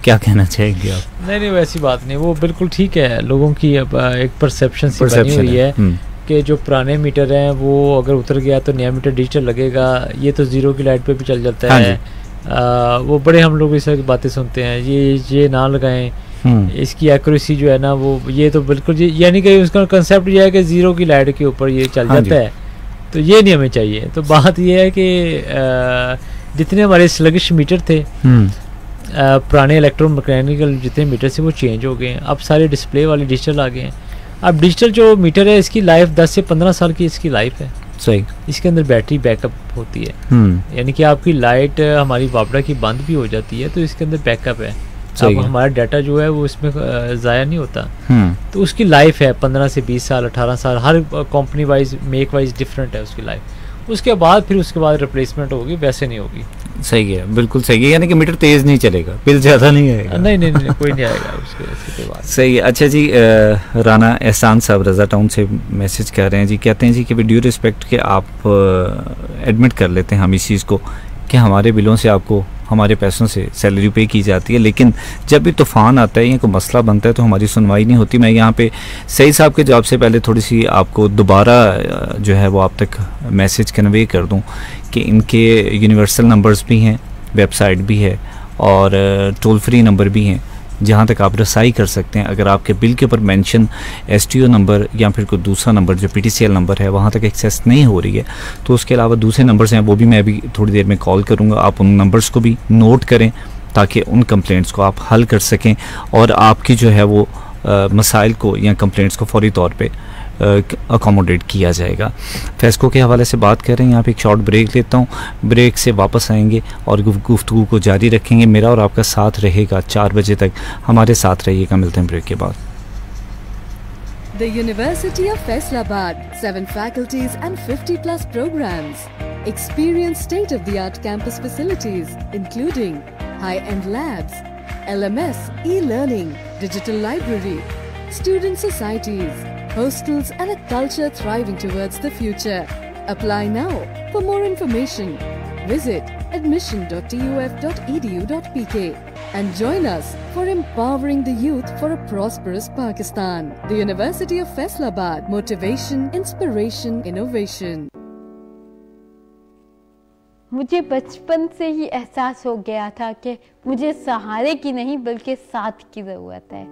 क्या कहना चाहेंगे आप? नहीं वैसी बात नहीं, वो बिल्कुल ठीक है। लोगों की अब एक परसेप्शन सी बनी हुई है कि जो पुराने मीटर हैं वो अगर उतर गया तो नया मीटर डिजिटल लगेगा, ये तो ज़ीरो की लाइट पे भी चल जाता है। वो बड़े हम लोग इस बातें सुनते हैं, ये ना लगाएं, इसकी एक्यूरेसी जो है ना वो ये तो बिल्कुल यानी कि उसका कंसेप्ट ये है कि ज़ीरो की लाइट के ऊपर ये चल जाता है, तो ये नहीं हमें चाहिए। तो बात ये है कि जितने हमारे स्लगिश मीटर थे पुराने इलेक्ट्रोमैकेनिकल जितने मीटर से वो चेंज हो गए हैं, अब सारे डिस्प्ले वाले डिजिटल आ गए हैं। अब डिजिटल जो मीटर है इसकी लाइफ 10 से 15 साल की इसकी लाइफ है। सही। इसके अंदर बैटरी बैकअप होती है, यानी कि आपकी लाइट हमारी वापडा की बंद भी हो जाती है तो इसके अंदर बैकअप है। अब हमारा डाटा जो है वो इसमें ज़ाया नहीं होता, तो उसकी लाइफ है 15 से 20 साल 18 साल, हर company wise make wise different है उसकी लाइफ। उसके बाद रिप्लेसमेंट होगी, वैसे नहीं होगी। सही है, बिल्कुल सही है। यानी कि मीटर तेज नहीं चलेगा, बिल ज़्यादा नहीं आएगा। नहीं कोई नहीं आएगा उसके बाद। सही है। अच्छा जी, राना एहसान साहब रज़ा टाउन से मैसेज कर रहे हैं जी, कहते हैं जी कि ड्यू रिस्पेक्ट के आप एडमिट कर लेते हैं हम इस चीज़ को कि हमारे बिलों से आपको हमारे पैसों से सैलरी पे की जाती है, लेकिन जब भी तूफ़ान आता है या कोई मसला बनता है तो हमारी सुनवाई नहीं होती। मैं यहाँ पे सही साहब के जवाब से पहले थोड़ी सी आपको दोबारा जो है वो आप तक मैसेज कन्वे कर दूँ कि इनके यूनिवर्सल नंबर्स भी हैं, वेबसाइट भी है और टोल फ्री नंबर भी हैं जहाँ तक आप रसाई कर सकते हैं। अगर आपके बिल के ऊपर मेंशन एसटीओ नंबर या फिर कोई दूसरा नंबर जो पीटीसीएल नंबर है वहाँ तक एक्सेस नहीं हो रही है तो उसके अलावा दूसरे नंबर्स हैं, वो भी मैं अभी थोड़ी देर में कॉल करूँगा। आप उन नंबर्स को भी नोट करें ताकि उन कंप्लेंट्स को आप हल कर सकें और आपकी जो है वो मसाइल को या कंप्लेंट्स को फौरी तौर पे अकोमोडेट किया जाएगा। फेस्को के हवाले से बात कर रहे हैं, यहाँ पे एक शॉर्ट ब्रेक लेता हूँ, ब्रेक से वापस आएंगे और गुफ्तगू को जारी रखेंगे। मेरा और आपका साथ रहेगा 4 बजे तक, हमारे साथ रहिएगा। मिलते हैं ब्रेक के बाद। The University of Faisalabad, 7 faculties and 50+ programs. Experience state-of-the-art campus facilities, including high-end labs, LMS, e-learning, digital library, student societies, hostels and a culture thriving towards the future. Apply now. For more information, visit admission.tuf.edu.pk and join us for empowering the youth for a prosperous Pakistan. The University of Faisalabad, motivation, inspiration, innovation. मुझे बचपन से ही एहसास हो गया था कि मुझे सहारे की नहीं बल्कि साथ की ज़रूरत है।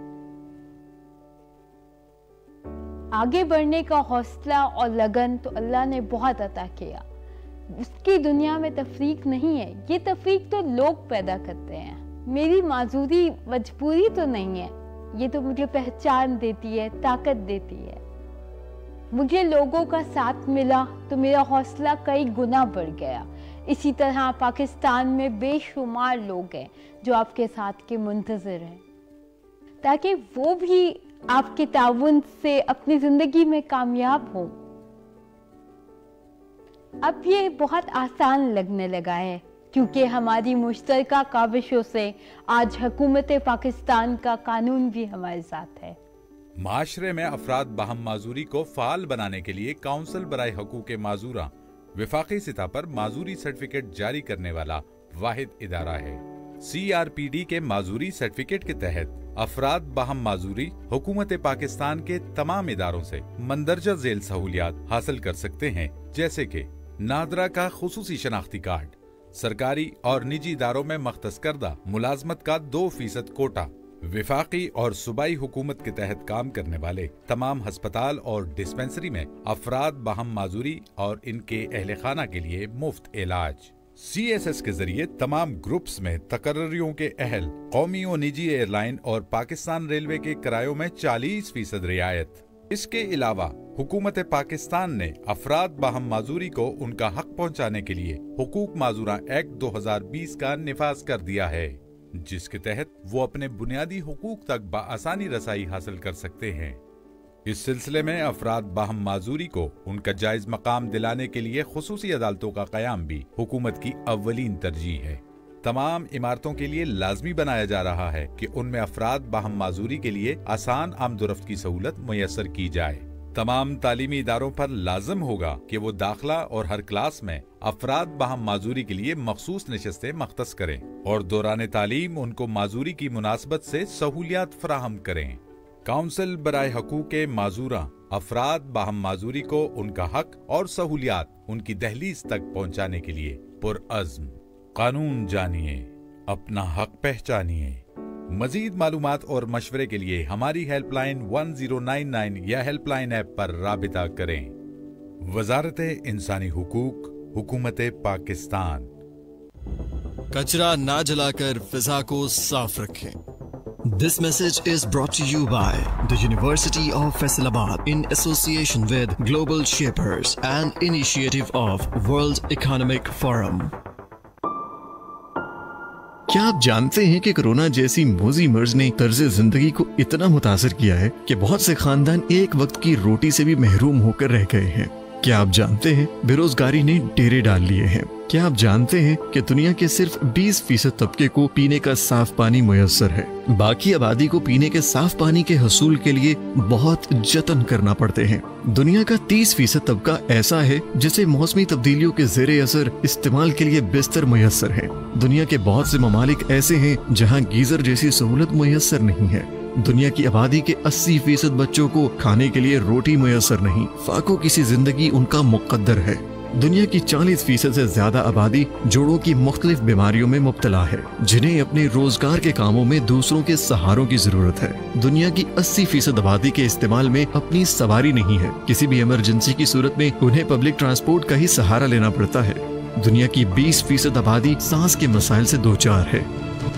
आगे बढ़ने का हौसला और लगन तो अल्लाह ने बहुत अता किया। उसकी दुनिया में तफरीक नहीं है, ये तफरीक तो लोग पैदा करते हैं। मेरी माजूरी मजबूरी तो नहीं है, ये तो मुझे पहचान देती है, ताकत देती है। मुझे लोगों का साथ मिला तो मेरा हौसला कई गुना बढ़ गया। इसी तरह पाकिस्तान में बेशुमार लोग हैं जो आपके साथ के मुंतज़िर हैं, ताकि वो भी आपके ताउन से अपनी जिंदगी में कामयाब हो। अब ये बहुत आसान लगने लगा है क्योंकि हमारी मुश्तरका काविशों से आज हुकूमत पाकिस्तान का कानून भी हमारे साथ है। माशरे में अफराद बाहम माजूरी को फाल बनाने के लिए काउंसिल बराए हकूक माजूरा विफाकी सतह पर माजूरी सर्टिफिकेट जारी करने वाला वाहिद इदारा है। CRPD के माजूरी सर्टिफिकेट के तहत अफराद बाहम माजूरी हुकूमत पाकिस्तान के तमाम इदारों से मंदरजा झेल सहूलियात हासिल कर सकते हैं, जैसे कि नादरा का खुसूसी शनाख्ती कार्ड, सरकारी और निजी इदारों में मख्तस करदा मुलाजमत का 2% कोटा, विफाकी और सूबाई हुकूमत के तहत काम करने वाले तमाम अस्पताल और डिस्पेंसरी में अफराद बाहम माजूरी और इनके अहले खाना के लिए मुफ्त इलाज। CSS के जरिए तमाम ग्रुप्स में तकर्रियों के अहल, कौमी और निजी एयरलाइन और पाकिस्तान रेलवे के किरायों में 40% रियायत। इसके अलावा हुकूमत पाकिस्तान ने अफराद बाहम माजूरी को उनका हक पहुंचाने के लिए हुकूक माजूरा एक्ट 2020 का निफाज कर दिया है, जिसके तहत वो अपने बुनियादी हुकूक तक बआसानी रसाई हासिल कर सकते हैं। इस सिलसिले में अफराद बाहम माजूरी को उनका जायज मकाम दिलाने के लिए खुसूसी अदालतों का कयाम भी हुकूमत की अव्वलीन तरजीह है। तमाम इमारतों के लिए लाजमी बनाया जा रहा है कि उनमें अफराद बाहम माजूरी के लिए आसान आमदोरफ्त की सहूलत मुयस्सर की जाए। तमाम तालीमी इदारों पर लाजम होगा कि वो दाखिला और हर क्लास में अफराद बाहम माजूरी के लिए मखसूस नशस्तें मख्तस करें और दौरान तालीम उनको माजूरी की मुनासबत से सहूलियात फराहम करें। काउंसिल बराए हकूक माजूरा अफराद बाहम माजूरी को उनका हक और सहूलियात उनकी दहलीज तक पहुंचाने के लिए पुरअज़्म। कानून जानिए, अपना हक पहचानिए। मजीद मालूमात और मशवरे के लिए हमारी हेल्पलाइन 1099 या हेल्पलाइन ऐप पर राबिता करें। वजारत इंसानी हुकूक, हुकूमत पाकिस्तान। कचरा ना जलाकर फिजा को साफ रखें। This message is brought to you by the University of Faisalabad in association with Global Shapers, an initiative of World Economic Forum. क्या आप जानते हैं कि कोरोना जैसी मोजी मर्ज ने तर्ज जिंदगी को इतना मुतासर किया है कि बहुत से खानदान एक वक्त की रोटी से भी महरूम होकर रह गए हैं। क्या आप जानते हैं बेरोजगारी ने डेरे डाल लिए हैं। क्या आप जानते हैं कि दुनिया के सिर्फ 20% तबके को पीने का साफ पानी मुयस्सर है। बाकी आबादी को पीने के साफ पानी के हसूल के लिए बहुत जतन करना पड़ते हैं। दुनिया का 30% तबका ऐसा है जिसे मौसमी तब्दीलियों के ज़ेरे असर इस्तेमाल के लिए बिस्तर मुयस्सर है। दुनिया के बहुत से ममालिक ऐसे हैं जहाँ गीजर जैसी सहूलत मुयस्सर नहीं है। दुनिया की आबादी के 80% बच्चों को खाने के लिए रोटी मुयस्सर नहीं। फाको किसी जिंदगी उनका मुक़द्दर है। दुनिया की 40% से ज्यादा आबादी जोड़ों की मुख्तलिफ बीमारियों में मुब्तला है, जिन्हें अपने रोजगार के कामों में दूसरों के सहारों की जरूरत है। दुनिया की 80% आबादी के इस्तेमाल में अपनी सवारी नहीं है। किसी भी इमरजेंसी की सूरत में उन्हें पब्लिक ट्रांसपोर्ट का ही सहारा लेना पड़ता है। दुनिया की 20% आबादी सांस के मसाइल से दो चार है।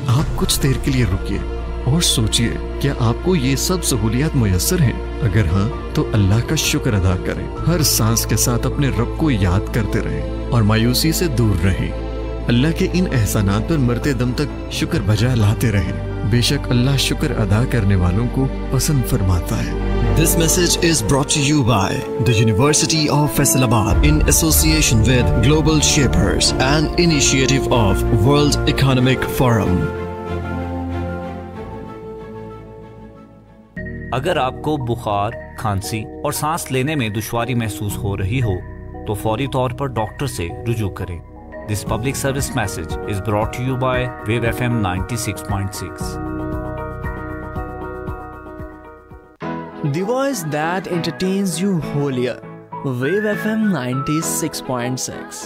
आप कुछ देर के लिए रुकिए, और सोचिए, क्या आपको ये सब सहूलियात मुयस्सर हैं? अगर हाँ, तो अल्लाह का शुक्र अदा करें। हर सांस के साथ अपने रब को याद करते रहें और मायूसी से दूर रहें। अल्लाह के इन एहसानात पर मरते दम तक शुक्र बजा लाते रहें। बेशक अल्लाह शुक्र अदा करने वालों को पसंद फरमाता है। This message is brought to you by the University of Faisalabad in association with Global Shapers, an initiative of World Economic Forum. अगर आपको बुखार, खांसी और सांस लेने में दुश्वारी महसूस हो रही हो तो फौरी तौर पर डॉक्टर से रुजू करें। This public service message is brought to you by Wave FM 96.6. The voice that entertains you whole year. Wave FM 96.6.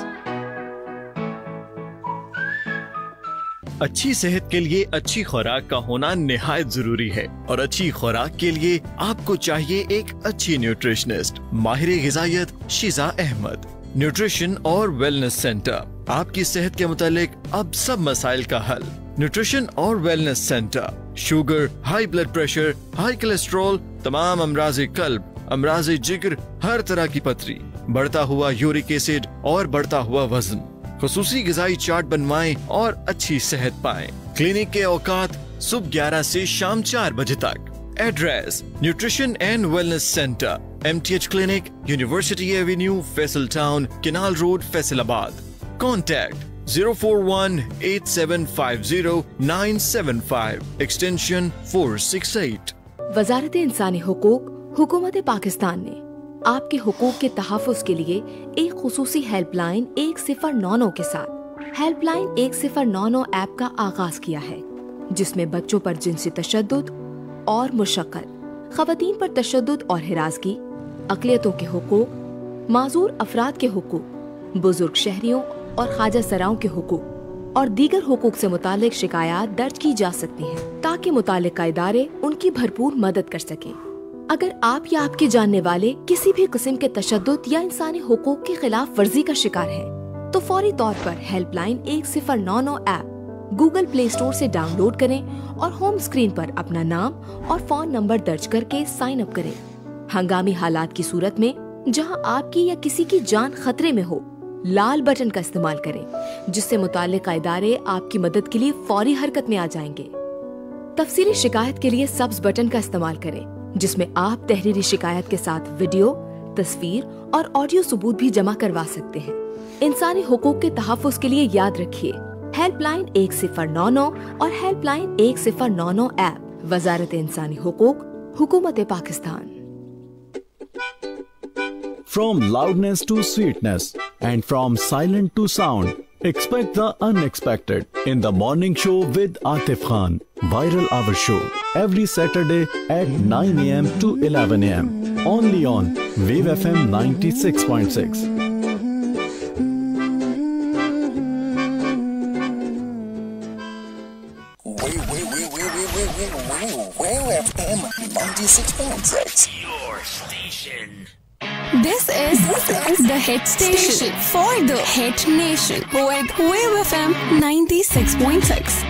अच्छी सेहत के लिए अच्छी खुराक का होना निहायत जरूरी है और अच्छी खुराक के लिए आपको चाहिए एक अच्छी न्यूट्रिशनिस्ट। माहिर ग़िज़ायत शीज़ा अहमद, न्यूट्रिशन और वेलनेस सेंटर, आपकी सेहत के मुतालिक अब सब मसाइल का हल। न्यूट्रिशन और wellness centre, sugar, high blood pressure, high cholesterol, तमाम अमराज़े कल्ब, अमराज़े जिगर, हर तरह की पथरी, बढ़ता हुआ यूरिक एसिड और बढ़ता हुआ वजन। खुसूसी ग़िज़ाई चार्ट बनवाएं और अच्छी सेहत पाएं। क्लिनिक के औकात सुबह 11 से शाम 4 बजे तक। Address nutrition and wellness centre, MTH clinic, university Avenue, Faisal town, canal road, Faisalabad. Contact 041-8750-975, extension 468। वज़ारत इंसानी हुकूक, हुकूमत पाकिस्तान ने आपके हुकूक के तहफ़्फ़ुज़ के लिए एक खुसूसी हेल्पलाइन 1099 के साथ हेल्पलाइन 1099 ऐप का आगाज किया है, जिसमें बच्चों पर जिनसी तशद्दुद और मुशक्क़त, ख़वातीन पर तशद्दुद और हिरासगी, अक़लियतों के हुकूक, माज़ूर अफराद के हुकूक, बुजुर्ग शहरियों और ख्वाजा सराओं के हुकूक और दीगर हुकूक से मुतालिक शिकायत दर्ज की जा सकती हैं, ताकि मुतालिका इदारे उनकी भरपूर मदद कर सकें। अगर आप या आपके जानने वाले किसी भी किस्म के तशद्दुद या इंसानी हुकूक की खिलाफ वर्जी का शिकार है, तो फौरी तौर पर helpline 1099 app Google play store से डाउनलोड करें और होम स्क्रीन पर अपना नाम और फोन नंबर दर्ज करके साइन अप करें। हंगामी हालात की सूरत में जहां आपकी या किसी की जान खतरे में हो, लाल बटन का इस्तेमाल करें, जिससे मुताल्लिका इदारे आपकी मदद के लिए फौरी हरकत में आ जाएंगे। तफसीली शिकायत के लिए सब्ज बटन का इस्तेमाल करें, जिसमें आप तहरीरी शिकायत के साथ वीडियो, तस्वीर और ऑडियो सबूत भी जमा करवा सकते हैं। इंसानी हुकूक के तहफ़्फ़ुज़ के लिए याद रखिए हेल्पलाइन 1099 और हेल्पलाइन 1099 ऐप, वज़ारत इंसानी हुकूक, हुकूमत Pakistan. From loudness to sweetness and from silent to sound, expect the unexpected in the morning show with Atif Khan, Viral Hour Show, every Saturday at 9 a.m. to 11 a.m. only on Wave FM 96.6. Wave FM 96.6. Your station. This is the hit station for the hit nation with Wave FM 96.6.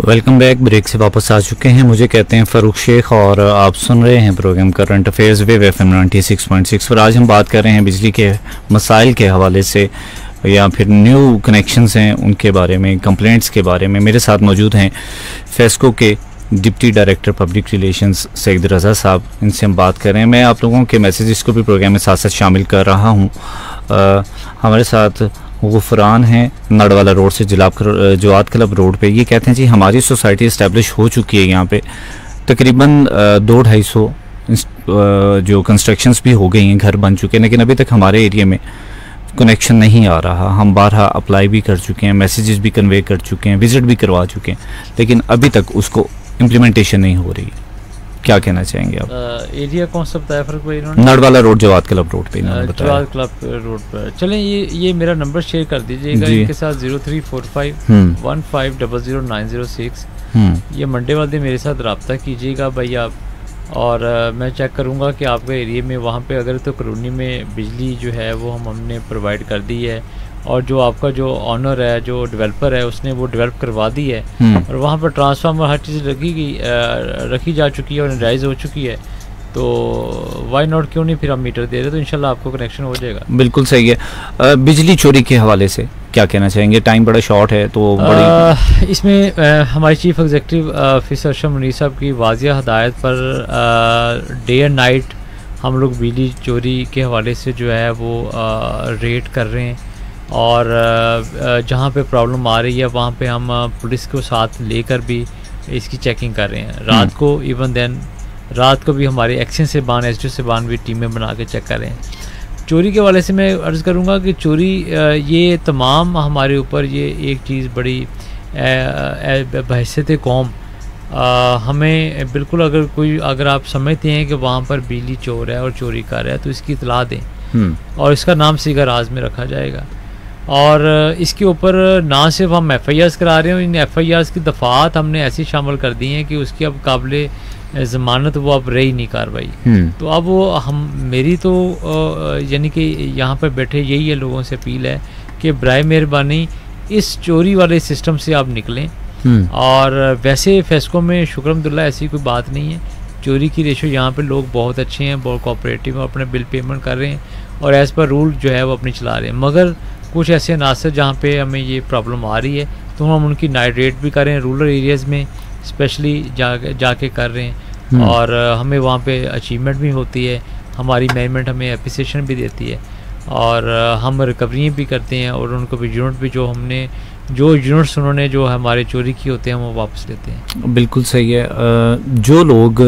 Welcome back. Break से वापस आ चुके हैं। मुझे कहते हैं फ़ारूक शेख और आप सुन रहे हैं program current affairs Wave FM 96.6 पर। आज हम बात कर रहे हैं बिजली के मसाइल के हवाले से या फिर न्यू कनेक्शंस हैं उनके बारे में, कंप्लेंट्स के बारे में। मेरे साथ मौजूद हैं फेस्को के deputy director public relations Saeed Raza साहब, इनसे हम बात कर रहे हैं। मैं आप लोगों के मैसेजेस को भी प्रोग्राम में साथ साथ शामिल कर रहा हूँ। हमारे साथ गुफरान हैं नड़वाला रोड से, जवाद क्लब रोड पे। ये कहते हैं जी हमारी सोसाइटी इस्टेब्लिश हो चुकी है, यहाँ पे तकरीबन 200-250 जो कंस्ट्रक्शंस भी हो गई हैं, घर बन चुके हैं, लेकिन अभी तक हमारे एरिया में कनेक्शन नहीं आ रहा। हम बारहा अप्लाई भी कर चुके हैं, मैसेजेस भी कन्वे कर चुके हैं, विजिट भी करवा चुके हैं, लेकिन अभी तक उसको इम्प्लीमेंटेशन नहीं हो रही। क्या कहना चाहेंगे आप? एरिया कौन सा बताया फर्क भाई इन्होंने? नड़वाला रोड जवाद क्लब रोड पे जवाद क्लब रोड पर। चलें ये मेरा नंबर शेयर कर दीजिएगा इनके साथ 0345 15000906। ये मंडे वाले दिन मेरे साथ रब्ता कीजिएगा भाई। आप और मैं चेक करूँगा कि आपके एरिया में वहाँ पे अगर तो कॉलोनी में बिजली जो है वो हमने प्रोवाइड कर दी है, और जो आपका जो ऑनर है, जो डेवलपर है, उसने वो डेवलप करवा दी है, और वहाँ पर ट्रांसफार्मर हर चीज़ रखी जा चुकी है और एनराइज हो चुकी है, तो वाई नॉट, क्यों नहीं फिर हम मीटर दे रहे, तो इंशाल्लाह आपको कनेक्शन हो जाएगा। बिल्कुल सही है। बिजली चोरी के हवाले से क्या कहना चाहेंगे? टाइम बड़ा शॉर्ट है तो बड़ी इसमें हमारे chief executive officer Ashraf Munir साहब की वाज़िया हदायत पर डे एंड नाइट हम लोग बिजली चोरी के हवाले से जो है वो रेड कर रहे हैं, और जहाँ पे प्रॉब्लम आ रही है वहाँ पे हम पुलिस को साथ लेकर भी इसकी चेकिंग कर रहे हैं। रात को इवन देन रात को भी हमारे एक्शन से बान, एसडीओ से बान भी टीमें बना के चेक कर रहे हैं। चोरी के वाले से मैं अर्ज़ करूँगा कि चोरी ये तमाम हमारे ऊपर ये एक चीज़ बड़ी बहसियत कौम हमें बिल्कुल, अगर आप समझते हैं कि वहाँ पर बिजली चोर है और चोरी कर रहा है तो इसकी इतला दें, और इसका नाम सीगा राज में रखा जाएगा। और इसके ऊपर ना सिर्फ हम FIRs करा रहे हैं, इन FIRs की दफ़ात हमने ऐसी शामिल कर दी हैं कि उसकी अब काबिल ज़मानत वो अब रही नहीं कार्रवाई। तो अब वो मेरी तो यानी कि यहाँ पर बैठे यही है, लोगों से अपील है कि बराए मेहरबानी इस चोरी वाले सिस्टम से आप निकलें। और वैसे फेस्को में शुक्रमदुल्ला ऐसी कोई बात नहीं है, चोरी की रेशो यहाँ पे लोग बहुत अच्छे हैं, बहुत कोऑपरेटिव हैं, अपने बिल पेमेंट कर रहे हैं और एज़ पर रूल जो है वो अपनी चला रहे हैं। मगर कुछ ऐसे अनासर जहाँ पे हमें ये प्रॉब्लम आ रही है तो हम उनकी नाइट रेड भी कर रहे हैं, रूरल एरियाज़ में स्पेशली जाके कर रहे हैं, और हमें वहाँ पे अचीवमेंट भी होती है, हमारी मैनेजमेंट हमें एप्रिसिएशन भी देती है, और हम रिकवरी भी करते हैं, और उनको भी यूनिट भी जो यूनिट्स उन्होंने जो हमारे चोरी की होते हैं वो वापस लेते हैं। बिल्कुल सही है। जो लोग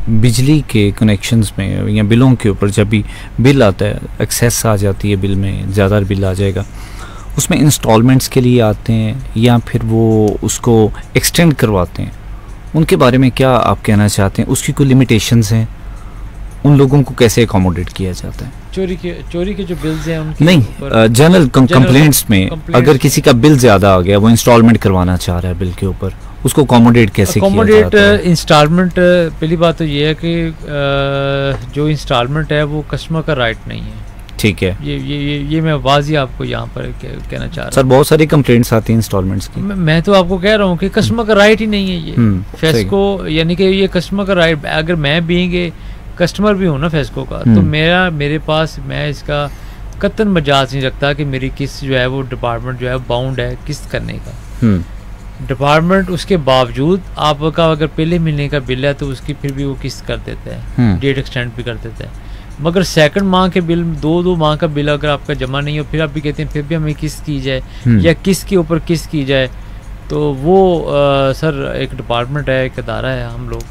बिजली के कनेक्शंस में या बिलों के ऊपर जब भी बिल आता है, एक्सेस आ जाती है, बिल में ज़्यादा बिल आ जाएगा, उसमें इंस्टॉलमेंट्स के लिए आते हैं या फिर वो उसको एक्सटेंड करवाते हैं, उनके बारे में क्या आप कहना चाहते हैं? उसकी कोई लिमिटेशंस हैं? उन लोगों को कैसे अकोमोडेट किया जाता है? चोरी के जो बिल्स हैं उनके नहीं, जनरल कंप्लेंट्स में अगर किसी का बिल ज़्यादा आ गया, वो इंस्टॉलमेंट करवाना चाह रहा है बिल के ऊपर, उसको अकोमोडेट कैसे किया जाता है? इंस्टॉलमेंट, पहली बात तो ये है कि जो इंस्टॉलमेंट है वो कस्टमर का राइट नहीं है। ठीक है, ये मैं वाज़ी आपको यहाँ पर कहना चाह रहा हूँ। सर बहुत सारी कंप्लेंट्स आती हैं इंस्टॉलमेंट्स की। मैं तो आपको कह रहा हूँ कि कस्टमर का राइट ही नहीं है ये फेस्को, यानी कि ये कस्टमर का राइट, अगर मैं बीइंग कस्टमर भी हूँ ना फेस्को का, तो मेरे पास, मैं इसका कतन मजाज नहीं रखता कि मेरी किस्त जो है वो डिपार्टमेंट जो है बाउंड है किस्त करने का। डिपार्टमेंट उसके बावजूद आपका अगर पहले महीने का बिल है तो उसकी फिर भी वो किस्त कर देता है, डेट एक्सटेंड भी कर देता है। मगर सेकंड माह के बिल, दो माह का बिल अगर आपका जमा नहीं हो, फिर आप भी कहते हैं फिर भी हमें किस्त की जाए या किस्त के ऊपर किस्त की जाए, तो वो सर एक डिपार्टमेंट है, एक अदारा है हम लोग,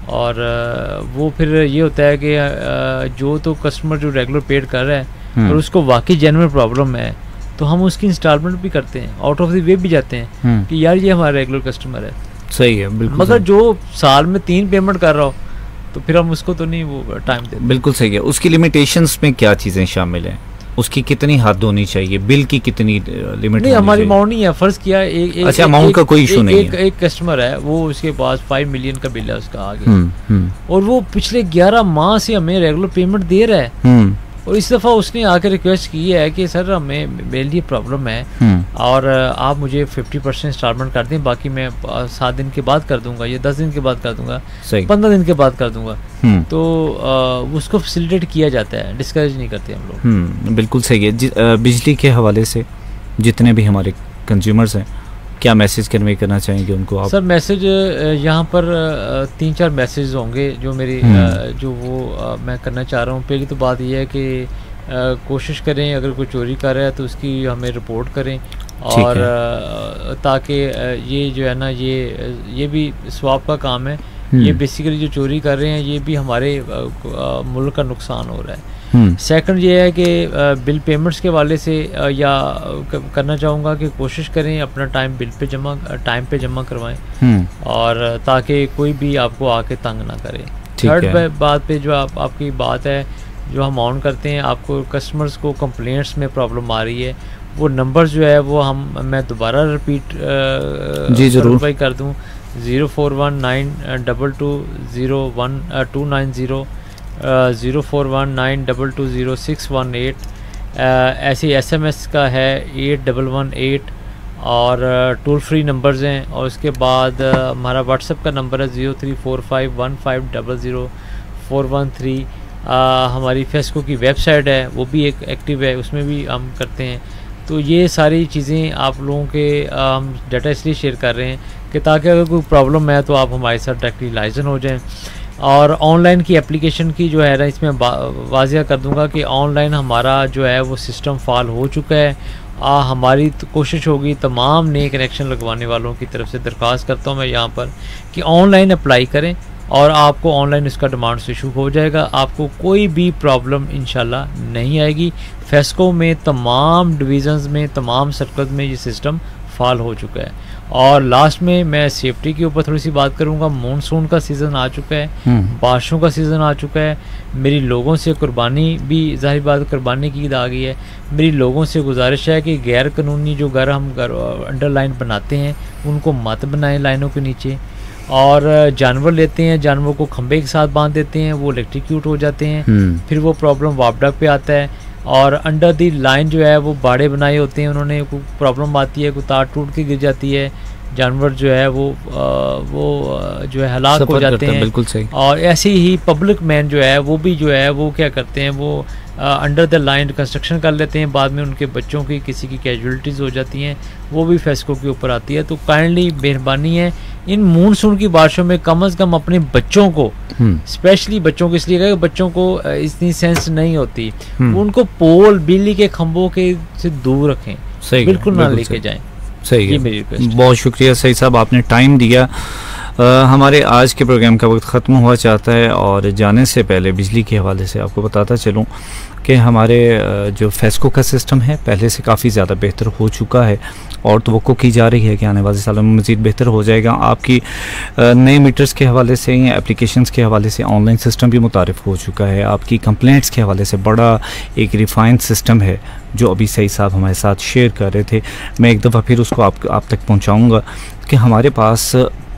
और वो फिर ये होता है कि जो तो कस्टमर जो रेगुलर पेड कर रहा है और उसको वाकई जेन्युइन प्रॉब्लम है तो हम उसकी इंस्टॉलमेंट भी करते हैं, आउट ऑफ द वे भी जाते हैं कि यार ये हमारा रेगुलर कस्टमर है। सही है, बिल्कुल। मगर जो साल में 3 पेमेंट कर रहा हो तो फिर हम उसको तो नहीं वो टाइम देते। बिल्कुल सही है। उसकी लिमिटेशंस में क्या चीज़ें शामिल हैं? उसकी कितनी हद होनी चाहिए? बिल की कितनी लिमिट? नहीं, हमारी अमाउंट नहीं है। फर्ज किया अच्छा, अमाउंट का कोई इशू नहीं है। एक कस्टमर है, वो उसके पास 5 मिलियन का बिल है उसका आगे, और वो पिछले 11 माह से हमें रेगुलर पेमेंट दे रहा है, और इस दफ़ा उसने आकर रिक्वेस्ट की है कि सर हमें मेरे लिए प्रॉब्लम है और आप मुझे 50% इंस्टॉलमेंट कर दें, बाकी मैं 7 दिन के बाद कर दूंगा या 10 दिन के बाद कर दूंगा, 15 दिन के बाद कर दूंगा। तो उसको फैसिलिटेट किया जाता है, डिस्करेज नहीं करते हम लोग। बिल्कुल सही है। बिजली के हवाले से जितने भी हमारे कंज्यूमर्स हैं, क्या मैसेज कन्वे करना चाहेंगे उनको आप? सर मैसेज यहाँ पर 3-4 मैसेज होंगे जो मेरी जो वो मैं करना चाह रहा हूँ। पहली तो बात यह है कि कोशिश करें, अगर कोई चोरी कर रहा है तो उसकी हमें रिपोर्ट करें, और ताकि ये जो है ना ये भी स्वाब का काम है। ये बेसिकली जो चोरी कर रहे हैं ये भी हमारे मुल्क का नुकसान हो रहा है। सेकंड ये है कि बिल पेमेंट्स के वाले से या करना चाहूँगा कि कोशिश करें अपना टाइम टाइम पे जमा करवाएं, और ताकि कोई भी आपको आके तंग ना करे। थर्ड बात पे जो आपकी बात है, जो हम ऑन करते हैं, आपको कस्टमर्स को कंप्लेंट्स में प्रॉब्लम आ रही है, वो नंबर जो है वो मैं दोबारा रिपीट जी जरूर कर दूँ 04192201290 04192206118 ऐसे SMS का है 8118 और टोल फ्री नंबर्स हैं। और उसके बाद हमारा व्हाट्सएप का नंबर है 034515004113। हमारी फेस्को की वेबसाइट है वो भी एक एक्टिव है, उसमें भी हम करते हैं। तो ये सारी चीज़ें आप लोगों के हम डाटा इसलिए शेयर कर रहे हैं कि ताकि अगर कोई प्रॉब्लम है तो आप हमारे साथ डायरेक्टली लाइजन हो जाएं। और ऑनलाइन की एप्लीकेशन की जो है ना, इसमें वाज़िया कर दूंगा कि ऑनलाइन हमारा जो है वो सिस्टम फाल हो चुका है। हमारी तो कोशिश होगी तमाम नए कनेक्शन लगवाने वालों की तरफ से दरख्वास्त करता हूँ मैं यहाँ पर कि ऑनलाइन अप्लाई करें और आपको ऑनलाइन इसका डिमांड इशू हो जाएगा। आपको कोई भी प्रॉब्लम इंशाल्लाह नहीं आएगी। फेस्को में तमाम डिवीज़न्स में, तमाम सर्कल्स में ये सिस्टम फाल हो चुका है। और लास्ट में मैं सेफ्टी के ऊपर थोड़ी सी बात करूंगा। मॉनसून का सीज़न आ चुका है, बारिशों का सीज़न आ चुका है। मेरी लोगों से कुर्बानी भी, जाहिर बात कुर्बानी की ईद आ गई है। मेरी लोगों से गुजारिश है कि गैर कानूनी जो घर हम अंडरलाइन बनाते हैं उनको मत बनाएं लाइनों के नीचे। और जानवर लेते हैं, जानवरों को खंबे के साथ बांध देते हैं, वो इलेक्ट्रिक्यूट हो जाते हैं, फिर वो प्रॉब्लम वापडा पे आता है। और अंडर दी लाइन जो है वो बाड़े बनाए होते हैं उन्होंने, कोई प्रॉब्लम आती है, कोई तार टूट के गिर जाती है, जानवर जो है वो जो है हलाक हो जाते हैं। बिल्कुल सही। और ऐसे ही पब्लिक मैन जो है वो भी जो है वो क्या करते हैं, वो अंडर द लाइन कंस्ट्रक्शन कर लेते हैं, बाद में उनके बच्चों की किसी की कैजुअलिटीज़ हो जाती हैं, वो भी फेस्को के ऊपर आती है। तो काइंडली मेहरबानी है इन मानसून की बारिशों में कम से कम अपने बच्चों को, स्पेशली बच्चों को, इसलिए कि बच्चों को इतनी सेंस नहीं होती, उनको पोल बिजली के खंभों के से दूर रखें, बिल्कुल ना लेके जाएं। सही है, मेरी रिक्वेस्ट। बहुत शुक्रिया सही साहब, आपने टाइम दिया। हमारे आज के प्रोग्राम का वक्त ख़त्म हुआ चाहता है और जाने से पहले बिजली के हवाले से आपको बताता चलूँ कि हमारे जो फेस्को का सिस्टम है पहले से काफ़ी ज़्यादा बेहतर हो चुका है और तवक्को की जा रही है कि आने वाले सालों में मज़ीद बेहतर हो जाएगा। आपकी नए मीटर्स के हवाले से या एप्लीकेशंस के हवाले से ऑनलाइन सिस्टम भी मुतारिफ़ हो चुका है। आपकी कंप्लेंट्स के हवाले से बड़ा एक रिफाइंड सिस्टम है जो अभी सही साहब हमारे साथ शेयर कर रहे थे। मैं एक दफ़ा फिर उसको आप तक पहुँचाऊँगा कि हमारे पास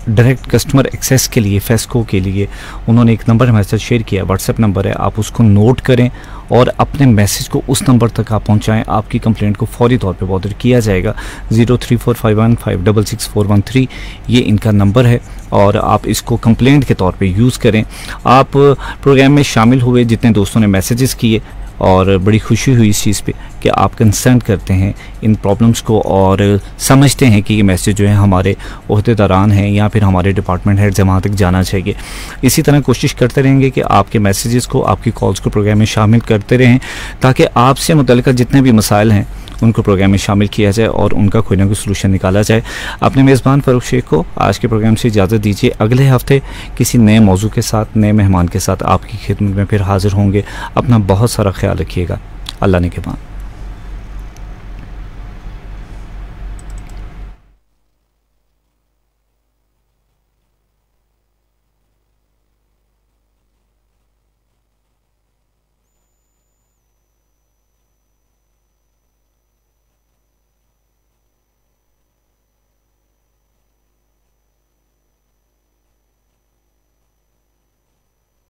डायरेक्ट कस्टमर एक्सेस के लिए फेस्को के लिए उन्होंने एक नंबर हमारे साथ शेयर किया, व्हाट्सएप नंबर है, आप उसको नोट करें और अपने मैसेज को उस नंबर तक आप पहुंचाएं। आपकी कंप्लेंट को फौरी तौर पे बॉर्डर किया जाएगा। 03451566413 ये इनका नंबर है और आप इसको कंप्लेंट के तौर पे यूज़ करें। आप प्रोग्राम में शामिल हुए जितने दोस्तों ने मैसेजेस किए और बड़ी खुशी हुई इस चीज़ पे कि आप कंसर्न करते हैं इन प्रॉब्लम्स को और समझते हैं कि ये मैसेज जो है हमारे ओहदेदारान हैं या फिर हमारे डिपार्टमेंट हेड्स वहाँ तक जाना चाहिए। इसी तरह कोशिश करते रहेंगे कि आपके मैसेजेस को, आपकी कॉल्स को प्रोग्राम में शामिल करते रहें ताकि आपसे मुतल्लिक़ जितने भी मसाइल हैं उनको प्रोग्राम में शामिल किया जाए और उनका कोई ना कोई सलूशन निकाला जाए। अपने मेज़बान फ़ारूक शेख को आज के प्रोग्राम से इजाज़त दीजिए। अगले हफ्ते किसी नए मौजू के साथ, नए मेहमान के साथ आपकी खिदमत में फिर हाज़िर होंगे। अपना बहुत सारा ख्याल रखिएगा। अल्लाह ने के बाद।